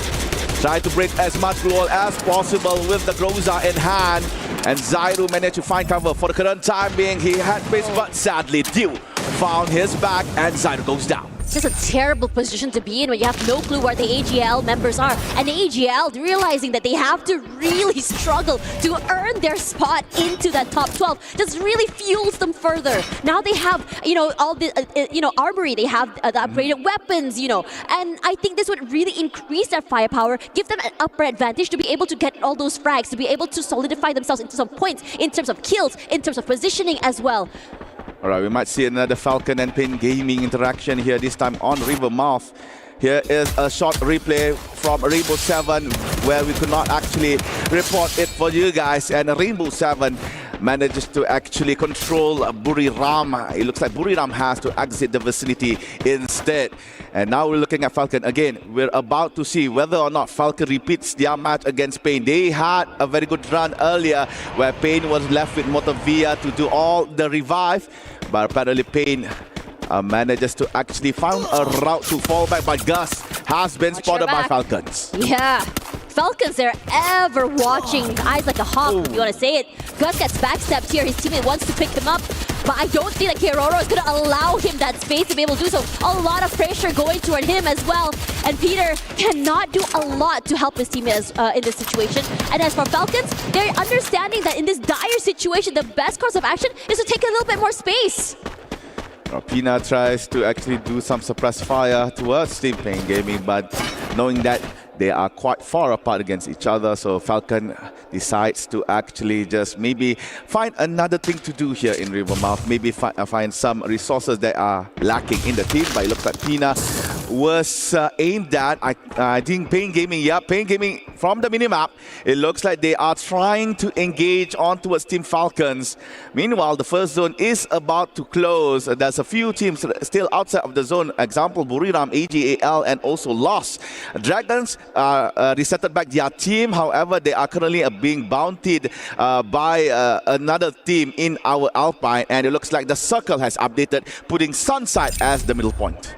tried to break as much wall as possible with the Groza in hand. And Zyro managed to find cover for the current time being. He had space, but sadly Dew found his back and Zyro goes down. It's just a terrible position to be in when you have no clue where the AGL members are. And the AGL realizing that they have to really struggle to earn their spot into that top 12 just really fuels them further. Now they have, all the, armory, they have the upgraded weapons, and I think this would really increase their firepower, give them an upper advantage to be able to get all those frags, to be able to solidify themselves into some points in terms of kills, in terms of positioning as well. Alright, we might see another Falcon and Pain Gaming interaction here, this time on Rivermouth. Here is a short replay from Rainbow 7 where we could not actually report it for you guys. And Rainbow 7 manages to actually control Buriram. It looks like Buriram has to exit the vicinity instead. And now we're looking at Falcon again. We're about to see whether or not Falcon repeats their match against Pain. They had a very good run earlier where Pain was left with Motovia to do all the revive. But apparently Pain manages to actually find a route to fall back, but Gus has been spotted by Falcons. Yeah, Falcons, they're ever watching, eyes like a hawk, if you want to say it. Gus gets backstepped here, his teammate wants to pick them up, but I don't think that Keroro is going to allow him that space to be able to do so. A lot of pressure going toward him as well, and Peter cannot do a lot to help his teammates in this situation. And as for Falcons, they're understanding that in this dire situation, the best course of action is to take a little bit more space. Pina tries to actually do some suppressed fire towards Team Pain Gaming, but knowing that they are quite far apart against each other, so Falcon decides to actually just maybe find another thing to do here in Rivermouth, maybe find some resources that are lacking in the team. But it looks like Pina was aimed at, I think Pain Gaming, yeah, Pain Gaming from the minimap. It looks like they are trying to engage on towards Team Falcons. Meanwhile, the first zone is about to close. There's a few teams still outside of the zone. Example, Buriram, AGAL, and also Lost. Dragons resetted back their team. However, they are currently being bountied by another team in our Alpine. And it looks like the circle has updated, putting Sunside as the middle point.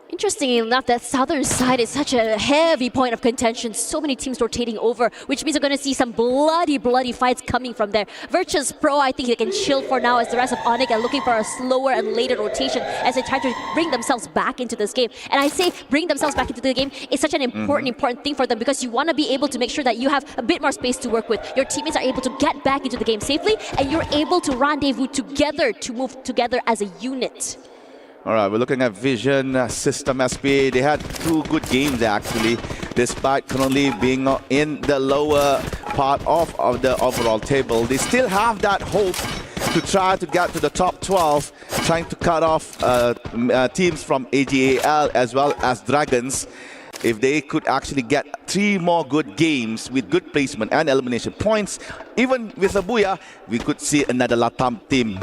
Interestingly enough, that southern side is such a heavy point of contention. So many teams rotating over, which means we're going to see some bloody fights coming from there. Virtus Pro, I think they can chill for now as the rest of Onyx are looking for a slower and later rotation as they try to bring themselves back into this game. And I say bring themselves back into the game is such an important thing for them because you want to be able to make sure that you have a bit more space to work with. Your teammates are able to get back into the game safely and you're able to rendezvous together to move together as a unit. All right, we're looking at Vision, System SP. They had 2 good games actually, despite currently being in the lower part of the overall table. They still have that hope to try to get to the top 12, trying to cut off teams from AGAL as well as Dragons. If they could actually get 3 more good games with good placement and elimination points, even with a Booyah, we could see another Latam team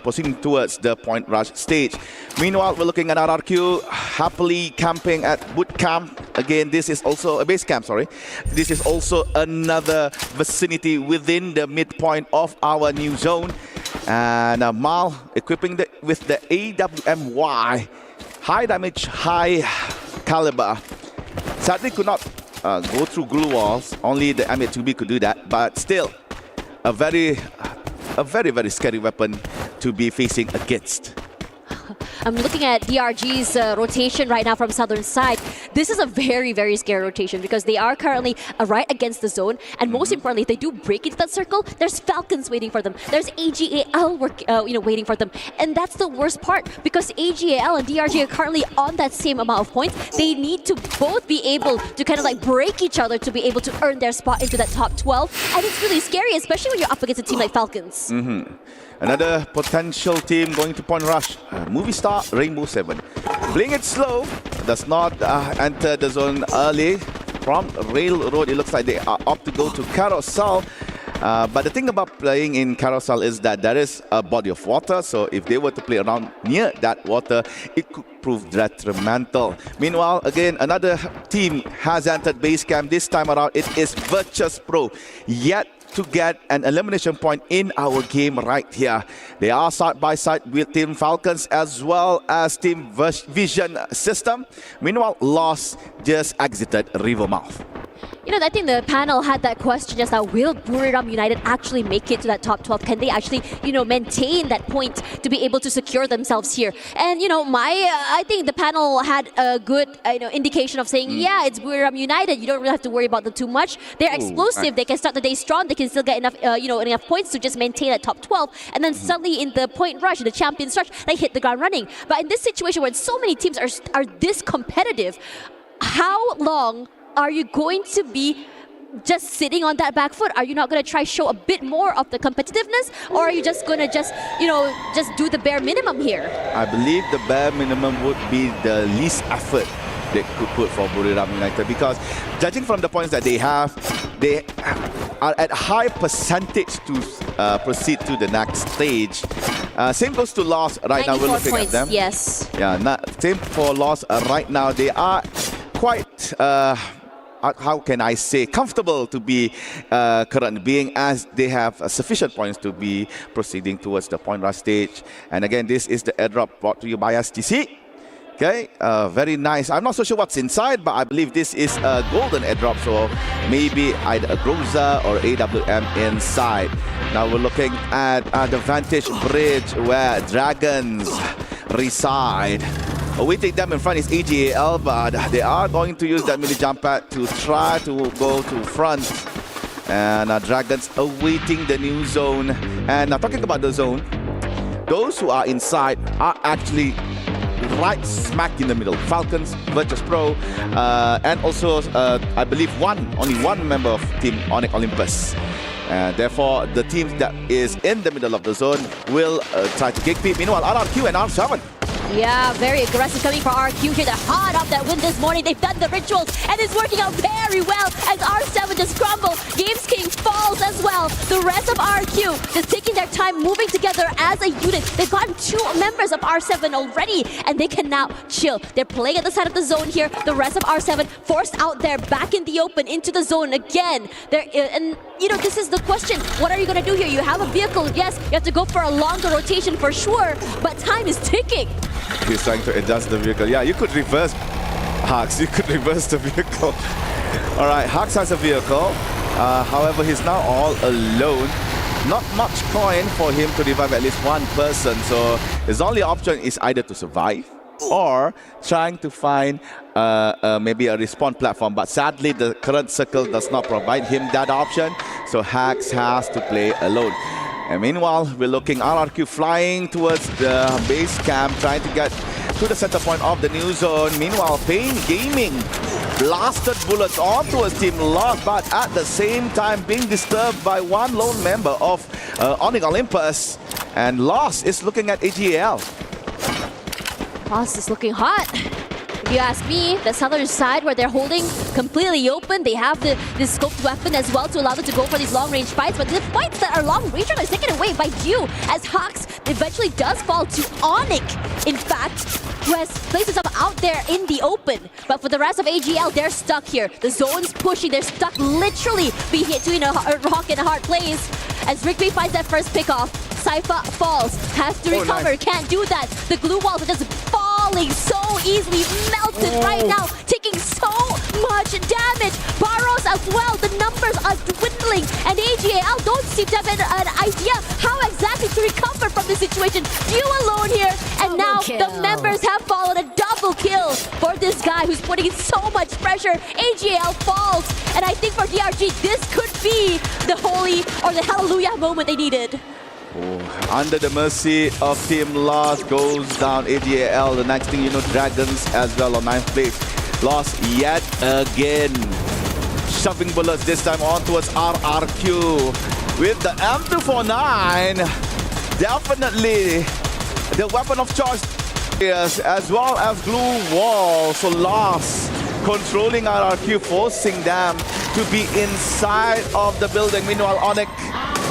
proceeding towards the point rush stage. Meanwhile, we're looking at RRQ happily camping at boot camp. Again, this is also a base camp, sorry. This is also another vicinity within the midpoint of our new zone. And Mal equipping with the AWMY, high damage, high caliber. Sadly could not go through glue walls. Only the M8-2B could do that, but still a very scary weapon to be facing against. I'm looking at DRG's rotation right now from southern side. This is a very scary rotation because they are currently right against the zone, and most importantly, if they do break into that circle, there's Falcons waiting for them. There's AGAL waiting for them, and that's the worst part because AGAL and DRG are currently on that same amount of points. They need to both be able to kind of like break each other to be able to earn their spot into that top 12, and it's really scary, especially when you're up against a team like Falcons. Another potential team going to point rush, Movie Star Rainbow 7. Playing it slow, does not enter the zone early. From Railroad, it looks like they are opt to go to Carousel. But the thing about playing in Carousel is that there is a body of water, so if they were to play around near that water, it could prove detrimental. Meanwhile, again, another team has entered base camp. This time around, it is Virtus Pro. Yet to get an elimination point in our game right here. They are side by side with Team Falcons as well as Team Vision System. Meanwhile, Lost just exited Rivermouth. You know, I think the panel had that question just now, will Buriram United actually make it to that top 12? Can they actually, maintain that point to be able to secure themselves here? And, I think the panel had a good, indication of saying, yeah, it's Buriram United. You don't really have to worry about them too much. They're explosive. They can start the day strong. They can still get enough, enough points to just maintain that top 12. And then suddenly in the point rush, in the champions rush, they hit the ground running. But in this situation where so many teams are this competitive, how long are you going to be just sitting on that back foot? Are you not going to try show a bit more of the competitiveness, or are you just going to just do the bare minimum here? I believe the bare minimum would be the least effort they could put for Buriram United, because judging from the points that they have, they are at high percentage to proceed to the next stage. Same goes to Lost right now. We're looking points, at them. Yes. Yeah, same for Lost right now. They are quite how can I say, comfortable to be current, being as they have sufficient points to be proceeding towards the point rush stage. And again, this is the airdrop brought to you by STC. Okay, very nice. I'm not so sure what's inside, but I believe this is a golden airdrop, so maybe either a Groza or AWM inside. Now we're looking at the Vantage Bridge where Dragons reside. Awaiting them in front is AGAL, but they are going to use that mini jump pad to try to go to front. And Dragons awaiting the new zone. And talking about the zone, those who are inside are actually right smack in the middle. Falcons, Virtus Pro, and also I believe only one member of Team Onyx Olympus. Therefore, the team that is in the middle of the zone will try to gate peep. Meanwhile, RRQ and R7. Yeah, very aggressive coming for RQ here. They're hot off that win this morning. They've done the rituals, and it's working out very well as R7 just crumble. Games King falls as well. The rest of RQ just taking their time, moving together as a unit. They've gotten 2 members of R7 already, and they can now chill. They're playing at the side of the zone here. The rest of R7 forced out there, back in the open, into the zone again. And this is the question. What are you going to do here? You have a vehicle. Yes, you have to go for a longer rotation for sure, but time is ticking. He's trying to adjust the vehicle. Yeah, you could reverse Hux. You could reverse the vehicle. All right, Hux has a vehicle. However, he's now all alone. Not much coin for him to revive at least one person. So his only option is either to survive or trying to find maybe a respawn platform. But sadly, the current circle does not provide him that option. So Hux has to play alone. And meanwhile, we're looking RRQ flying towards the base camp, trying to get to the center point of the new zone. Meanwhile, Pain Gaming blasted bullets on towards Team Lost, but at the same time being disturbed by one lone member of Onyx Olympus. And Lost is looking at AGL. Lost is looking hot. If you ask me, the southern side where they're holding completely open, they have the scoped weapon as well to allow them to go for these long-range fights, but the fights that are long-range are taken away by Dew, as Hux eventually does fall to Onyx, in fact, who has placed himself out there in the open. But for the rest of AGL, they're stuck here. The zone's pushing, they're stuck literally between a rock and a hard place. As Rigby finds that first pick-off, Sypha falls, has to recover, can't do that. The glue walls are just falling so easily, melted right now, taking so much damage. Barros as well, the numbers are dwindling, and AGL don't seem to have an idea how exactly to recover from the situation. You alone here, and now the members have followed a double kill for this guy who's putting in so much pressure. AGL falls, and I think for DRG, this could be the holy or the hallelujah moment they needed. Under the mercy of Team Lost goes down AGL. The next thing you know, Dragons as well on 9th place. Lost yet again. Shoving bullets this time on towards RRQ. With the M249, definitely the weapon of choice. Yes, as well as glue wall. So Lost controlling RRQ, forcing them to be inside of the building. Meanwhile, Onyx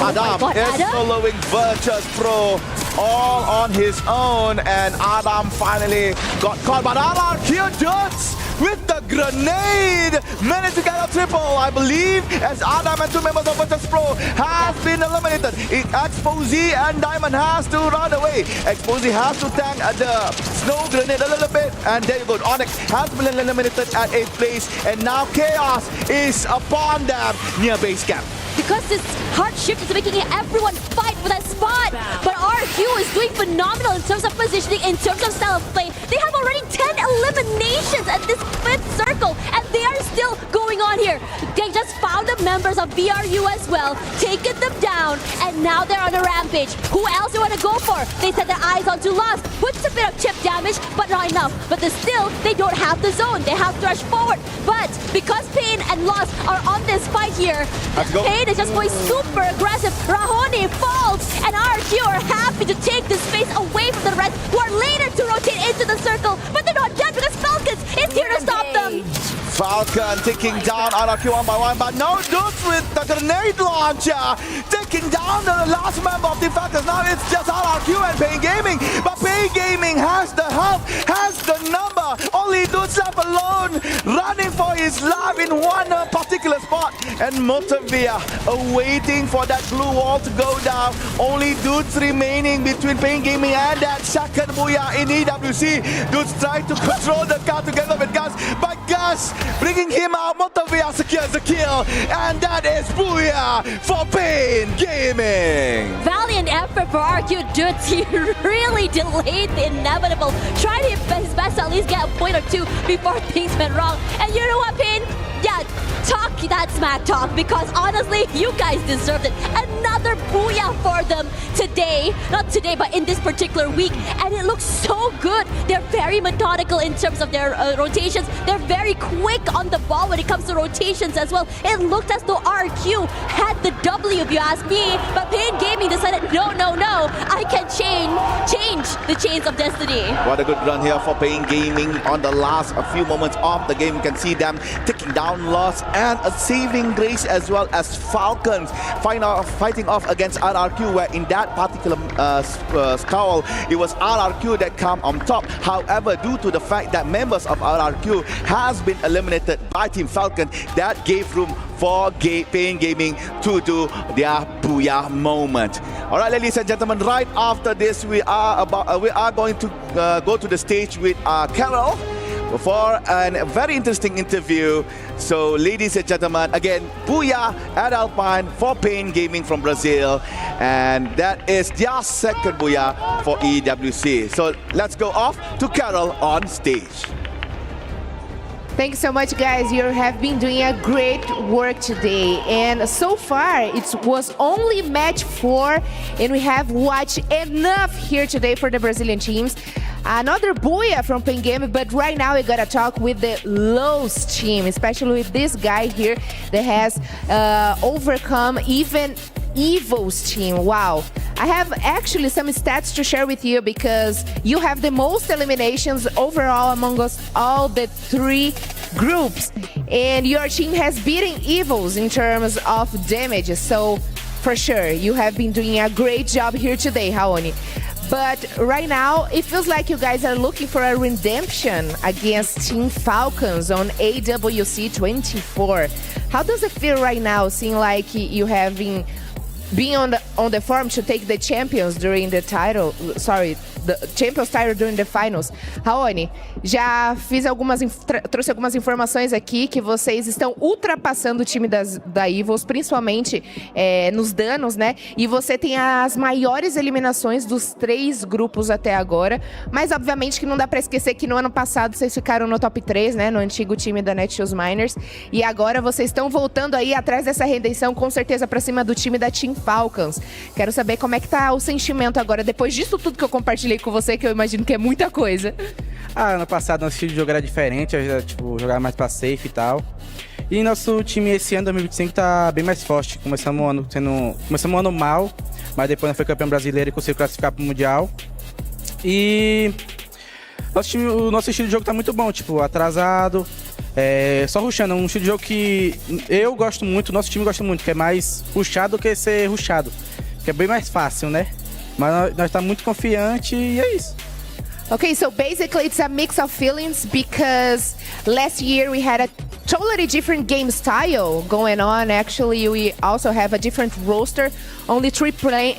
Adam is following Virtus Pro all on his own, and Adam finally got caught, but RRQ does with the grenade managed to get a triple, I believe, as Adam and two members of Virtus Pro have been eliminated. Exposy and Diamond has to run away. Exposy has to tank the snow grenade a little bit, and there you go. Onyx has been eliminated at 8th place, and now Chaos is upon them near base camp. Because this hard shift is making everyone fight for that spot. But RQ is doing phenomenal in terms of positioning, in terms of style of play. They have already 10 eliminations at this 5th circle, and they are still going on here. They just found the members of BRU as well, taken them down, and now they're on a rampage. Who else they want to go for? They set their eyes onto Lost, puts a bit of chip damage, but not enough. But still, they don't have the zone. They have to rush forward. But because Pain and Lost are on this fight here, Pain is just going super aggressive. Rahoni falls, and RQ are happy to take this space away from the rest, who are later to rotate into the circle, but they're not done because Falcons is here to stop them. Falcon taking down RRQ one by one, but no dudes with the grenade launcher taking down the last member of the Falcons. Now it's just RRQ and Pain Gaming, but Pain Gaming has the help, has the number. Only dudes left alone, running for his life in one particular spot, and Motavia awaiting for that blue wall to go down. Only dudes remaining between Pain Gaming and that second Booyah in EWC. Dudes trying to control the car together with Gus, but Gus bringing him out. Motavia secures the kill, and that is Booyah for Pain Gaming. Valiant effort for RQ Dudes. He really delayed the inevitable. Tried his best to at least get a point or two before things went wrong. And you know what, Pain? Yeah, talk that smack talk, because honestly, you guys deserved it. Another booyah for them today. Not today, but in this particular week. And it looks so good. They're very methodical in terms of their rotations. They're very quick on the ball when it comes to rotations as well. It looked as though RQ had the W, if you ask me. But Pain Gaming decided, no, I can change the chains of destiny. What a good run here for Pain Gaming on the last few moments of the game. You can see them taking down Lost and a saving grace, as well as Falcons fighting off against RRQ, where in that particular scowl, it was RRQ that come on top. However, due to the fact that members of RRQ has been eliminated by Team Falcon, that gave room for Pain Gaming to do their booyah moment. All right, ladies and gentlemen, right after this, we are going to go to the stage with Carol for a very interesting interview. So, ladies and gentlemen, again, booyah at Alpine for Pain Gaming from Brazil, and that is their second booyah for EWC. So, let's go off to Carol on stage. Thanks so much, guys. You have been doing a great work today. And so far, it was only match 4, and we have watched enough here today for the Brazilian teams. Another booyah from Pain Gaming, but right now we gotta talk with the Lowe's team, especially with this guy here that has overcome even Evil's team. Wow. I have actually some stats to share with you because you have the most eliminations overall among us all the 3 groups, and your team has beaten Evils in terms of damage. So for sure, you have been doing a great job here today, Haoni. But right now, it feels like you guys are looking for a redemption against Team Falcons on AWC 24. How does it feel right now, seeing like you have been being on the farm to take the champions during the title, the champions title during the finals? Raoni, já trouxe algumas informações aqui que vocês estão ultrapassando o time da Evils, principalmente nos danos, né? E você tem as maiores eliminações dos 3 grupos até agora, mas obviamente que não dá para esquecer que no ano passado vocês ficaram no top 3, né? No antigo time da Netshoes Miners, e agora vocês estão voltando aí atrás dessa redenção, com certeza para cima do time da Team Falcons. Quero saber como é que tá o sentimento agora, depois disso tudo que eu compartilhei com você, que eu imagino que é muita coisa. Ano passado nosso estilo de jogo era diferente, eu jogava mais pra safe e tal. E nosso time esse ano, 2025, tá bem mais forte. Começamos o ano mal, mas depois nós foi campeão brasileiro e conseguiu classificar pro Mundial. E o nosso estilo de jogo tá muito bom, atrasado, só rushando. Um estilo de jogo que eu gosto muito, nosso time gosta muito, que é mais rushado do que ser rushado, que é bem mais fácil, né? Mas nós tá muito confiante e é isso. Okay, so basically it's a mix of feelings because last year we had a totally different game style going on. Actually, we also have a different roster. Only 3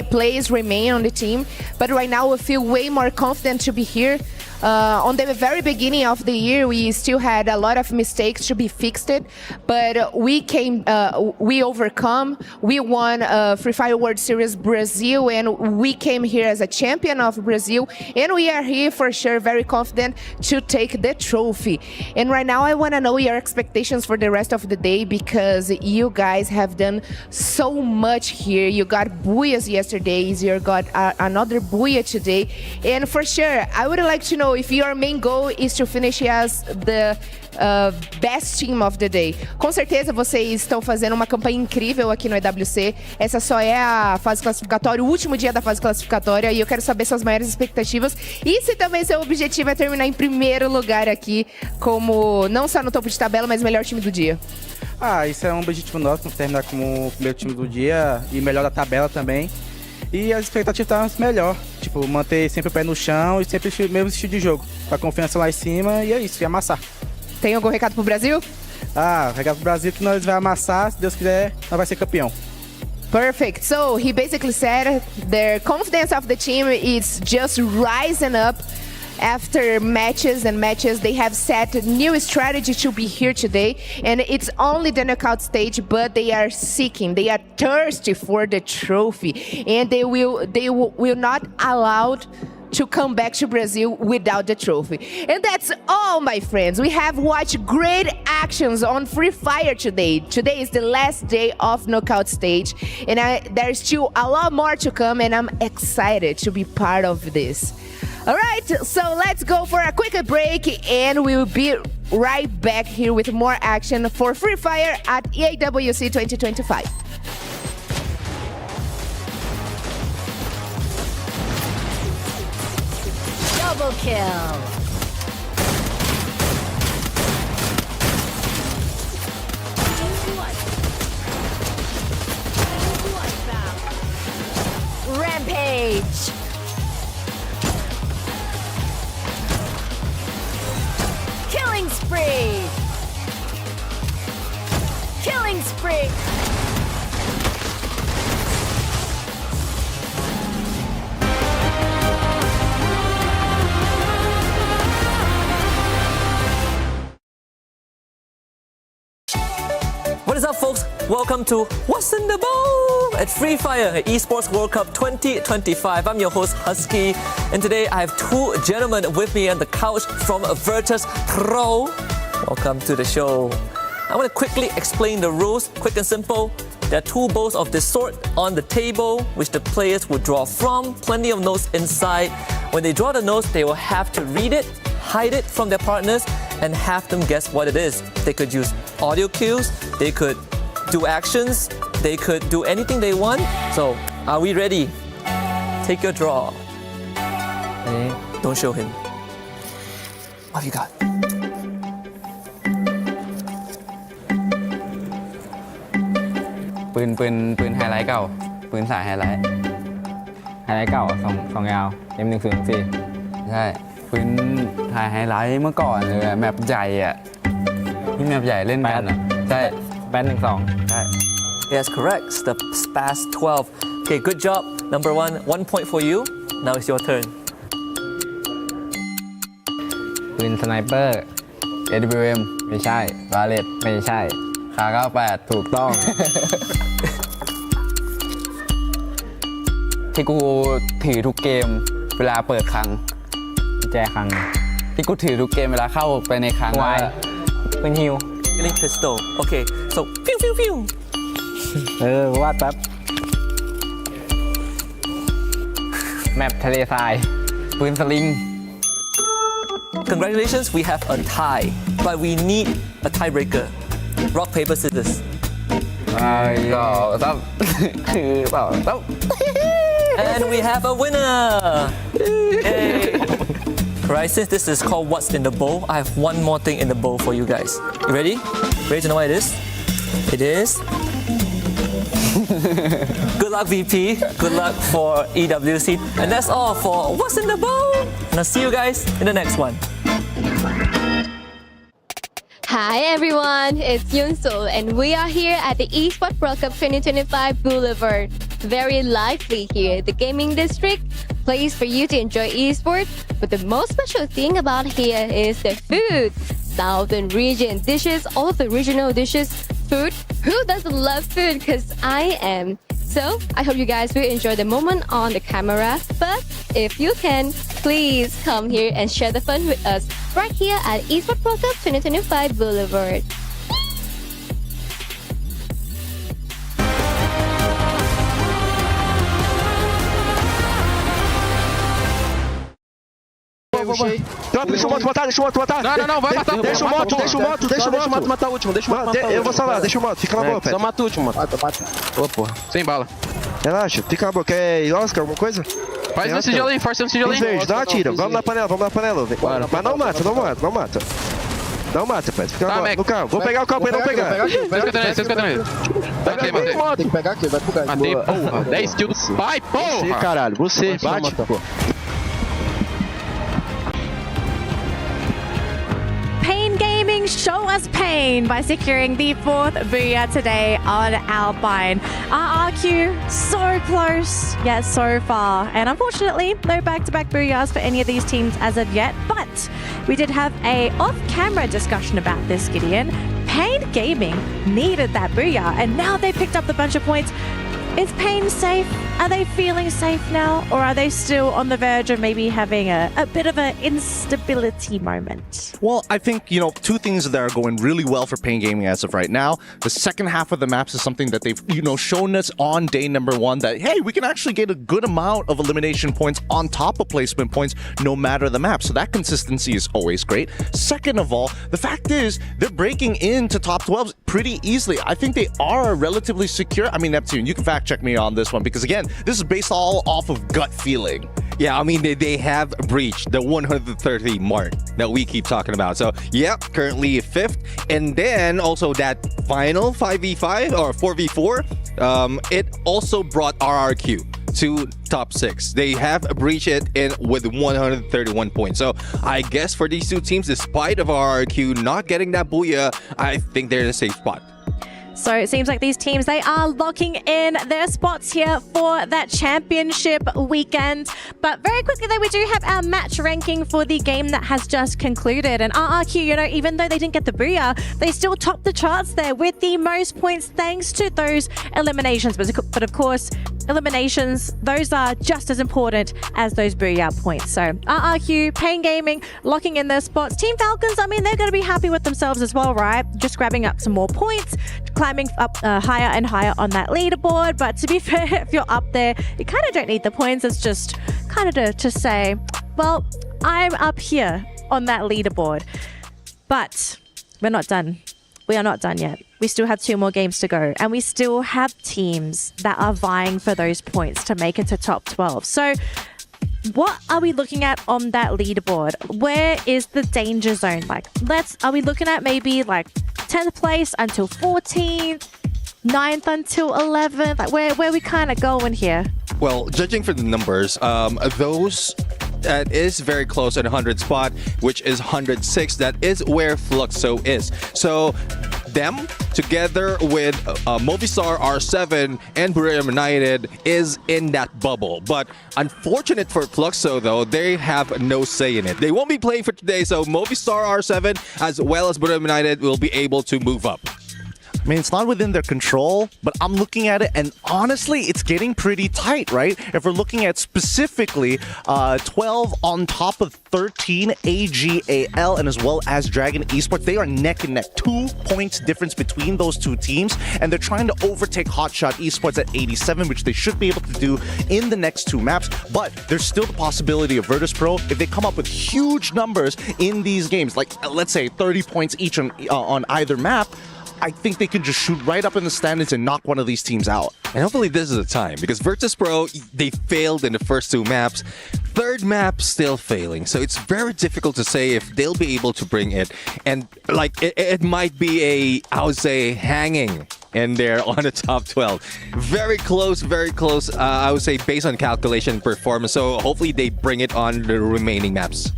players remain on the team. But right now we feel way more confident to be here. On the very beginning of the year, we still had a lot of mistakes to be fixed, but we overcome. We won Free Fire World Series Brazil, and we came here as a champion of Brazil, and we are here for sure, very confident to take the trophy. And right now, I want to know your expectations for the rest of the day, because you guys have done so much here. You got booyahs yesterday, you got another booyah today, and for sure, I would like to know if your main goal is to finish as the best team of the day. Com certeza vocês estão fazendo uma campanha incrível aqui no EWC. Essa só é a fase classificatória, o último dia da fase classificatória, e eu quero saber suas maiores expectativas e se também seu objetivo é terminar em primeiro lugar aqui, como não só no topo de tabela, mas melhor time do dia. Isso é um objetivo nosso, terminar como o primeiro time do dia e melhor da tabela também. E as expectativas estão melhor, manter sempre o pé no chão e sempre o mesmo estilo de jogo, com a confiança lá em cima, e é isso, e amassar. Tem algum recado pro Brasil? Recado pro Brasil que nós vamos amassar, se Deus quiser, nós vai ser campeão. Perfect. So he basically said the confidence of the team is just rising up. After matches and matches, they have set a new strategy to be here today, and it's only the knockout stage, but they are seeking, they are thirsty for the trophy, and they will not allowed to come back to Brazil without the trophy. And that's all, my friends. We have watched great actions on Free Fire today. Today is the last day of knockout stage, and there's still a lot more to come, and I'm excited to be part of this. All right, so let's go for a quick break, and we'll be right back here with more action for Free Fire at EAWC 2025. Double kill. Rampage. Killing spree. Killing spree. What is up, folks? Welcome to What's in the Bowl at Free Fire Esports World Cup 2025. I'm your host, Husky, and today I have two gentlemen with me on the couch from Virtus Pro. Welcome to the show. I want to quickly explain the rules, quick and simple. There are two bowls of this sort on the table, which the players will draw from. Plenty of notes inside. When they draw the notes, they will have to read it, hide it from their partners, and have them guess what it is. They could use audio cues, they could do actions, they could do anything they want. So, are we ready? Take your draw. Don't show him. What have you got? ปืนไฮไลท์เก่าปืนสายไฮไลท์เก่าสองยาว M104 ใช่ปืนถ่ายไฮไลท์เมื่อก่อนเลยแมปใหญ่อะที่แมปใหญ่เล่นกันอะใช่แบน12ใช่ Yes, correct. It's the SPAS 12. Okay, good job. Number one, 1 point for you. Now it's your turn. ปืนสไนเปอร์ AWM ไม่ใช่บาเลตไม่ใช่คา98ถูกต้อง ที่กูถือทุกเกมเวลาเปิดคลังแจคลังที่กูถือทุกเกมเวลาเข้าไปในคลังไว้เป็นฮิว Killing pistol. Okay, so pew pew pew. วาดแป๊บแมปทะเลทรายปืนสลิง Congratulations, we have a tie, but we need a tiebreaker. Rock, paper, scissors. ต้องคือเปล่าต้อง And we have a winner! Yay. Right, since this is called What's in the Bowl, I have one more thing in the bowl for you guys. You ready? Ready to know what it is? It is... Good luck, VP. Good luck for EWC. And that's all for What's in the Bowl. And I'll see you guys in the next one. Hi everyone, it's Yunsul and we are here at the Esports World Cup 2025 Boulevard. Very lively here, the gaming district, place for you to enjoy esports. But the most special thing about here is the food. Southern region dishes, all of the regional dishes, food. Who doesn't love food? Because I am. So I hope you guys will enjoy the moment on the camera. But if you can, please come here and share the fun with us right here at Esports World Cup 2025 Boulevard. Tropa, deixa o moto matar. Não, vai matar. Deixa o moto matar o último, eu vou salvar, deixa o moto, fica na boa, Pet. Só mata o último, mano. Ô, porra. Sem bala. Relaxa, fica na boa. Quer Oscar, alguma coisa? Faz um sigilo aí, força um sigilo aí. Verde, dá uma tira. Vamos na panela. Mas não mata. Não mata, Pet. Fica na boa. No carro. Vou pegar o carro pra ele não pegar. Vocês escutando aí. Tem que pegar aqui, vai pro gás. Matei, porra. 10 kills. Vai, porra. Você, caralho. Você, bate, pô. Pain Gaming show us pain by securing the 4th booyah today on Alpine. RRQ so close yet so far, and unfortunately no back-to-back booyahs for any of these teams as of yet, but we did have a off-camera discussion about this, Gideon. Pain Gaming needed that booyah and now they picked up the bunch of points. Is Pain safe? Are they feeling safe now? Or are they still on the verge of maybe having a bit of an instability moment? Well, I think, two things that are going really well for Pain Gaming as of right now. The second half of the maps is something that they've, shown us on day number 1 that, hey, we can actually get a good amount of elimination points on top of placement points no matter the map. So that consistency is always great. Second of all, the fact is they're breaking into top 12s pretty easily. I think they are relatively secure. I mean, Neptune, you can fact check me on this one because, again, this is based all off of gut feeling. Yeah, I mean, they have breached the 130 mark that we keep talking about. So, yeah, currently 5th. And then also that final 5v5 or 4v4, it also brought RRQ. to top 6. They have breached it in with 131 points. So I guess for these two teams, despite of RRQ not getting that booyah, I think they're in a safe spot. So it seems like these teams, they are locking in their spots here for that championship weekend. But very quickly though, we do have our match ranking for the game that has just concluded. And RRQ, you know, even though they didn't get the booyah, they still topped the charts there with the most points thanks to those eliminations. But of course, eliminations, those are just as important as those booyah points. So RRQ, Pain Gaming, locking in their spots. Team Falcons, I mean, they're going to be happy with themselves as well, right? Just grabbing up some more points, climbing up higher and higher on that leaderboard. But to be fair, if you're up there, you kind of don't need the points. It's just kind of to say, well, I'm up here on that leaderboard. But we're not done. We are not done yet. We still have 2 more games to go, and we still have teams that are vying for those points to make it to top 12. So what are we looking at on that leaderboard? Where is the danger zone? Like, are we looking at maybe like 10th place until 14th, 9th until 11th? Like, where we kind of going here? Well, judging from the numbers, those that is very close at 100 spot, which is 106. That is where Fluxo is. So them together with Movistar R7 and Buriram United is in that bubble. But unfortunate for Fluxo though, they have no say in it. They won't be playing for today, so Movistar R7 as well as Buriram United will be able to move up. I mean, it's not within their control, but I'm looking at it, and honestly, it's getting pretty tight, right? If we're looking at specifically 12 on top of 13, AGAL, and as well as Dragon Esports, they are neck and neck. 2 points difference between those two teams, and they're trying to overtake Hotshot Esports at 87, which they should be able to do in the next 2 maps. But there's still the possibility of Virtus Pro, if they come up with huge numbers in these games, like let's say 30 points each on either map, I think they can just shoot right up in the standings and knock one of these teams out. And hopefully this is the time, because Virtus Pro, they failed in the first 2 maps. 3rd map still failing, so it's very difficult to say if they'll be able to bring it. And like it might be I would say, hanging in there on the top 12. Very close, I would say, based on calculation and performance. So hopefully they bring it on the remaining maps.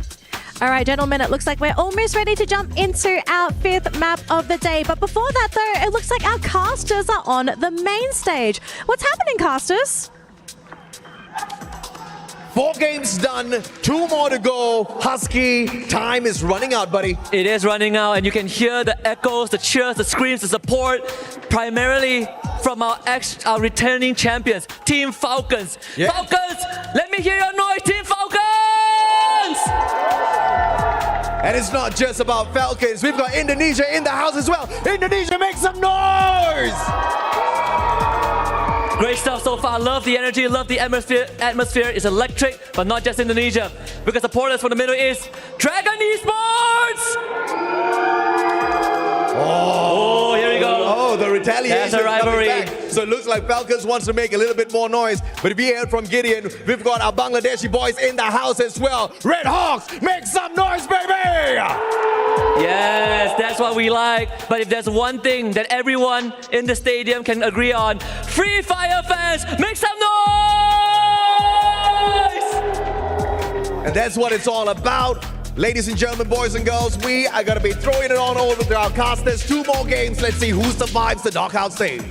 All right, gentlemen, it looks like we're almost ready to jump into our 5th map of the day. But before that, though, it looks like our casters are on the main stage. What's happening, casters? 4 games done, 2 more to go. Husky, time is running out, buddy. It is running out, and you can hear the echoes, the cheers, the screams, the support, primarily from our returning champions, Team Falcons. Yeah. Falcons, let me hear your noise, Team Falcons! And it's not just about Falcons. We've got Indonesia in the house as well. Indonesia, make some noise! Great stuff so far. Love the energy, love the atmosphere. Atmosphere is electric, but not just Indonesia. Because supporters from the Middle East, Dragon Esports! Oh, here we go. Oh, the retaliation. That's a rivalry. So it looks like Falcons wants to make a little bit more noise. But if you hear from Gideon, we've got our Bangladeshi boys in the house as well. RedHawks, make some noise, baby! Yes, that's what we like. But if there's one thing that everyone in the stadium can agree on, Free Fire fans, make some noise! And that's what it's all about. Ladies and gentlemen, boys and girls, we are going to be throwing it on over to our casters. 2 more games. Let's see who survives the knockout stage.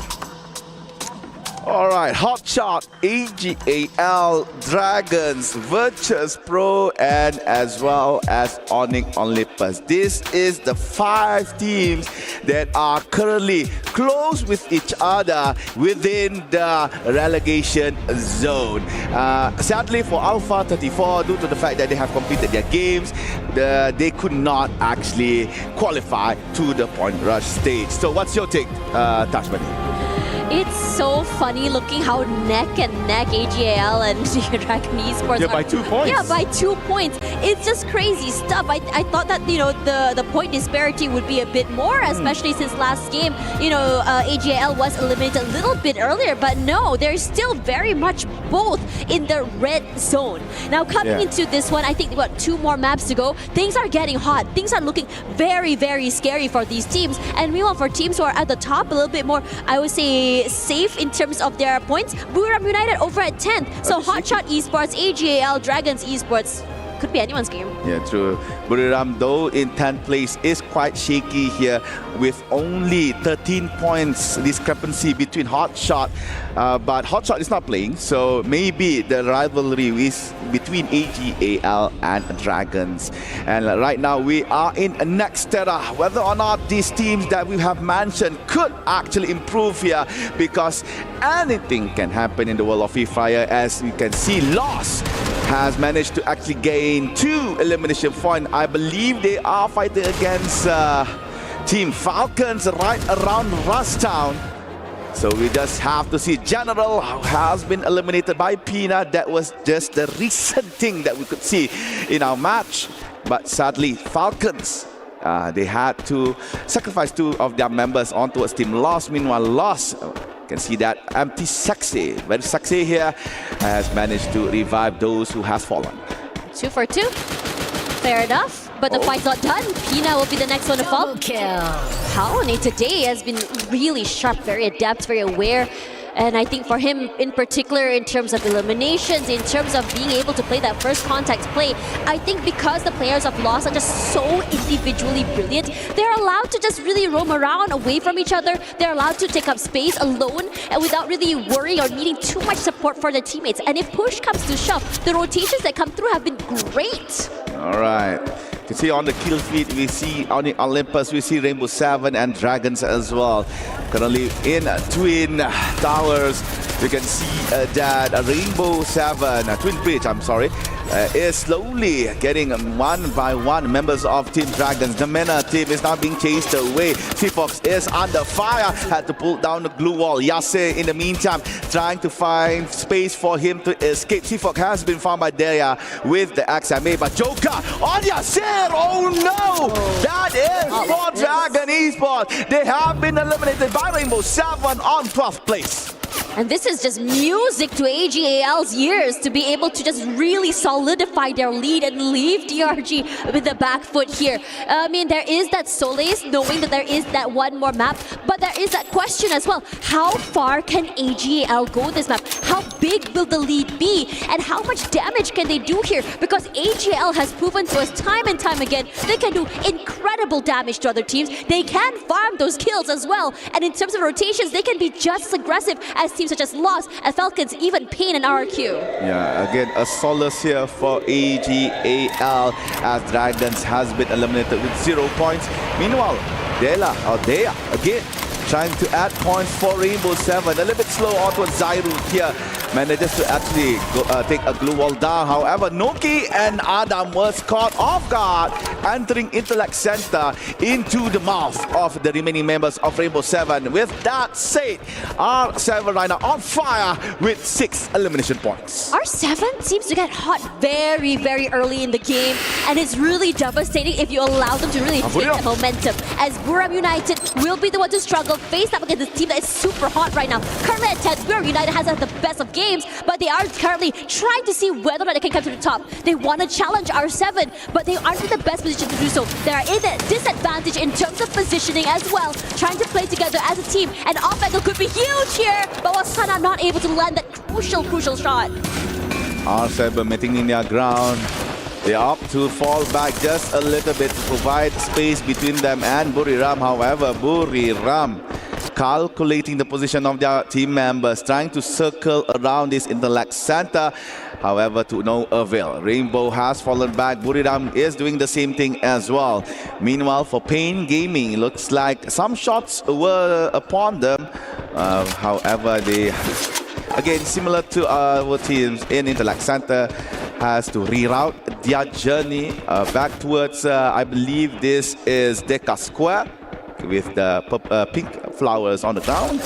All right, Hotshot, AGAL, Dragons, Virtus Pro, and as well as Onyx Olympus. This is the 5 teams that are currently close with each other within the relegation zone. Sadly for Alpha 34, due to the fact that they have completed their games, they could not actually qualify to the point rush stage. So what's your take, Tashmani? It's so funny looking how neck and neck AGAL and Dragon Esports by 2 points. Yeah, by 2 points. It's just crazy stuff. I thought that, you know, the point disparity would be a bit more, especially since last game, you know, AGL was eliminated a little bit earlier, but no, they're still very much both in the red zone. Now coming into this one, I think what, 2 more maps to go, things are getting hot. Things are looking very, very scary for these teams. And meanwhile, for teams who are at the top, a little bit more, I would say, safe in terms of their points, Buriram United over at 10th. So Hotshot Esports, AGAL, Dragons Esports, could be anyone's game. Yeah, true. Buriram, though, in 10th place is quite shaky here with only 13 points discrepancy between Hotshot. But Hotshot is not playing, so maybe the rivalry is between AGAL and Dragons. And right now we are in next era. Whether or not these teams that we have mentioned could actually improve here, because anything can happen in the world of Free Fire. As you can see, Lost has managed to actually gain 2 elimination points. I believe they are fighting against Team Falcons right around Rustown. So we just have to see. General has been eliminated by Pina. That was just the recent thing that we could see in our match. But sadly, Falcons, they had to sacrifice 2 of their members on towards Team Lost. Meanwhile, Lost, you can see that empty Sexy, very Sexy here, has managed to revive those who has fallen. 2 for 2. Fair enough, but the fight's not done. Pina will be the next one to fall. Paone today has been really sharp, very adept, very aware. And I think for him in particular, in terms of eliminations, in terms of being able to play that first contact play, I think because the players of Lost are just so individually brilliant, they're allowed to just really roam around away from each other. They're allowed to take up space alone and without really worrying or needing too much support for their teammates. And if push comes to shove, the rotations that come through have been great. All right. You can see on the kill feed, we see on the Olympus, we see Rainbow 7 and Dragons as well. Currently in Twin Towers, you can see that Rainbow 7, Twin Bridge, I'm sorry, is slowly getting one by one members of Team Dragons. The MENA team is now being chased away. Seafox is under fire, had to pull down the glue wall. Yase, in the meantime, trying to find space for him to escape. Seafox has been found by Deya with the XMA, but Joker on Yase! Oh no! That is for Dragon Esports. They have been eliminated by Rainbow 7 on 12th place. And this is just music to AGAL's ears to be able to just really solidify their lead and leave DRG with the back foot here. I mean, there is that solace knowing that there is that one more map, but there is that question as well. How far can AGAL go this map? How big will the lead be? And how much damage can they do here? Because AGAL has proven to us time and time again, they can do incredible damage to other teams. They can farm those kills as well. And in terms of rotations, they can be just as aggressive as teams such as Lost, as Falcons, even Pain and RRQ. Yeah, again, a solace here for AGAL as Dragons has been eliminated with 0 points. Meanwhile, Deya again trying to add points for Rainbow 7. A little bit slow on towards Zairu here. Manages to actually take a glue wall down. However, Noki and Adam was caught off guard, entering Intellect Center into the mouth of the remaining members of Rainbow 7. With that said, R7 right now on fire with 6 elimination points. R7 seems to get hot very, very early in the game, and it's really devastating if you allow them to really take the momentum. As Buriram United will be the one to struggle, faced up against this team that is super hot right now. Currently at 10th, Buriram United has had the best of games, but they are currently trying to see whether or not they can come to the top. They want to challenge R7, but they aren't in the best position to do so. They are in a disadvantage in terms of positioning as well, trying to play together as a team. And off angle could be huge here, but Wasana not able to land that crucial shot. R7 meeting their ground. They opt to fall back just a little bit to provide space between them and Buriram. However, Buriram calculating the position of their team members, trying to circle around this Intellect Center. However, to no avail. Rainbow has fallen back. Buriram is doing the same thing as well. Meanwhile, for Pain Gaming, looks like some shots were upon them. However, they, again, similar to our teams in Intellect Center, has to reroute their journey back towards, I believe this is Deca Square, with the pink flowers on the ground.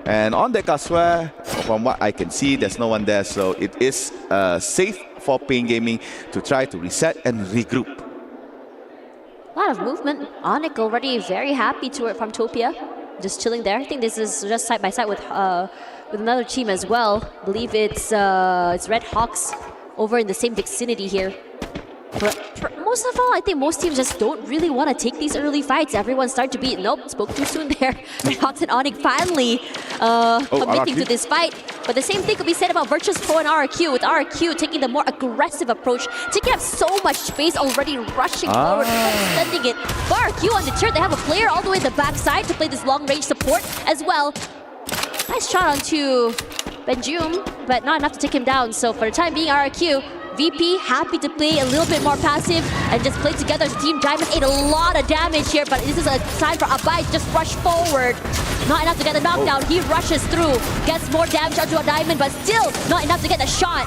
And on Deca Square, from what I can see, there's no one there, so it is safe for Pain Gaming to try to reset and regroup. A lot of movement. Onyx already very happy from Topia. Just chilling there. I think this is just side by side with another team as well. I believe it's RedHawks over in the same vicinity here. But most of all, I think most teams just don't really want to take these early fights. Everyone's starting to be, nope, spoke too soon there. RedHawks and Onyx finally committing to this fight. But the same thing could be said about Virtus Pro and RRQ, with RRQ taking the more aggressive approach, taking up so much space already, rushing forward, extending it. But RRQ undeterred, they have a player all the way in the backside to play this long-range support as well. Nice shot onto Benjum, but not enough to take him down. So for the time being, RRQ, VP happy to play a little bit more passive and just play together as Team Diamond. Ate a lot of damage here, but this is a time for Abai to just rush forward. Not enough to get the knockdown. He rushes through, gets more damage onto a Diamond, but still not enough to get the shot.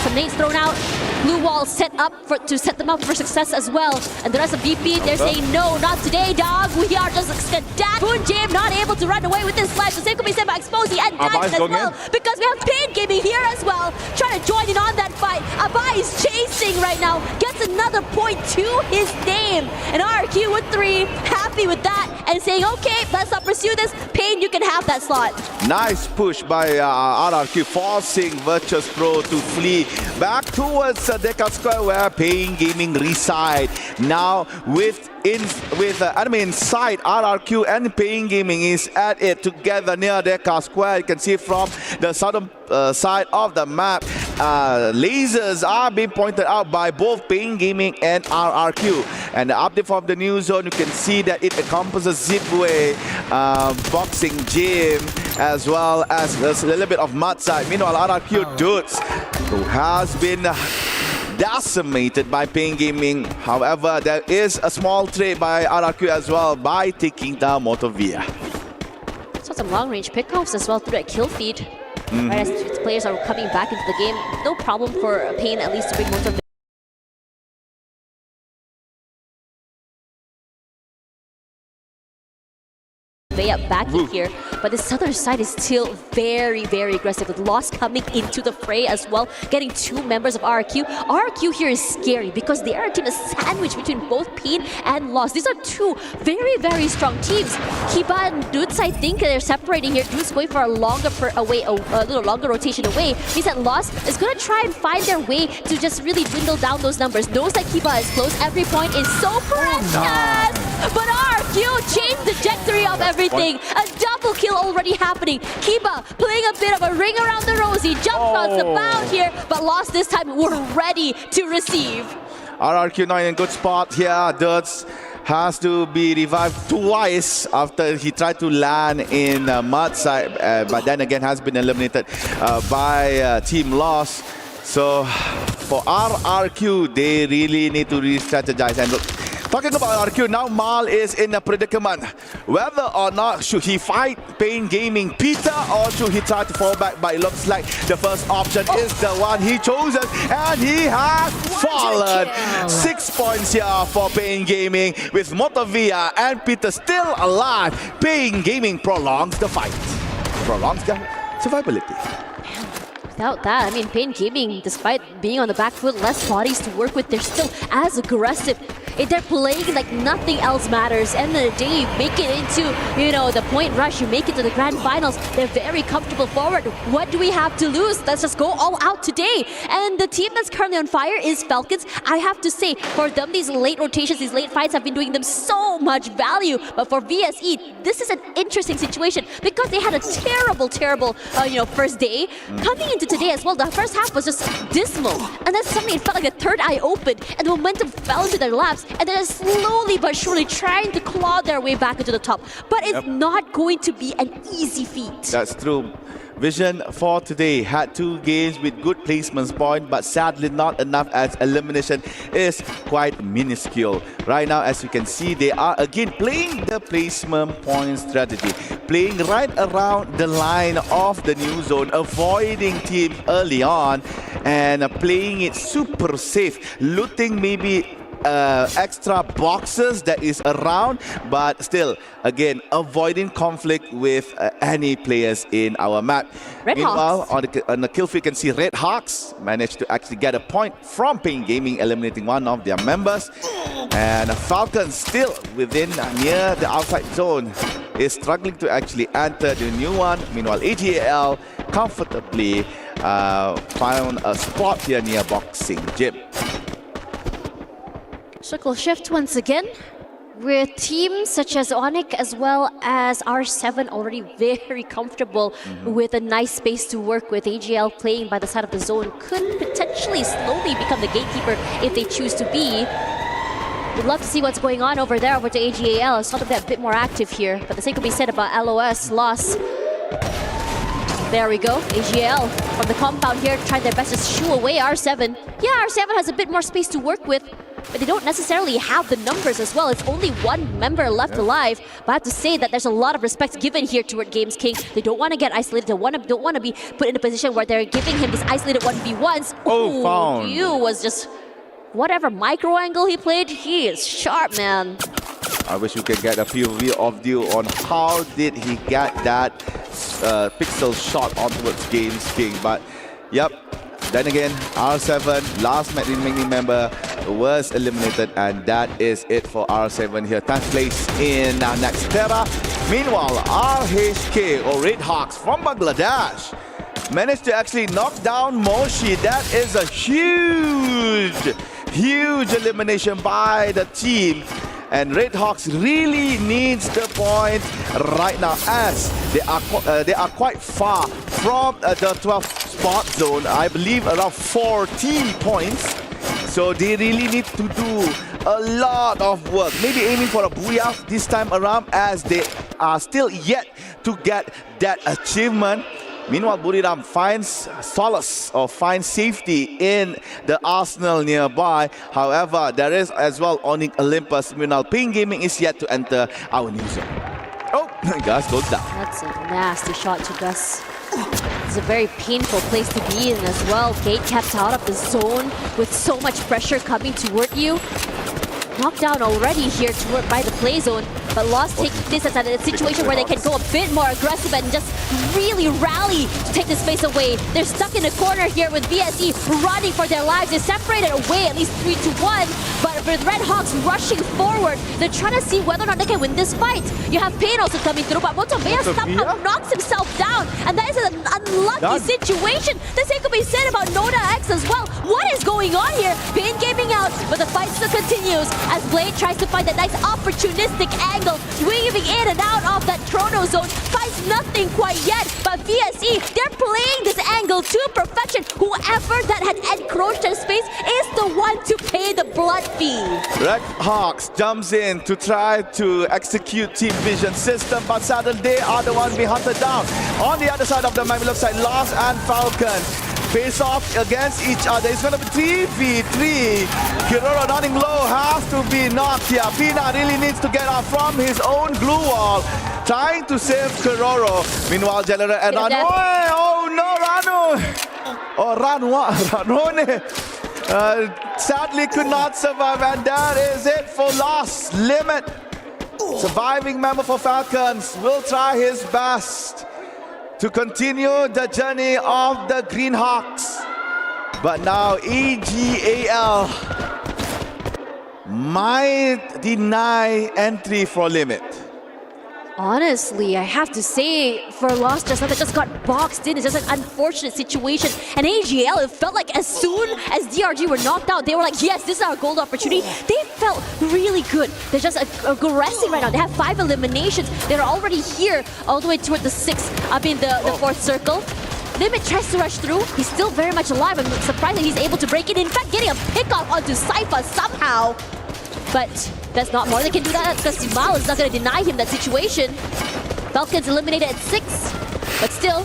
Some nades thrown out. Blue wall set up to set them up for success as well. And the rest of VP, they're saying, no, not today, dog. We are just skedaddling. Boon Jam not able to run away with this slash. The same could be said by Exposy and Diamond as well. Because we have Pain Gaming here as well, trying to join in on that fight. Abai is chasing right now. Gets another point to his name. And RRQ with 3, happy with that. And saying, okay, let's not pursue this. Pain, you can have that slot. Nice push by RRQ, forcing Virtus Pro to flee back towards Deca Square, where Pain Gaming reside. Now with enemy inside, RRQ and Pain Gaming is at it together near Deca Square. You can see from the southern side of the map, lasers are being pointed out by both Pain Gaming and RRQ. And the update from the new zone, you can see that it encompasses Zipway, boxing gym, as well as a little bit of Mudside. Meanwhile, RRQ dudes, who has been decimated by Pain Gaming. However, there is a small trade by RRQ as well by taking down Motovia. Saw some long-range pickoffs as well through that kill feed. Right, as players are coming back into the game, no problem for Pain at least to bring Motovia up back in here, but the southern side is still very, very aggressive, with Lost coming into the fray as well, getting 2 members of RRQ. RRQ here is scary because the RRQ team is sandwiched between both Pain and Lost. These are 2 very, very strong teams. Kiba and Dudes, I think they're separating here. Dudes going for a longer a little longer rotation away. Means that Lost is going to try and find their way to just really dwindle down those numbers. Knows that Kiba is close. Every point is so precious. But RRQ changed the trajectory of everything. A double kill already happening. Kiba playing a bit of a ring around the rosy. Jump shots abound here, but Lost this time were ready to receive. RRQ not in a good spot here. Dirts has to be revived twice after he tried to land in Mudside, but then again has been eliminated by Team Lost. So for RRQ, they really need to re-strategize. And look, talking about RRQ, now Mal is in a predicament. Whether or not should he fight Pain Gaming Peter, or should he try to fall back? But it looks like the first option is the one he chosen, and he has fallen. 6 points here for Pain Gaming, with Motovia and Peter still alive. Pain Gaming prolongs the fight, prolongs the survivability. Without that, I mean, Pain Gaming, despite being on the back foot, less bodies to work with, they're still as aggressive. They're playing like nothing else matters. End of the day, you make it into, you know, the point rush, you make it to the grand finals. They're very comfortable forward. What do we have to lose? Let's just go all out today. And the team that's currently on fire is Falcons. I have to say, for them, these late rotations, these late fights have been doing them so much value. But for VSE, this is an interesting situation because they had a terrible, first day. Coming into today as well, the first half was just dismal. And then suddenly it felt like the third eye opened and the momentum fell into their laps. And they're slowly but surely trying to claw their way back into the top. But it's not going to be an easy feat. That's true. Vision for today had 2 games with good placements point, but sadly not enough, as elimination is quite minuscule. Right now, as you can see, they are again playing the placement point strategy, playing right around the line of the new zone, avoiding teams early on, and playing it super safe, looting maybe extra boxes that is around, but still, again, avoiding conflict with any players in our map. Meanwhile, on the kill feed, you can see RedHawks managed to actually get a point from Pain Gaming, eliminating one of their members. And Falcons still within near the outside zone is struggling to actually enter the new one. Meanwhile, AGAL comfortably found a spot here near Boxing Gym. Circle shift once again, with teams such as Onyx as well as R7 already very comfortable with a nice space to work with. AGL playing by the side of the zone could potentially slowly become the gatekeeper if they choose to be. We'd love to see what's going on over there over to AGAL. It's something that's a bit more active here, but the same could be said about LOS loss. There we go, AGL from the compound here trying their best to shoo away R7. Yeah, R7 has a bit more space to work with, but they don't necessarily have the numbers as well. It's only one member left alive. But I have to say that there's a lot of respect given here toward Games King. They don't want to get isolated. They don't want to be put in a position where they're giving him these isolated 1v1s. Oh, found. You was just whatever micro angle he played. He is sharp, man. I wish we could get a POV of view on how did he get that pixel shot onwards Games King. But yep. Then again, R7, last remaining member, was eliminated, and that is it for R7 here. 10th place in next Terra. Meanwhile, RHK or RedHawks from Bangladesh managed to actually knock down Moshi. That is a huge elimination by the team. And RedHawks really needs the point right now, as they are quite far from the 12th spot zone. I believe around 14 points. So they really need to do a lot of work. Maybe aiming for a booyah this time around, as they are still yet to get that achievement. Meanwhile, Buriram finds solace or finds safety in the arsenal nearby. However, there is as well Onyx Olympus. Meanwhile, Pain Gaming is yet to enter our new zone. Oh, Gus goes down. That's a nasty shot to Gus. It's a very painful place to be in as well. Gate kept out of the zone with so much pressure coming toward you. Knocked down already here toward by the play zone, but Lost take this as a situation where they can go a bit more aggressive and just really rally to take this space away. They're stuck in a corner here with VSE running for their lives. They're separated away at least 3-1, but with RedHawks rushing forward, they're trying to see whether or not they can win this fight. You have Pain also coming through, but Motovea somehow knocks himself down, and that is an unlucky situation. The same could be said about Noda X as well. What is going on here? Pain Gaming out, but the fight still continues as Blade tries to find that nice opportunistic angle, weaving in and out of that chrono zone. Finds nothing quite yet, but VSE, they're playing this angle to perfection. Whoever that had encroached their space is the one to pay the blood fee. RedHawks jumps in to try to execute Team Vision system, but sadly they are the one being hunted down. On the other side of the map, it looks like Lost and Falcon face off against each other. It's going to be 3v3. Kiroro running low, has to be knocked here. Pina really needs to get out from his own glue wall, trying to save Kiroro. Meanwhile, General and Ranu. Oh no, Ranu! Oh, Ranone. Sadly could not survive, and that is it for Lost. Limit. Surviving member for Falcons will try his best to continue the journey of the Green Hawks. But now EGAL might deny entry for Limit. Honestly, I have to say, for Lost just now, they just got boxed in. It's just an unfortunate situation. And AGL, it felt like as soon as DRG were knocked out, they were like, yes, this is our gold opportunity. They felt really good. They're just aggressive right now. They have 5 eliminations. They're already here, all the way toward the 6th, the 4th circle. Limit tries to rush through. He's still very much alive. I'm surprised that he's able to break it. In fact, getting a pick-off onto Sypha somehow. But that's not more they can do that, because Simal is not going to deny him that situation. Falcons eliminated at 6, but still,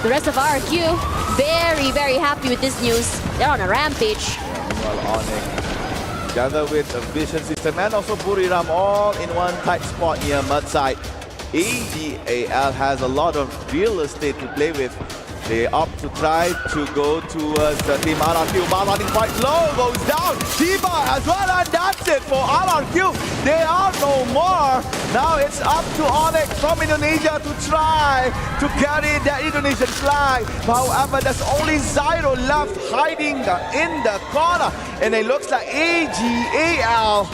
the rest of RQ very, very happy with this news. They're on a rampage. Meanwhile, Onyx, together with a Vision System and also Buriram, all in one tight spot near Mudside. AGAL has a lot of real estate to play with. They opt to try to go towards the team RRQ. Bar running quite low, goes down. Tiba as well, and that's it for RRQ. They are no more. Now it's up to Onyx from Indonesia to try to carry that Indonesian flag. However, there's only Zyro left hiding in the corner. And it looks like AGAL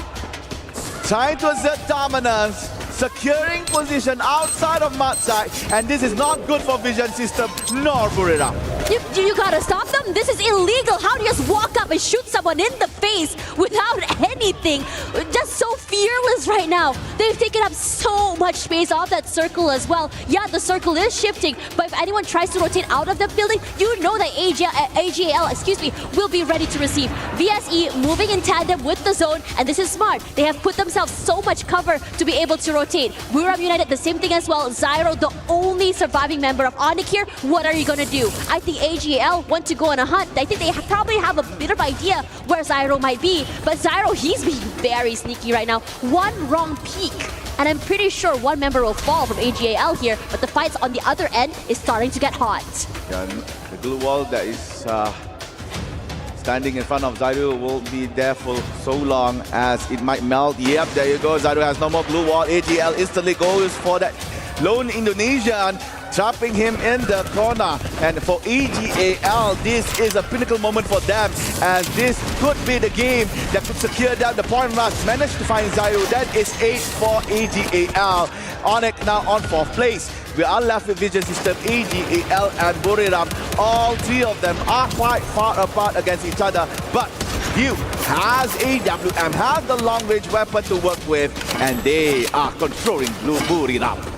trying to assert dominance, securing position outside of mud side, and this is not good for Vision System nor Buriram. You gotta stop them. This is illegal. How do you just walk up and shoot someone in the face without anything? Just so fearless right now. They've taken up so much space off that circle as well. Yeah, the circle is shifting, but if anyone tries to rotate out of the building, you know that AGL, will be ready to receive. VSE moving in tandem with the zone, and this is smart. They have put themselves so much cover to be able to rotate. Buriram United, the same thing as well. Zyro, the only surviving member of Onyx here. What are you gonna do? I think AGL want to go on a hunt. I think they probably have a bit of idea where Zyro might be, but Zyro, he's being very sneaky right now. One wrong peek, and I'm pretty sure one member will fall from AGL here, but the fights on the other end is starting to get hot. And the glue wall that is standing in front of Zyro will be there for so long as it might melt. Yep, there you go. Zyro has no more glue wall. AGL instantly goes for that lone Indonesian, trapping him in the corner. And for AGAL, this is a pinnacle moment for them, as this could be the game that could secure them the point rush. Managed to find Zyro. That is 8 for AGAL. Onyx now on 4th place. We are left with Vision System, AGAL and Buriram. All three of them are quite far apart against each other, but Hugh has AWM, has the long-range weapon to work with, and they are controlling Buriram.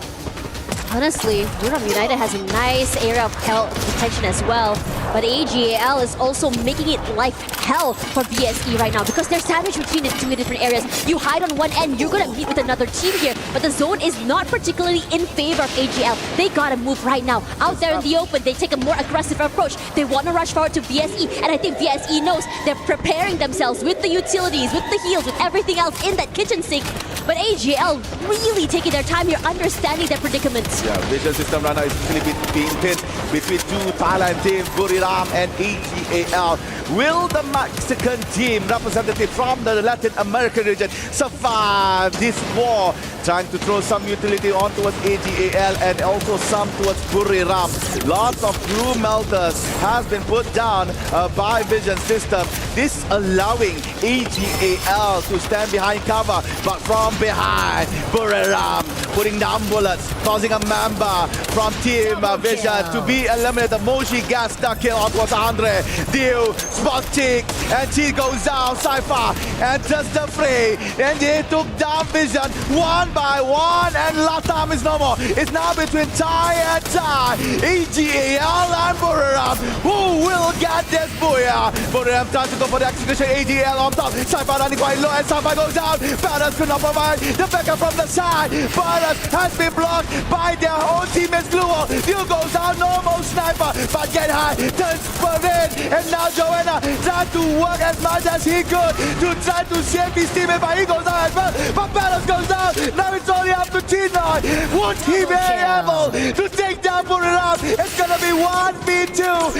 Honestly, Buriram United has a nice area of hell protection as well, but AGAL is also making it life hell for VSE right now because they're sandwiched between the two different areas. You hide on one end, you're gonna meet with another team here, but the zone is not particularly in favor of AGL. They gotta move right now. Out there in the open, they take a more aggressive approach. They want to rush forward to VSE, and I think VSE knows they're preparing themselves with the utilities, with the heals, with everything else in that kitchen sink. But AGL really taking their time here, understanding their predicaments. Yeah, Vision System right now is actually being pinned between two Thailand teams, Buriram and AGAL. Will the Mexican team, representative from the Latin American region, survive this war? Trying to throw some utility on towards AGAL and also some towards Buriram. Lots of glue melters has been put down by Vision System. This allowing AGAL to stand behind cover, but from behind, Buriram putting down bullets, causing a member from Team Vision to be eliminated. Moshi gets the kill on towards Andre. Deal, spot cheek, and she goes down. Cypher enters the fray, and they took down Vision one by one, and Latam is no more. It's now between Thai and Thai. AGAL and Buriram. Who will get this booyah? Buriram trying to go for the execution. AGAL on top. Cypher running quite low, and Cypher goes down. Paras could not provide the backup from the side. Paras has been blocked by their own teammates. Gluo. You goes down, normal sniper, but get high. Turns for it, and now Joanna tried to work as much as he could to try to save his teammate, but he goes down as well. But Paras goes down. Now it's only up to T9. Would he be able to take down Buriram? It's gonna be 1v2.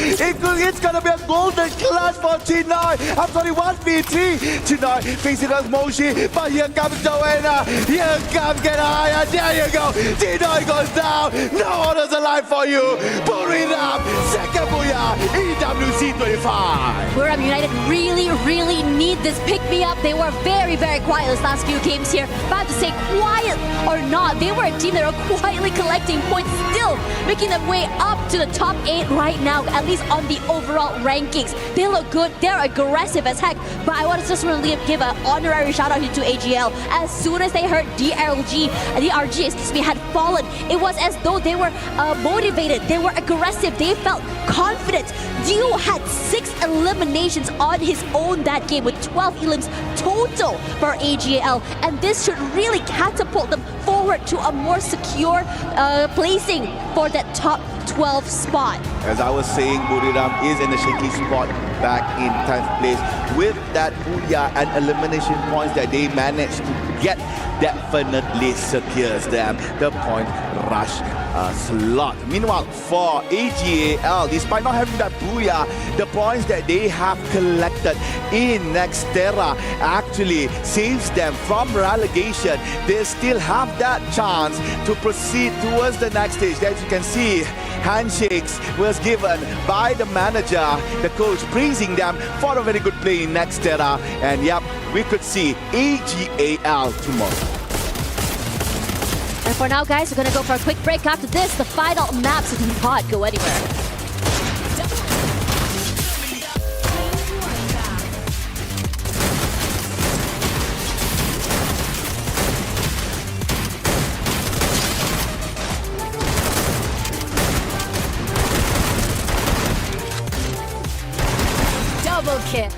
It's gonna be a golden clutch for T9. I'm sorry, 1v3. T9 facing us Moshi, but here comes Joanna. Here comes Get High, and there you go. T9 goes down. No one is alive for you. Buriram, second booyah, EWC 25. Buriram United really need this pick-me-up. They were very quiet this last few games here. But I have to say, quiet or not, they were a team that are quietly collecting points, still making their way up to the top 8 right now, at least on the overall rankings. They look good, they're aggressive as heck, but I want to just really give an honorary shout out here to AGL. As soon as they heard DRG had fallen, it was as though they were motivated, they were aggressive, they felt confident. Dio had 6 eliminations on his own that game with 12 elims total for AGL, and this should really catapult them forward to a more secure placing for that top 12 spot. As I was saying, Buriram is in a shaky spot back in 10th place. With that booyah and elimination points that they managed to get, definitely secures them the point rush slot. Meanwhile, for AGAL, despite not having that booyah, the points that they have collected in Nextera actually saves them from relegation. They still have that chance to proceed towards the next stage. As you can see, handshakes was given by the manager, the coach praising them for a very good play in Nextera. And yep, we could see AGAL tomorrow. And for now, guys, we're going to go for a quick break after this. The final maps do not go anywhere. Double kill.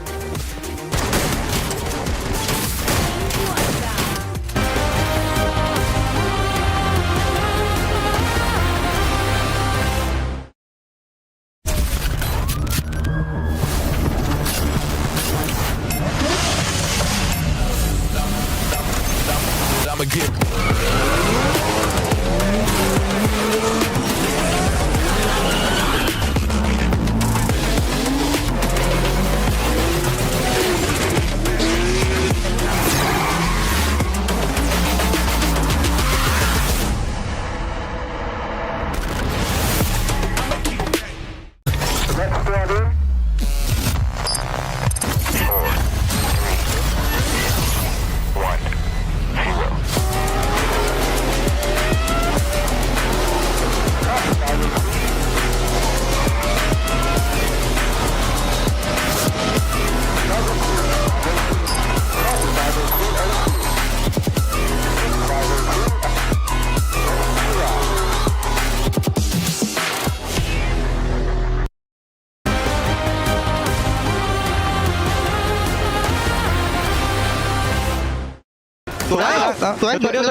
ตัวเดียว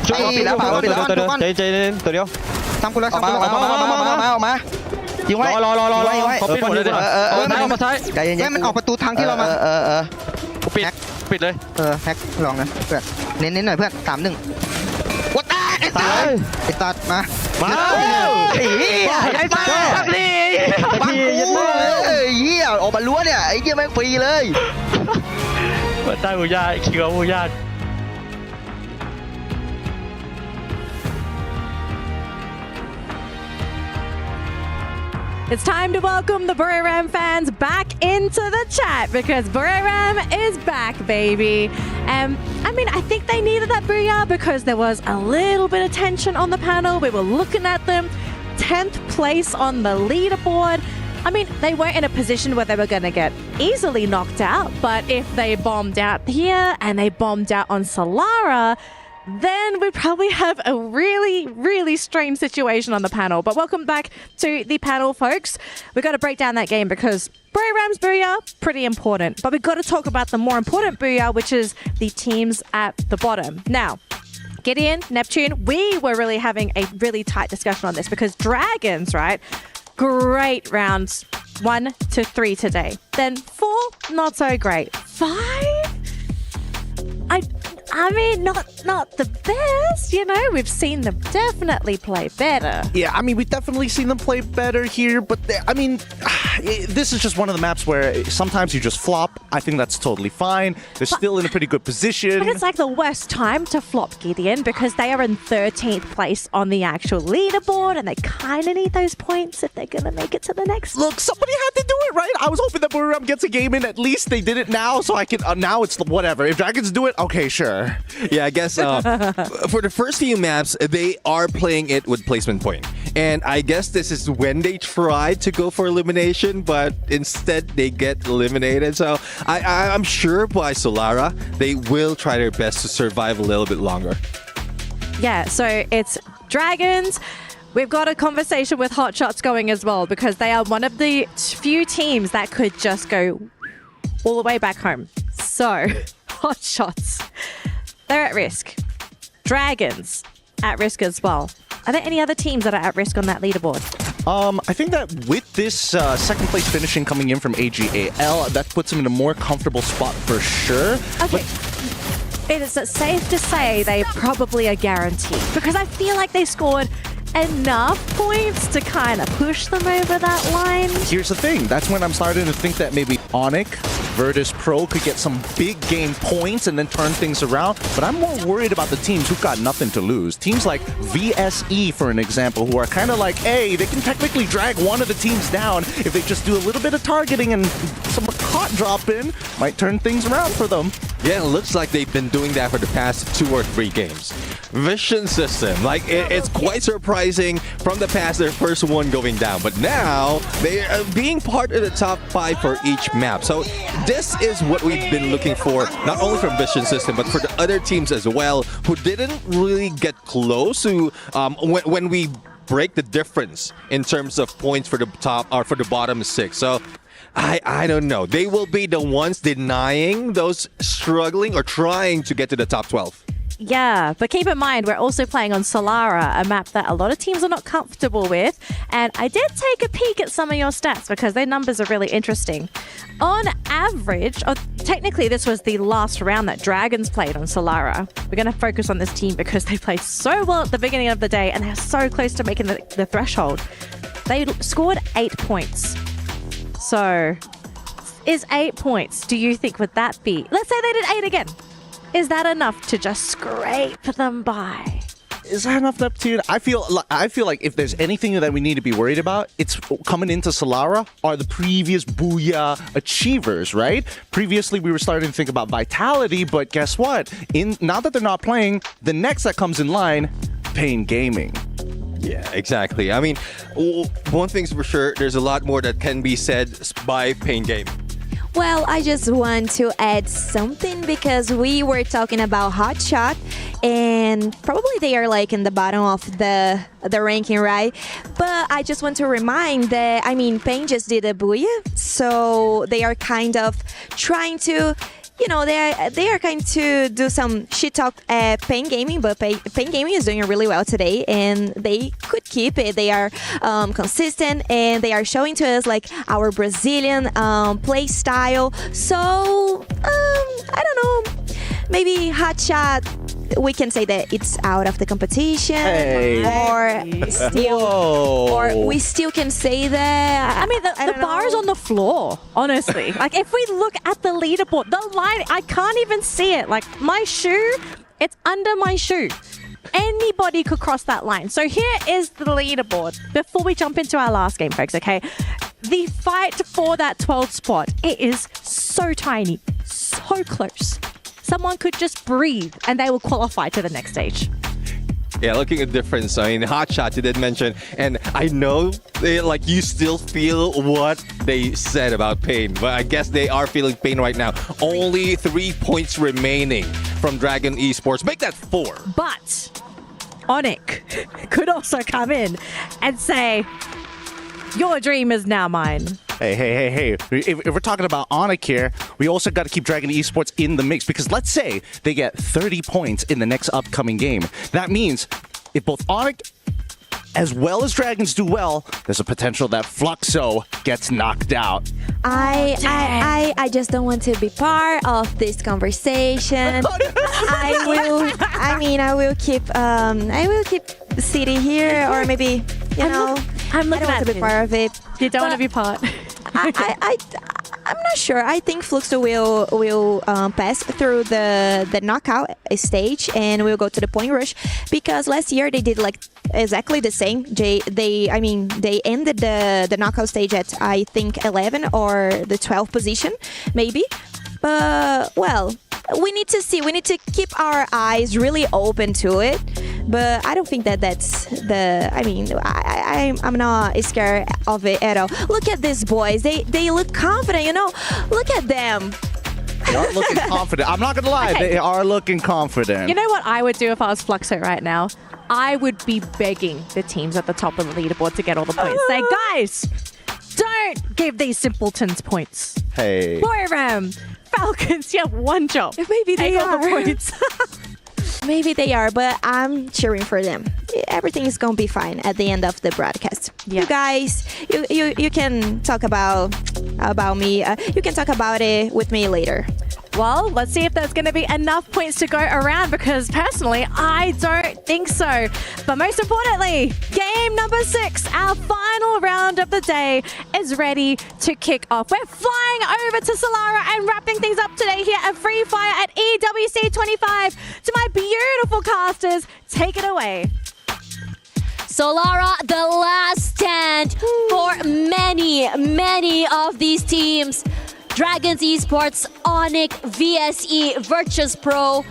ช่วยปิดแล้วปิดแล้วใจเย็นตัวเดียวทำกูแล้วออกมายิงไว้รอยิงไว้ปิดหมดเลยมาซ้ายใจเย็นมันออกประตูทางที่เรามาปิดเลยแฮกลองนะเพื่อนเน้นหน่อยเพื่อน3-1วัดไอ้ตัดมาไอ้ตัดสักทีบังกูเหี้ยออกมาล้วเนี่ยไอ้เหี้ยแม่งฟรีเลยวัดใต้บูญาคิวบูญาIt's time to welcome the Buriram fans back into the chat because Buriram is back, baby. I mean, I think they needed that booyah because there was a little bit of tension on the panel. We were looking at them. 10th place on the leaderboard. I mean, they weren't in a position where they were going to get easily knocked out, but if they bombed out here and they bombed out on Solara, then we probably have a really, really strange situation on the panel. But welcome back to the panel, folks. We've got to break down that game because Buriram's booyah, pretty important. But we've got to talk about the more important booyah, which is the teams at the bottom. Now, Gideon, Neptune, we were really having a really tight discussion on this because Dragons, right? Great rounds 1 to 3 today. Then 4, not so great. 5? I mean, not the best, you know? We've seen them definitely play better. Yeah, I mean, we've definitely seen them play better here, but I mean, this is just one of the maps where sometimes you just flop. I think that's totally fine. They're still in a pretty good position. But it's like the worst time to flop Gideon because they are in 13th place on the actual leaderboard and they kind of need those points if they're going to make it to the next. Look, somebody had to do it, right? I was hoping that Buriram gets a game in. At least they did it now, so I can... now it's whatever. If Dragons do it, okay, sure. Yeah, I guess for the first few maps, they are playing it with placement point. And I guess this is when they tried to go for elimination, but instead they get eliminated. So I'm sure by Solara, they will try their best to survive a little bit longer. Yeah, so it's Dragons. We've got a conversation with Hotshots going as well because they are one of the few teams that could just go all the way back home. So, Hotshots, they're at risk. Dragons, at risk as well. Are there any other teams that are at risk on that leaderboard? I think that with this second place finishing coming in from AGAL, that puts them in a more comfortable spot for sure. Okay. It is safe to say they probably are guaranteed because I feel like they scored enough points to kind of push them over that line? Here's the thing. That's when I'm starting to think that maybe Onyx, Virtus Pro could get some big game points and then turn things around. But I'm more worried about the teams who've got nothing to lose. Teams like VSE, for an example, who are kind of like, hey, they can technically drag one of the teams down if they just do a little bit of targeting and some caught drop in, might turn things around for them. Yeah, it looks like they've been doing that for the past 2 or 3 games. Vision system, like it's quite surprising from the past, their first one going down, but now they are being part of the top 5 for each map. So this is what we've been looking for, not only from Vision system, but for the other teams as well, who didn't really get close to when we break the difference in terms of points for the top or for the bottom 6. So I don't know. They will be the ones denying those struggling or trying to get to the top 12. Yeah, but keep in mind, we're also playing on Solara, a map that a lot of teams are not comfortable with. And I did take a peek at some of your stats because their numbers are really interesting. On average, technically this was the last round that Dragons played on Solara. We're going to focus on this team because they played so well at the beginning of the day and they're so close to making the threshold. They scored 8 points. So, is 8 points, do you think, would that be? Let's say they did 8 again. Is that enough to just scrape them by? Is that enough to? I feel like if there's anything that we need to be worried about, it's coming into Solara are the previous Booyah achievers, right? Previously, we were starting to think about Vitality, but guess what? Now that they're not playing, the next that comes in line, Pain Gaming. Yeah, exactly. I mean, one thing's for sure, there's a lot more that can be said by Pain Game. Well, I just want to add something because we were talking about Hotshot and probably they are like in the bottom of the ranking, right? But I just want to remind that, I mean, Pain just did a Booyah, so they are kind of trying to, you know, they are going to do some shit talk at Pain Gaming, but Pain Gaming is doing really well today, and they could keep it. They are consistent, and they are showing to us like our Brazilian play style. So I don't know, maybe Hotshot, we can say that it's out of the competition, or we still can say that. I mean, the bar is on the floor, honestly. Like, if we look at the leaderboard, the line, I can't even see it. Like, my shoe, it's under my shoe. Anybody could cross that line. So here is the leaderboard. Before we jump into our last game, folks, okay? The fight for that 12th spot, it is so tiny, so close. Someone could just breathe and they will qualify to the next stage. Yeah, looking at the difference, I mean, Hotshot you did mention, and I know like you still feel what they said about Pain, but I guess they are feeling Pain right now. Only 3 points remaining from Dragon Esports. Make that 4. But Onyx could also come in and say, your dream is now mine. Hey. If we're talking about Onyx here, we also got to keep Dragon Esports in the mix because let's say they get 30 points in the next upcoming game. That means if both Onyx as well as Dragons do well, there's a potential that Fluxo gets knocked out. I just don't want to be part of this conversation. I will keep City here, or maybe, you know, I'm looking I don't want to be part of it. You don't want to be part. I'm not sure. I think Fluxo will pass through the knockout stage and will go to the point rush, because last year they did like exactly the same. They ended the knockout stage at, I think, 11 or the 12th position, maybe. But well, we need to see. We need to keep our eyes really open to it. But I don't think that's the. I mean, I'm not scared of it at all. Look at these boys. They look confident. You know, look at them. They are looking confident. I'm not gonna lie. Okay. They are looking confident. You know what I would do if I was Fluxo right now? I would be begging the teams at the top of the leaderboard to get all the points. Say, guys, don't give these simpletons points. Hey. Boyram, Falcons, you have one job. Maybe they Take all are. the points. Maybe they are, but I'm cheering for them. Everything is gonna be fine at the end of the broadcast. Yeah. You guys, you can talk about me. You can talk about it with me later. Well, let's see if there's going to be enough points to go around, because personally, I don't think so. But most importantly, game number 6, our final round of the day, is ready to kick off. We're flying over to Solara and wrapping things up today here at Free Fire at EWC 25. To my beautiful casters, take it away. Solara, the last stand for many of these teams. Dragons Esports, Onyx, VSE, Virtus Pro.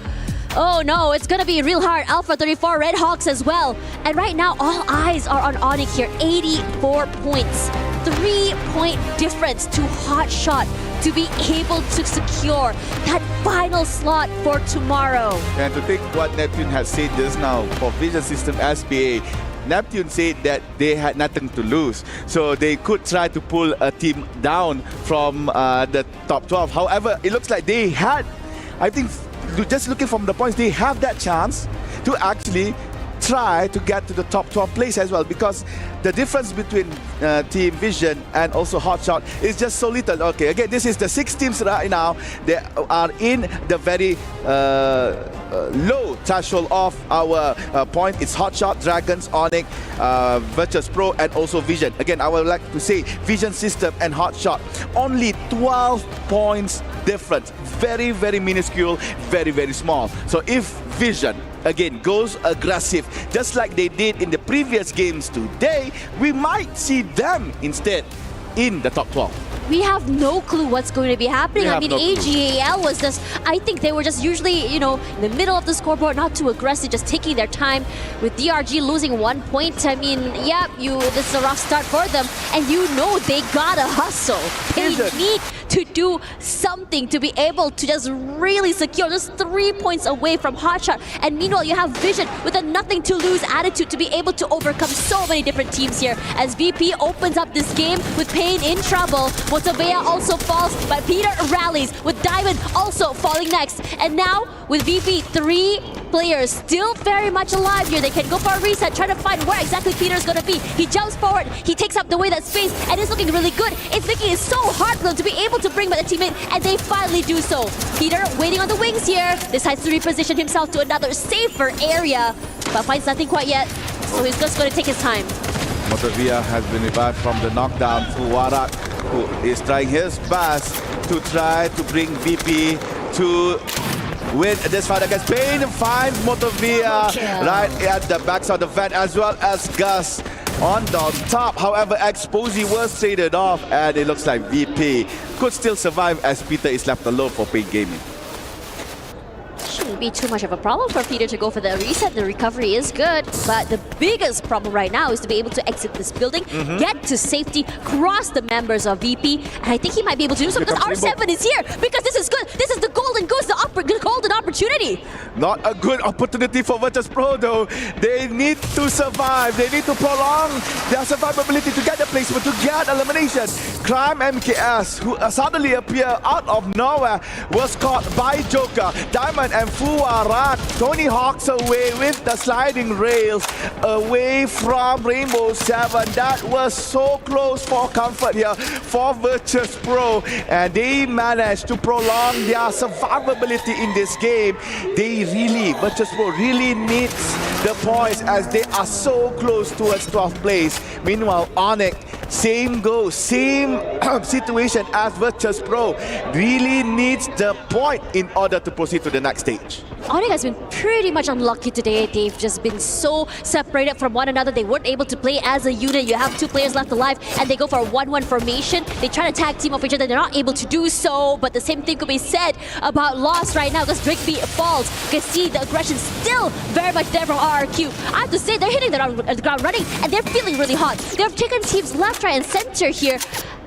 Oh no, it's gonna be real hard. Alpha 34, RedHawks as well. And right now, all eyes are on Onyx here. 84 points. 3-point difference to Hotshot to be able to secure that final slot for tomorrow. And to take what Neptune has said just now, for Vision System SPA, Neptune said that they had nothing to lose, so they could try to pull a team down from the top 12. However, it looks like they had, I think, just looking from the points, they have that chance to actually try to get to the top 12 place as well, because the difference between Team Vision and also Hotshot is just so little. Okay, again, this is the 6 teams right now. They are in the very low threshold of our point. It's Hotshot, Dragons, Onyx, Virtus Pro, and also Vision. Again, I would like to say Vision System and Hotshot, only 12 points difference. Very, very minuscule, very, very small. So if Vision again goes aggressive just like they did in the previous games today, we might see them instead in the top 12. We have no clue what's going to be happening. I mean, AGAL was just, I think they were just usually, in the middle of the scoreboard, not too aggressive, just taking their time. With DRG losing 1 point, I mean, yeah, this is a rough start for them. And they gotta hustle. They need to do something to be able to just really secure, just 3 points away from Hotshot. And meanwhile, you have Vision with a nothing to lose attitude to be able to overcome so many different teams here. As VP opens up this game with Pain in trouble. Motovea also falls, but Peter rallies with Diamond also falling next. And now with VP, 3 players still very much alive here. They can go for a reset, try to find where exactly Peter's gonna be. He jumps forward, he takes up the way that space, and it's looking really good. It's making it so hard for them to be able to bring back the teammate, and they finally do so. Peter waiting on the wings here, decides to reposition himself to another safer area, but finds nothing quite yet, so he's just gonna take his time. Motovia has been revived from the knockdown. Fuwarak, who is trying his best to try to bring VP to win this fight against Pain. Finds Motovia right at the backside of the vent, as well as Gus on the top. However, Exposy was traded off, and it looks like VP could still survive as Peter is left alone for Pain Gaming. Shouldn't be too much of a problem for Peter to go for the reset. The recovery is good, but the biggest problem right now is to be able to exit this building, get to safety, cross the members of VP, and I think he might be able to do so because R7 is here, because this is good. This is the golden goose, the golden opportunity. Not a good opportunity for Virtus Pro though. They need to survive. They need to prolong their survivability to get the placement, to get elimination. Crime MKS, who suddenly appeared out of nowhere, was caught by Joker. Diamond and Fuwarak. Tony Hawks away with the sliding rails, away from Rainbow 7. That was so close for comfort here for Virtus Pro, and they managed to prolong their survivability in this game. Virtus Pro really needs the points as they are so close towards 12th place. Meanwhile, Onyx, same goal, same situation as Virtus Pro, really needs the point in order to proceed to the next stage. Onyx has been pretty much unlucky today. They've just been so separated from one another. They weren't able to play as a unit. You have 2 players left alive, and they go for a 1-1 formation. They try to tag team off each other. They're not able to do so, but the same thing could be said about Lost right now, because Rigby falls. You can see the aggression still very much there from RRQ. I have to say, they're hitting the ground running, and they're feeling really hot. They're taking teams left, right, and center here.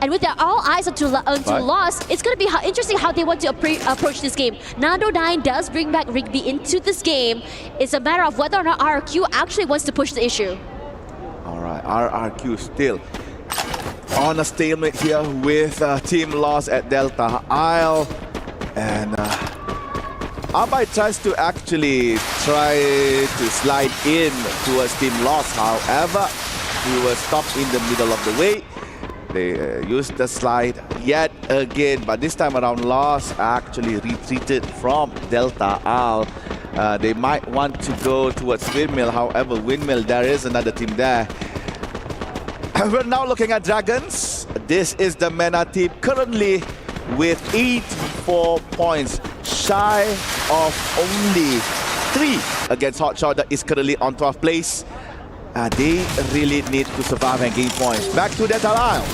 And with their all eyes onto Lost, it's going to be interesting how they want to approach this game. Nando9 does bring back Rigby into this game. It's a matter of whether or not RRQ actually wants to push the issue. All right, RRQ still on a stalemate here with Team Lost at Delta Isle. And Abai tries to actually to slide in towards Team Lost. However, he was stopped in the middle of the way. They used the slide yet again, but this time around Lost actually retreated from Delta Al. They might want to go towards Windmill. However, Windmill, there is another team there. We're now looking at Dragons. This is the MENA team currently with 84 points, shy of only 3 against Hotshot that is currently on 12th place. They really need to survive and gain points. Back to Delta Isle.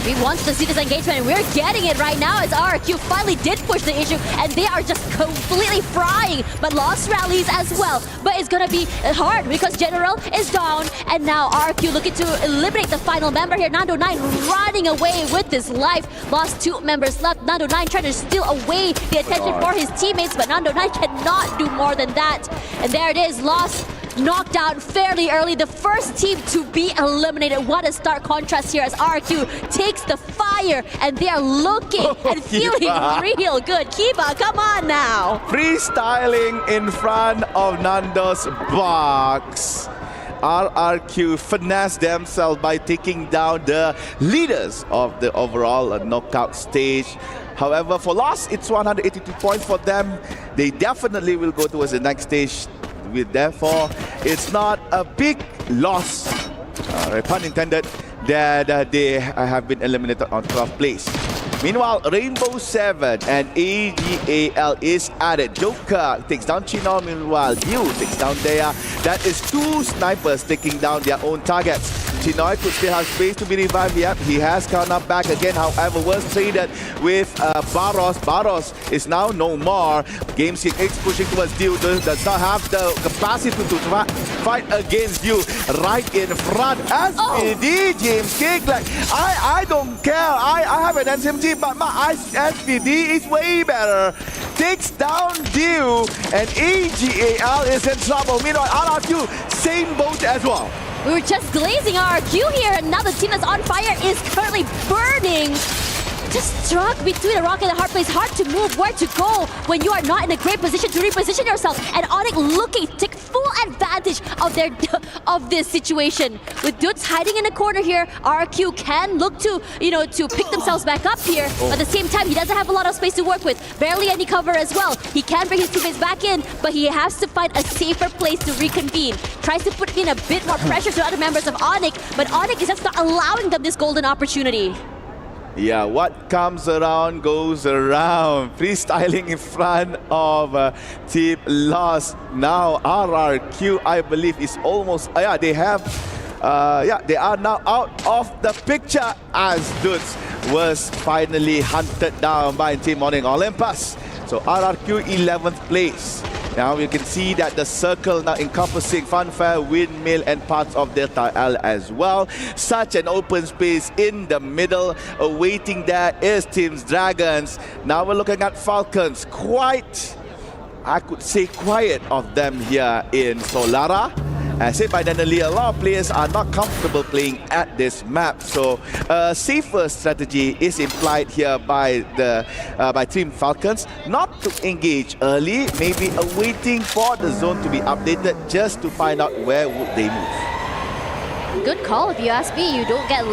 We want to see this engagement, and we're getting it right now as RRQ finally did push the issue, and they are just completely frying, but lost rallies as well. But it's gonna be hard because General is down, and now RRQ looking to eliminate the final member here. Nando9 running away with his life. Lost 2 members left. Nando9 trying to steal away the attention for his teammates, but Nando9 cannot do more than that. And there it is, Lost knocked out fairly early. The first team to be eliminated. What a stark contrast here as RQ takes the fire, and they are looking and feeling real good. Kiba, come on now. Freestyling in front of Nando's box. RRQ finessed themselves by taking down the leaders of the overall knockout stage. However, for Lost, it's 182 points for them. They definitely will go towards the next stage. Therefore, it's not a big loss, pun intended, that they have been eliminated on 12th place. Meanwhile, Rainbow 7 and AGAL is added. Joker takes down Chino, meanwhile Yu takes down Dea. That is 2 snipers taking down their own targets. Chinoy could still have space to be revived. Yep, he has come up back again. However, was traded with Baros. Baros is now no more. Game 6 pushing towards Yu. Does not have the capacity to fight against Yu right in front. As SPD, James Kick, like, I don't care. I have an SMG, but my SPD is way better. Takes down Yu, and AGAL is in trouble. Meanwhile, RRQ, same boat as well. We were just glazing RRQ here, and now the team that's on fire is currently burning. Just struck between a rock and a hard place. Hard to move, where to go when you are not in a great position to reposition yourself. And Onyx looking to take full advantage of this situation. With Dudes hiding in a corner here, RQ can look to, to pick themselves back up here. But at the same time, he doesn't have a lot of space to work with. Barely any cover as well. He can bring his teammates back in, but he has to find a safer place to reconvene. Tries to put in a bit more pressure to other members of Onyx, but Onyx is just not allowing them this golden opportunity. Yeah, what comes around goes around. Freestyling in front of Team Lost. Now RRQ, I believe, is almost. They have. They are now out of the picture as Dudes was finally hunted down by Team Morning Olympus. So RRQ 11th place. Now you can see that the circle now encompassing Funfair, Windmill, and parts of Delta L as well. Such an open space in the middle. Awaiting there is Team's Dragons. Now we're looking at Falcons. Quite, I could say, quiet of them here in Solara. As said by Danali, a lot of players are not comfortable playing at this map, so a safer strategy is implied here by Team Falcons, not to engage early, maybe awaiting for the zone to be updated just to find out where would they move. Good call if you ask me. You don't get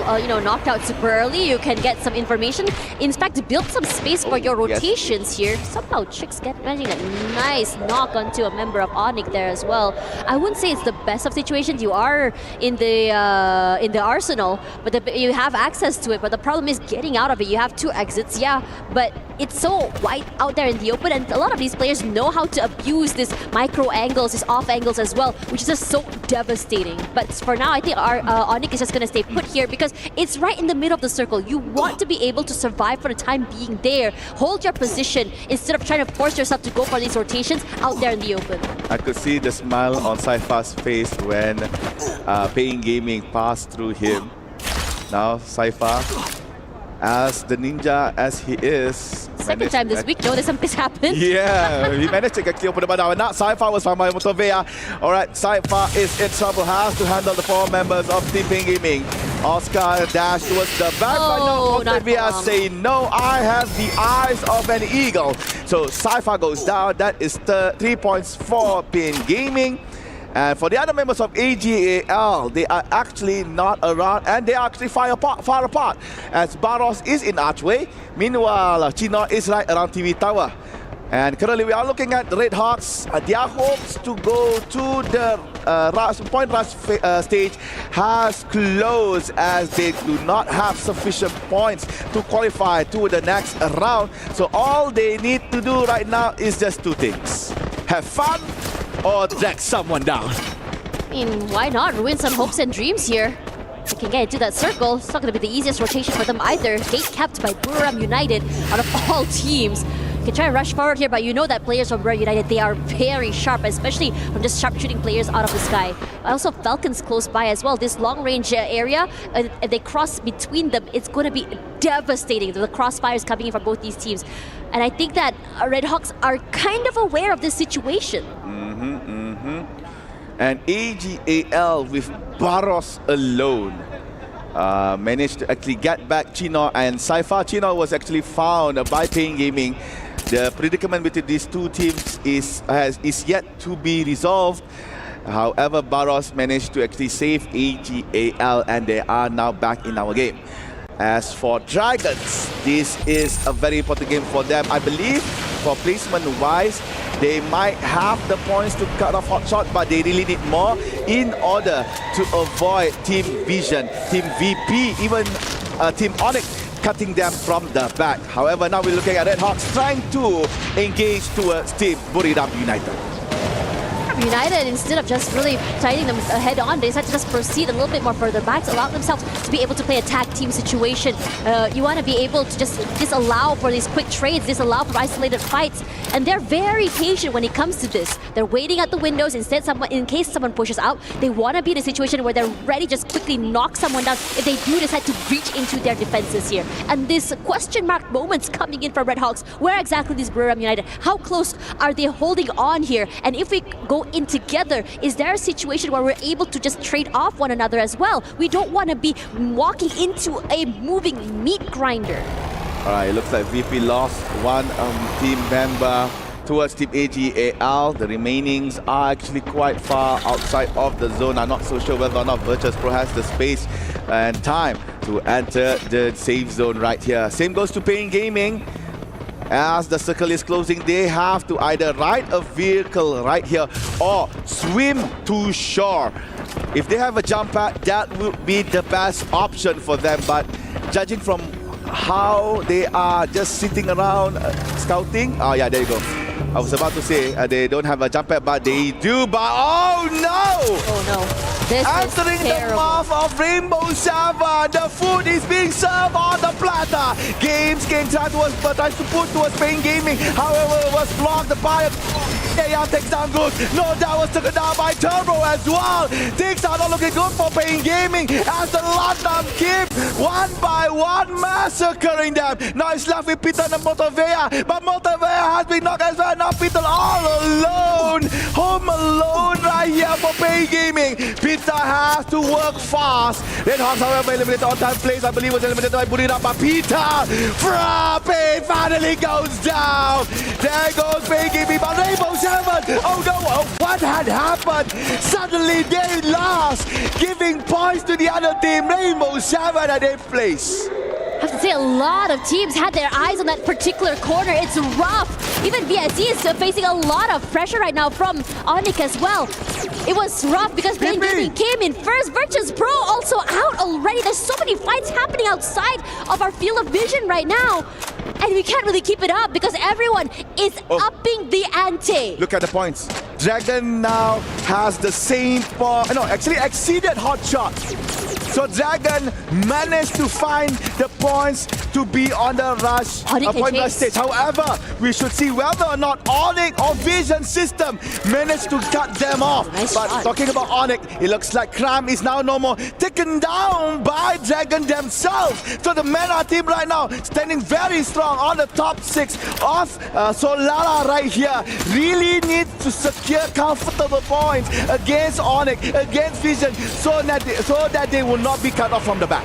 knocked out super early. You can get some information. In fact, build some space for your rotations here. Somehow Chicks get managing a nice knock onto a member of Onyx there as well. I wouldn't say it's the best of situations. You are in the arsenal, but you have access to it. But the problem is getting out of it. You have 2 exits, yeah, but it's so wide out there in the open, and a lot of these players know how to abuse this micro angles, these off angles as well, which is just so devastating. But for now, I think our Onyx is just going to stay put here because it's right in the middle of the circle. You want to be able to survive for the time being there. Hold your position instead of trying to force yourself to go for these rotations out there in the open. I could see the smile on Saifa's face when Paying Gaming passed through him. Now Saifa, as the ninja as he is, second time this week, notice something's happened. Yeah, he managed to get killed by now, and that Saifa was found by Motovea. Alright, Saifa is in trouble, has to handle the 4 members of Team Ping Gaming. Oscar dash towards the back, but no, Motovea say no, I have the eyes of an eagle. So Saifa goes down, that is 3 points for Ping Gaming. And for the other members of AGAL, they are actually not around and they are actually far apart. As Barros is in archway, meanwhile Chino is right around TV tower. And currently we are looking at RedHawks. Their hopes to go to the point rush stage has closed as they do not have sufficient points to qualify to the next round. So all they need to do right now is just two things: have fun or drag someone down. I mean, why not ruin some hopes and dreams here? They can get into that circle. It's not going to be the easiest rotation for them either. Gate kept by Buriram United out of all teams. You can try and rush forward here, but you know that players from Buriram United, they are very sharp, especially from just sharpshooting players out of the sky. Also, Falcons close by as well. This long-range area, if they cross between them, it's going to be devastating. The crossfires coming in from both these teams. And I think that RedHawks are kind of aware of this situation. And AGAL with Barros alone managed to actually get back Chino, and Saifa Chino was actually found by Pain Gaming. The predicament between these two teams is yet to be resolved. However, Barros managed to actually save AGAL and they are now back in our game. As for Dragons, this is a very important game for them. I believe for placement-wise, they might have the points to cut off Hotshot, but they really need more in order to avoid Team Vision, Team VP, even Team Onyx cutting them from the back. However, now we're looking at RedHawks trying to engage towards Team Buriram United. United, instead of just really fighting them head on, they decided to just proceed a little bit more further back to allow themselves to be able to play a tag team situation. You want to be able to just disallow for these quick trades, disallow for isolated fights, and they're very patient when it comes to this. They're waiting at the windows. Instead, in case someone pushes out, they want to be in a situation where they're ready to just quickly knock someone down if they do decide to reach into their defenses here. And this question mark moments coming in from RedHawks, where exactly is Buriram United? How close are they holding on here? And if we go in together, is there a situation where we're able to just trade off one another as well? We don't want to be walking into a moving meat grinder. Alright, it looks like VP lost one team member towards Team AGAL. The remainings are actually quite far outside of the zone. I'm not so sure whether or not Virtus Pro has the space and time to enter the safe zone right here. Same goes to Pain Gaming. As the circle is closing, they have to either ride a vehicle right here or swim to shore. If they have a jump pad, that would be the best option for them. But judging from how they are just sitting around scouting, oh yeah, there you go. I was about to say they don't have a jump pad, but they do. But oh no! Oh no. This Entering the mouth of Rainbow Seven, the food is being served on the platter. Games came tries to put towards Pain Gaming, however, it was blocked by AR takes down good. No doubt was taken down by Turbo as well. Things are not looking good for Pain Gaming as the Latam keep one by one massacring them. Now it's left with Peter and Motovea, but Motovea has been knocked as well. Now Peter all alone, home alone right here for Pain Gaming. Peter has to work fast. RedHawks, however, eliminated on time place. I believe was eliminated by Buriram, but Peter Frappe finally goes down. There goes Pain Gaming, but Rainbow Seven. Oh no, what had happened? Suddenly they lost, giving points to the other team. Rainbow Seven at 8th place. I have to say, a lot of teams had their eyes on that particular corner. It's rough. Even VSC is facing a lot of pressure right now from Onyx as well. It was rough because Pain Gaming came in first. Virtus Pro also out already. There's so many fights happening outside of our field of vision right now. And we can't really keep it up because everyone is upping the ante. Look at the points. Dragon now has the same point. No, actually exceeded Hotshot. So Dragon managed to find the points to be on the point rush stage. However, we should see whether or not Onyx or Vision System managed to cut them off. Talking about Onyx, it looks like Kram is now no more taken down by Dragon themselves. So the Mena team right now standing very strong on the top 6 of Solala right here. Really needs to secure comfortable points against Onyx, against Vision, so that they will not be cut off from the back.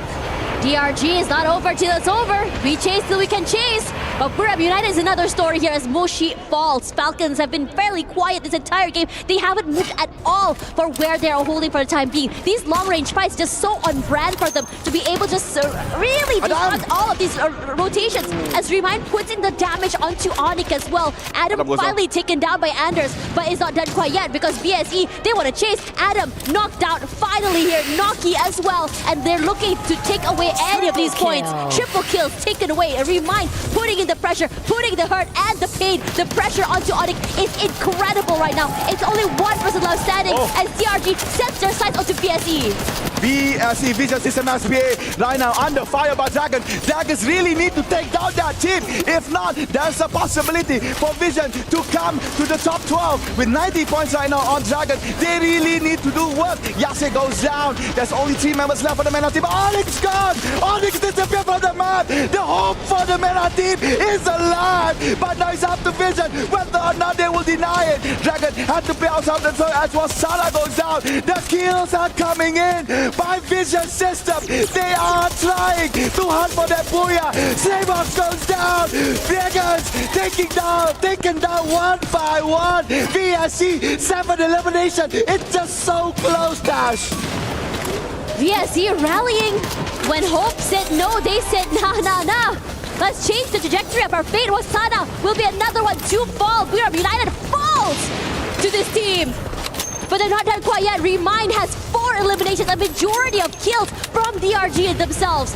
DRG is not over till it's over. We chase till we can chase. But Buriram United is another story here as Moshi falls. Falcons have been fairly quiet this entire game. They haven't moved at all for where they are holding for the time being. These long-range fights just so on brand for them to be able to just really disrupt all of these rotations as Remind puts in the damage onto Onyx as well. Adam finally taken down by Anders, but it's not done quite yet because BSE, they want to chase. Adam knocked out finally here. Noki as well. And they're looking to take away any of these points. Triple kills taken away. Remind putting in the pressure, putting the hurt and the pain. The pressure onto Onyx is incredible right now. It's only one person left standing as DRG sets their sights onto BSE. BSE Vision System SPA right now under fire by Dragon. Dragons really need to take down that team. If not, there's a possibility for Vision to come to the top 12 with 90 points right now on Dragon. They really need to do work. Yase goes down. There's only 3 members left for the MENA team. Onyx gone! Onyx disappeared from the map. The hope for the MENA team is alive. But now it's up to Vision whether or not they will deny it. Dragon had to pay out the third as well. Sala goes down. The kills are coming in by Vision System. They are trying to hunt for that booyah. Slaybox goes down. Vegas taken down one by one. VSC 7 elimination. It's just so close, Dash. VSE rallying. When Hope said no, they said nah. Let's change the trajectory of our fate. Wasana will be another one to fall. Buriram United falls to this team. But they're not done quite yet. Remind has 4 eliminations, a majority of kills from DRG themselves.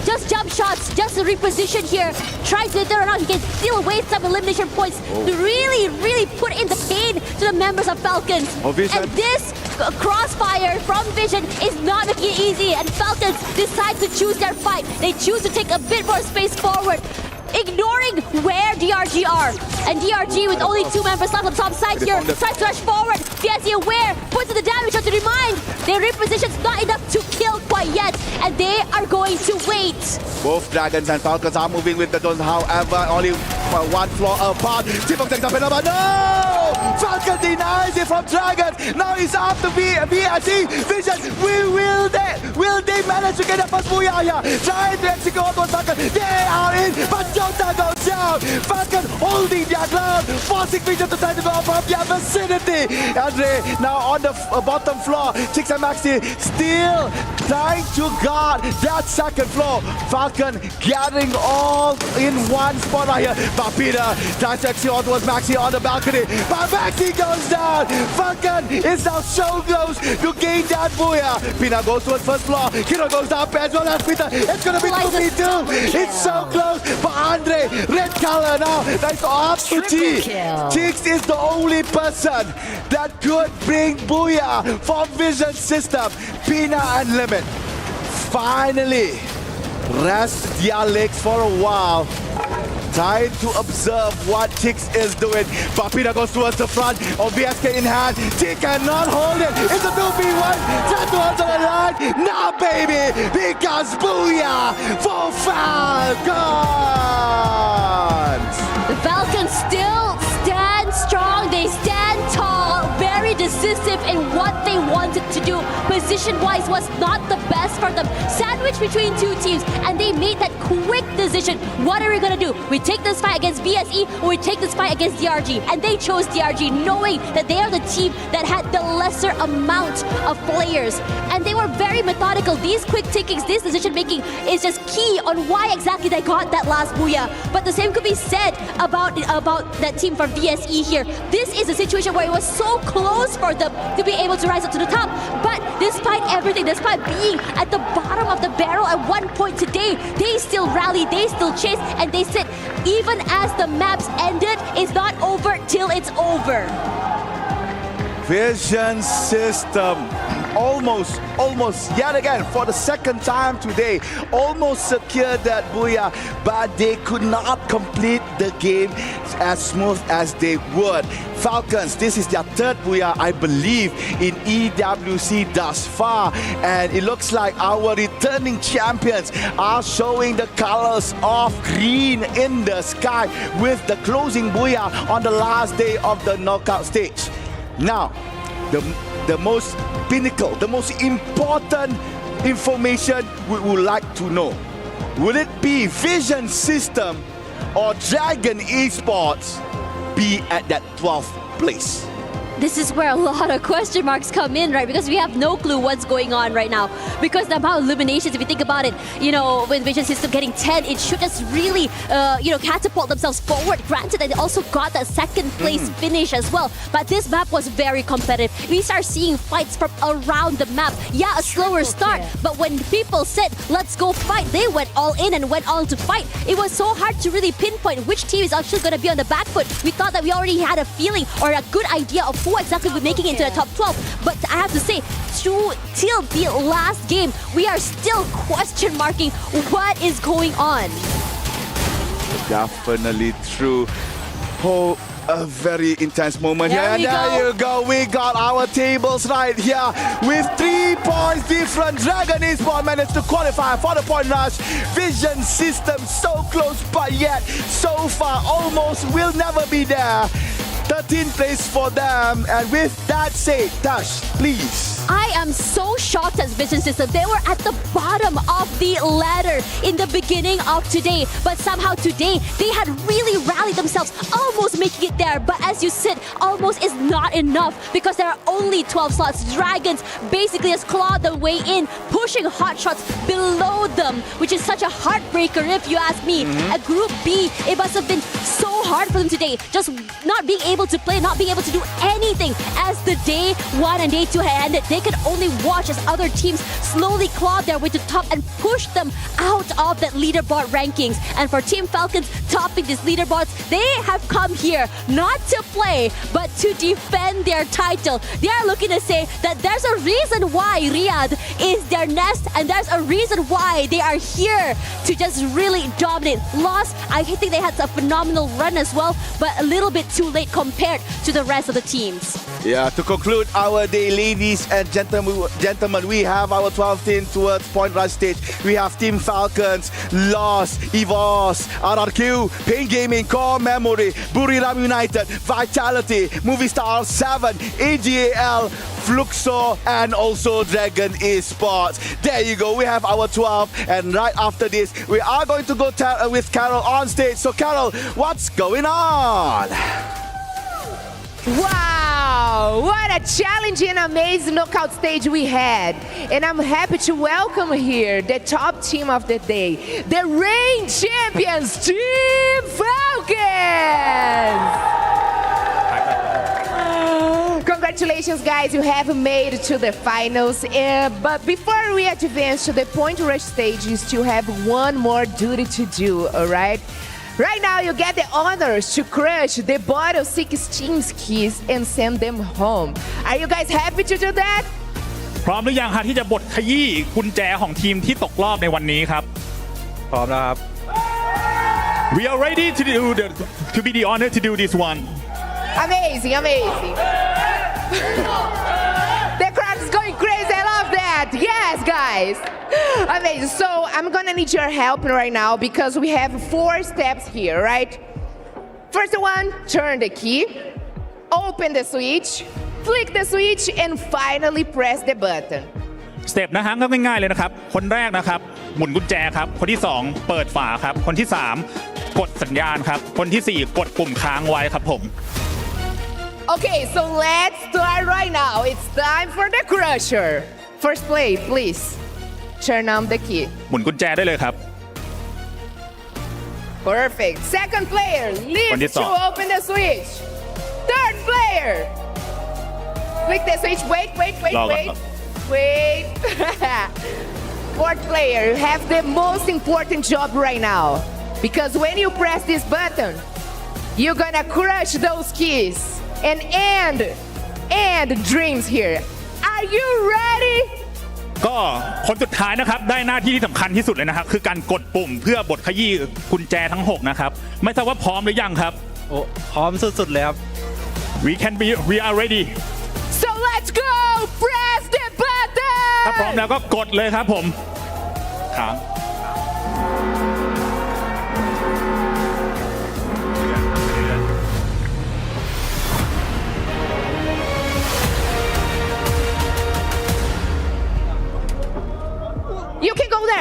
Just jump shots, just a reposition here. Tries whether or not he can steal away some elimination points to really put in the pain to the members of Falcons. And this crossfire from Vision is not making it easy. And Falcons decide to choose their fight. They choose to take a bit more space forward, ignoring where DRG are. And DRG with only 2 members left on the top side here, tries to rush forward. VSE aware, puts the damage on to Remind. Their reposition's not enough to kill quite yet, and they are going to wait. Both Dragons and Falcons are moving with the guns, however, only one floor apart. Tipok takes up another. No! Falcon denies it from Dragons. Now it's up to VSE. Vision, will they manage to get a first booyah here? Trying to execute on Falcon. They are in, but Jota goes down. Falcon holding their ground, forcing Vision to try to go from their vicinity. Andre now on the bottom floor. Chicks and Maxi still trying to guard that second floor. Falcon gathering all in one spot right here. But Peter tries to execute towards Maxi on the balcony. But Maxi goes down. Falcon is now so close to gain that booyah. Peter goes towards first floor. Kiro goes down as well as Peter. It's gonna be 2v2. It's so close. But Andre, red color now. That's up to T. Chicks is the only person that could bring booyah for Vision System. Pina and Limit finally rest their legs for a while. Time to observe what Tix is doing. Papina goes towards the front of VSK in hand. Tix cannot hold it. It's a 2v1. Try to hold the line. Now, baby, because booyah for Falcons. The Falcons still stand strong. They stand tall. Very decisive in what they wanted to do. Position-wise was not the best for them. Sandwiched between 2 teams, and they made that quick decision. What are we gonna do? We take this fight against VSE, or we take this fight against DRG? And they chose DRG, knowing that they are the team that had the lesser amount of players. And they were very methodical. These quick takings, this decision-making is just key on why exactly they got that last booyah. But the same could be said about that team for VSE here. This is a situation where it was so close for them to be able to rise up to the top. But despite everything, despite being at the bottom of the barrel at one point today, they still rally, they still chase, and they sit. Even as the maps ended, it's not over till it's over. Vision System almost yet again for the second time today almost secured that booyah, but they could not complete the game as smooth as they would. Falcons, this is their 3rd booyah, I believe, in EWC thus far, and it looks like our returning champions are showing the colors of green in the sky with the closing booyah on the last day of the knockout stage. Now, the most pinnacle, the most important information we would like to know. Will it be Vision System or Dragon Esports be at that 12th place? This is where a lot of question marks come in, right? Because we have no clue what's going on right now. Because the amount of eliminations, if you think about it, with Vision System getting 10, it should just really, catapult themselves forward. Granted, they also got that second place finish as well. But this map was very competitive. We start seeing fights from around the map. Yeah, a slower start, but when people said, let's go fight, they went all in and went all to fight. It was so hard to really pinpoint which team is actually going to be on the back foot. We thought that we already had a feeling or a good idea of who exactly will be making it into the top 12. But I have to say, till the last game, we are still question marking what is going on. Definitely true. Oh, a very intense moment here. And there you go. We got our tables right here. With 3 points different, Dragon Esports managed to qualify for the point rush. Vision System so close, but yet so far almost will never be there. 13th place for them. And with that said, Tash, please. I am so shocked as Vision System. They were at the bottom of the ladder in the beginning of today. But somehow today, they had really rallied themselves, almost making it there. But as you said, almost is not enough because there are only 12 slots. Dragons basically has clawed their way in, pushing hot shots below them, which is such a heartbreaker if you ask me. At Group B, it must have been so hard for them today. Just not being able to play, not being able to do anything as the day 1 and day 2 had ended. They could only watch as other teams slowly claw their way to top and push them out of that leaderboard rankings. And for Team Falcons topping these leaderboards, they have come here not to play, but to defend their title. They are looking to say that there's a reason why Riyadh is their nest, and there's a reason why they are here to just really dominate. Lost, I think they had a phenomenal run as well, but a little bit too late compared to the rest of the teams. Yeah, to conclude our day, ladies and gentlemen, we have our 12th team towards point rush stage. We have Team Falcons, Lost, EVOS, RRQ, Pain Gaming, Core Memory, Buriram United, Vitality, Movie Star 7, AGAL, Fluxo, and also Dragon Esports. There you go, we have our 12, and right after this, we are going to go with Carol on stage. So Carol, what's going on? Wow, what a challenging and amazing knockout stage we had. And I'm happy to welcome here the top team of the day, the reigning champions, Team Falcons! Congratulations, guys, you have made it to the finals. But before we advance to the point rush stage, you still have one more duty to do, all right? Right now, you get the honors to crush the bottom 16 keys and send them home. Are you guys happy to do that? พร้อมหรือยังฮะที่จะบดขยี้กุญแจของทีมที่ตกรอบในวันนี้ครับพร้อมแล้วครับ We are ready to be the honor to do this one. Amazing, amazing. The crowd is going crazy. I love that. Yes, guys. Amazing. So I'm gonna need your help right now because we have 4 steps here, right? First one, turn the key, open the switch, flick the switch, and finally press the button. สเต็ปนะฮะก็ง่ายๆเลยนะครับคนแรกนะครับหมุนกุญแจครับคนที่2เปิดฝาครับคนที่3กดสัญญาณครับคนที่4กดปุ่มค้างไว้ครับผม Okay, so let's start right now. It's time for the crusher. First play, please. Turn on the key. หมุนกุญแจได้เลยครับ Perfect. Second player, leave to open the switch. Third player. Click the switch. Wait. Fourth player, you have the most important job right now. Because when you press this button, you're gonna crush those keys and end dreams here. Are you ready? ก็คนสุดท้ายนะครับได้หน้าที่ที่สำคัญที่สุดเลยนะครับคือการกดปุ่มเพื่อบดขยี้กุญแจทั้ง6นะครับไม่ทราบว่าพร้อมหรือยังครับโอ้พร้อมสุดๆเลยครับ We are ready So let's go press the button ถ้าพร้อมแล้วก็กดเลยครับผมครับ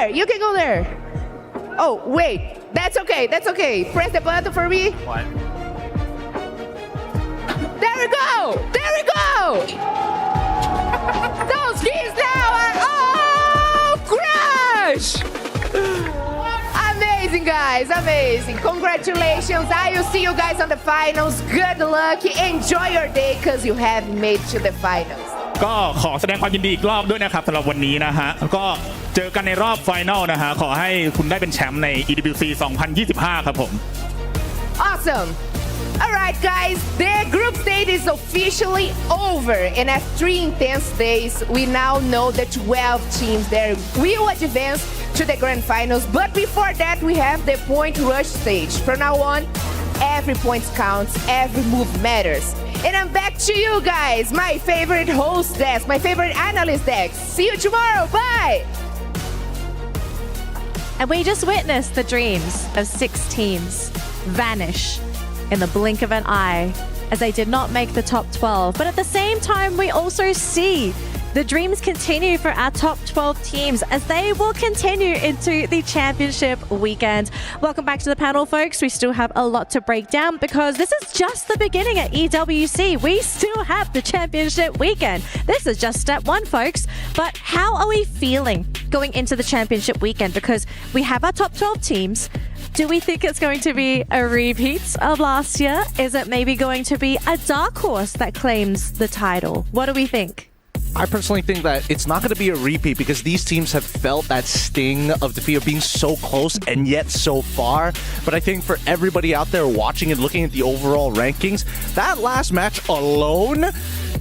there. You can go there. Oh, wait. That's okay. That's okay. Press the button for me. What? There we go. There we go. Those keys now are crush. Amazing, guys. Amazing. Congratulations. I will see you guys on the finals. Good luck. Enjoy your day because you have made to the finals. ก็ขอแสดงความยินดีอีกรอบด้วยนะครับสำหรับวันนี้นะฮะก็เจอกันในรอบไฟนอลนะฮะขอให้คุณได้เป็นแชมป์ใน EWC 2025 ครับผม Awesome. All right, guys, the group stage is officially over, and after 3 intense days, we now know the 12 teams that will advance to the grand finals. But before that, we have the point rush stage. From now on, every point counts, every move matters. And I'm back to you guys, my favorite host desk, my favorite analyst desk. See you tomorrow. Bye. And we just witnessed the dreams of 6 teams vanish in the blink of an eye as they did not make the top 12. But at the same time, we also see the dreams continue for our top 12 teams as they will continue into the championship weekend. Welcome back to the panel, folks. We still have a lot to break down because this is just the beginning at EWC. We still have the championship weekend. This is just step 1, folks. But how are we feeling going into the championship weekend? Because we have our top 12 teams. Do we think it's going to be a repeat of last year? Is it maybe going to be a dark horse that claims the title? What do we think? I personally think that it's not going to be a repeat because these teams have felt that sting of defeat of being so close and yet so far. But I think for everybody out there watching and looking at the overall rankings, that last match alone,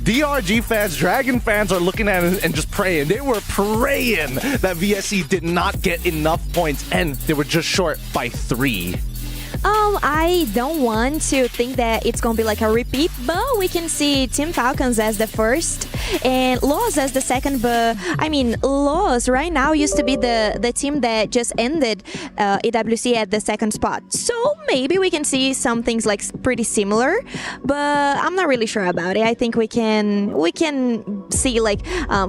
DRG fans, Dragon fans are looking at it and just praying. They were praying that VSC did not get enough points and they were just short by 3. I don't want to think that it's going to be like a repeat, but we can see Team Falcons as the first and Loz as the second. But I mean, Loz right now used to be the team that just ended EWC at the second spot. So maybe we can see some things like pretty similar, but I'm not really sure about it. I think we can see like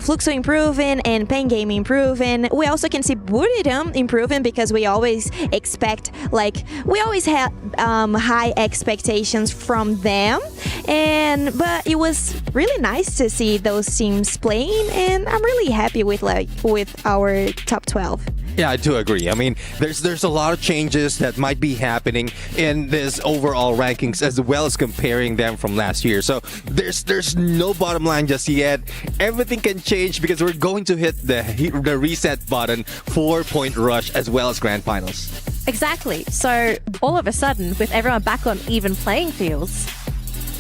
Fluxo improving and Pain Game improving. We also can see Buridam improving because we always expect we always have high expectations from them, but it was really nice to see those teams playing, and I'm really happy with our top 12. Yeah, I do agree. I mean, there's a lot of changes that might be happening in this overall rankings as well as comparing them from last year. So there's no bottom line just yet. Everything can change because we're going to hit the reset button for Point Rush as well as Grand Finals. Exactly. So all of a sudden, with everyone back on even playing fields,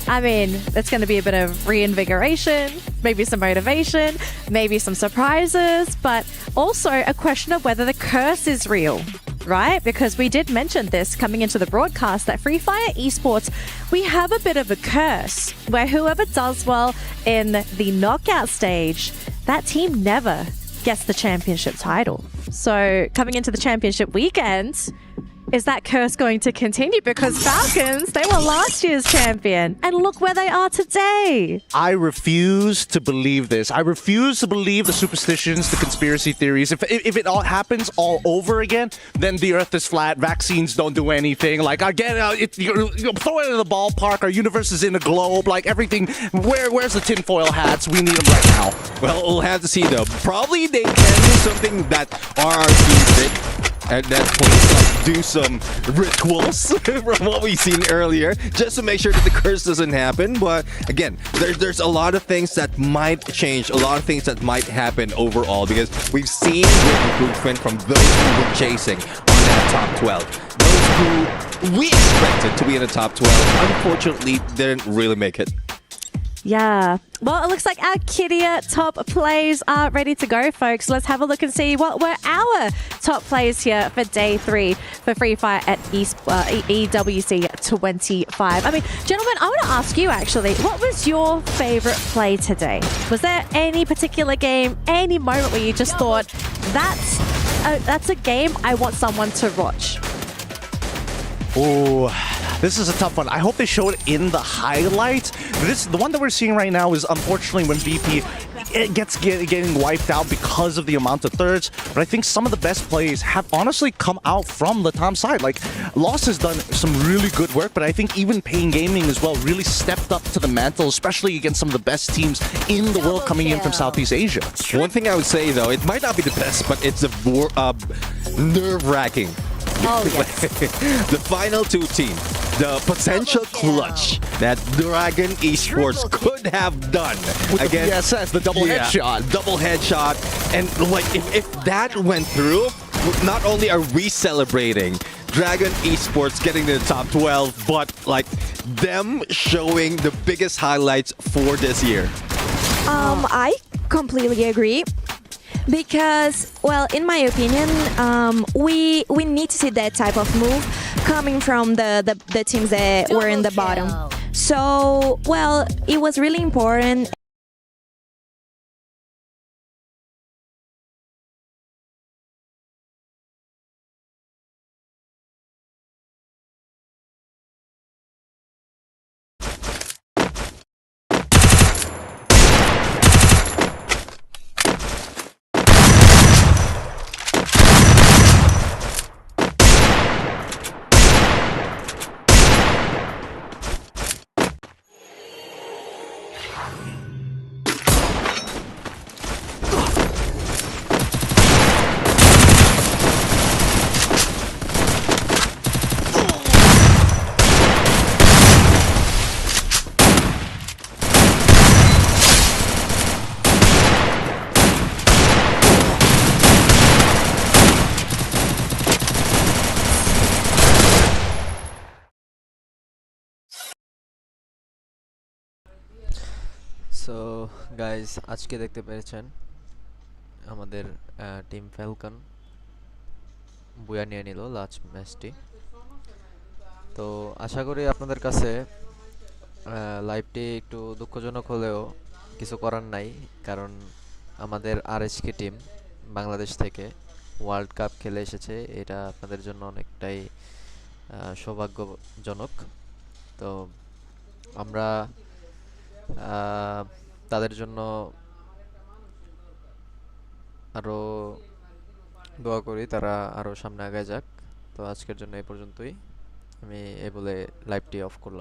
I mean, it's going to be a bit of reinvigoration, maybe some motivation, maybe some surprises, but also a question of whether the curse is real, right? Because we did mention this coming into the broadcast that Free Fire Esports, we have a bit of a curse where whoever does well in the knockout stage, that team never gets the championship title. So coming into the championship weekend, is that curse going to continue? Because Falcons, they were last year's champion. And look where they are today. I refuse to believe this. I refuse to believe the superstitions, the conspiracy theories. If it all happens all over again, then the earth is flat, vaccines don't do anything. Like, again, you throw it in the ballpark, our universe is in a globe, like everything. Where's the tinfoil hats? We need them right now. Well, we'll have to see though. Probably they can do something that RRQ did. At that point, do some rituals from what we've seen earlier, just to make sure that the curse doesn't happen. But again, there's a lot of things that might change, a lot of things that might happen overall, because we've seen improvement from those who were chasing on that top 12. Those who we expected to be in the top 12, unfortunately, didn't really make it. Yeah. Well, it looks like our Kidia top plays are ready to go, folks. Let's have a look and see what were our top plays here for day 3 for Free Fire at EWC 25. I mean, gentlemen, I want to ask you actually, what was your favorite play today? Was there any particular game, any moment where you just thought, that's a game I want someone to watch? Oh, this is a tough one. I hope they show it in the highlights. The one that we're seeing right now is unfortunately when VP it gets getting wiped out because of the amount of thirds. But I think some of the best plays have honestly come out from the Tom side. Like, Lost has done some really good work, but I think even Pain Gaming as well really stepped up to the mantle, especially against some of the best teams in the world coming in from Southeast Asia. One thing I would say, though, it might not be the best, but it's nerve-wracking. Oh, yes. The final two teams, the potential clutch that Dragon Esports could have done against the BSS, the double headshot. Double headshot. And like if that went through, not only are we celebrating Dragon Esports getting to the top 12, but like them showing the biggest highlights for this year. I completely agree. Because, well, in my opinion, we need to see that type of move coming from the teams that were in the bottom. So, well, it was really important. So guys আজকে দেখতে পেরেছেন আমাদের team Falcon বুয়া নিয়ে নিল last ম্যাচটি। তো আশা করি আপনাদের কাছে লাইভটি একটু দুঃখজনক হলেও কিছু করার নাই, কারণ আমাদের আরএসকে টিম বাংলাদেশ থেকে ওয়ার্ল্ড কাপ খেলে এসেছে, এটা আপনাদের জন্য অনেকটাই সৌভাগ্যজনক। তো আমরা তাদের জন্য আরও দোয়া করি, তারা আরও সামনে আগায় যাক। তো আজকের জন্য এই পর্যন্তই, আমি এই বলে লাইভটি অফ করলাম।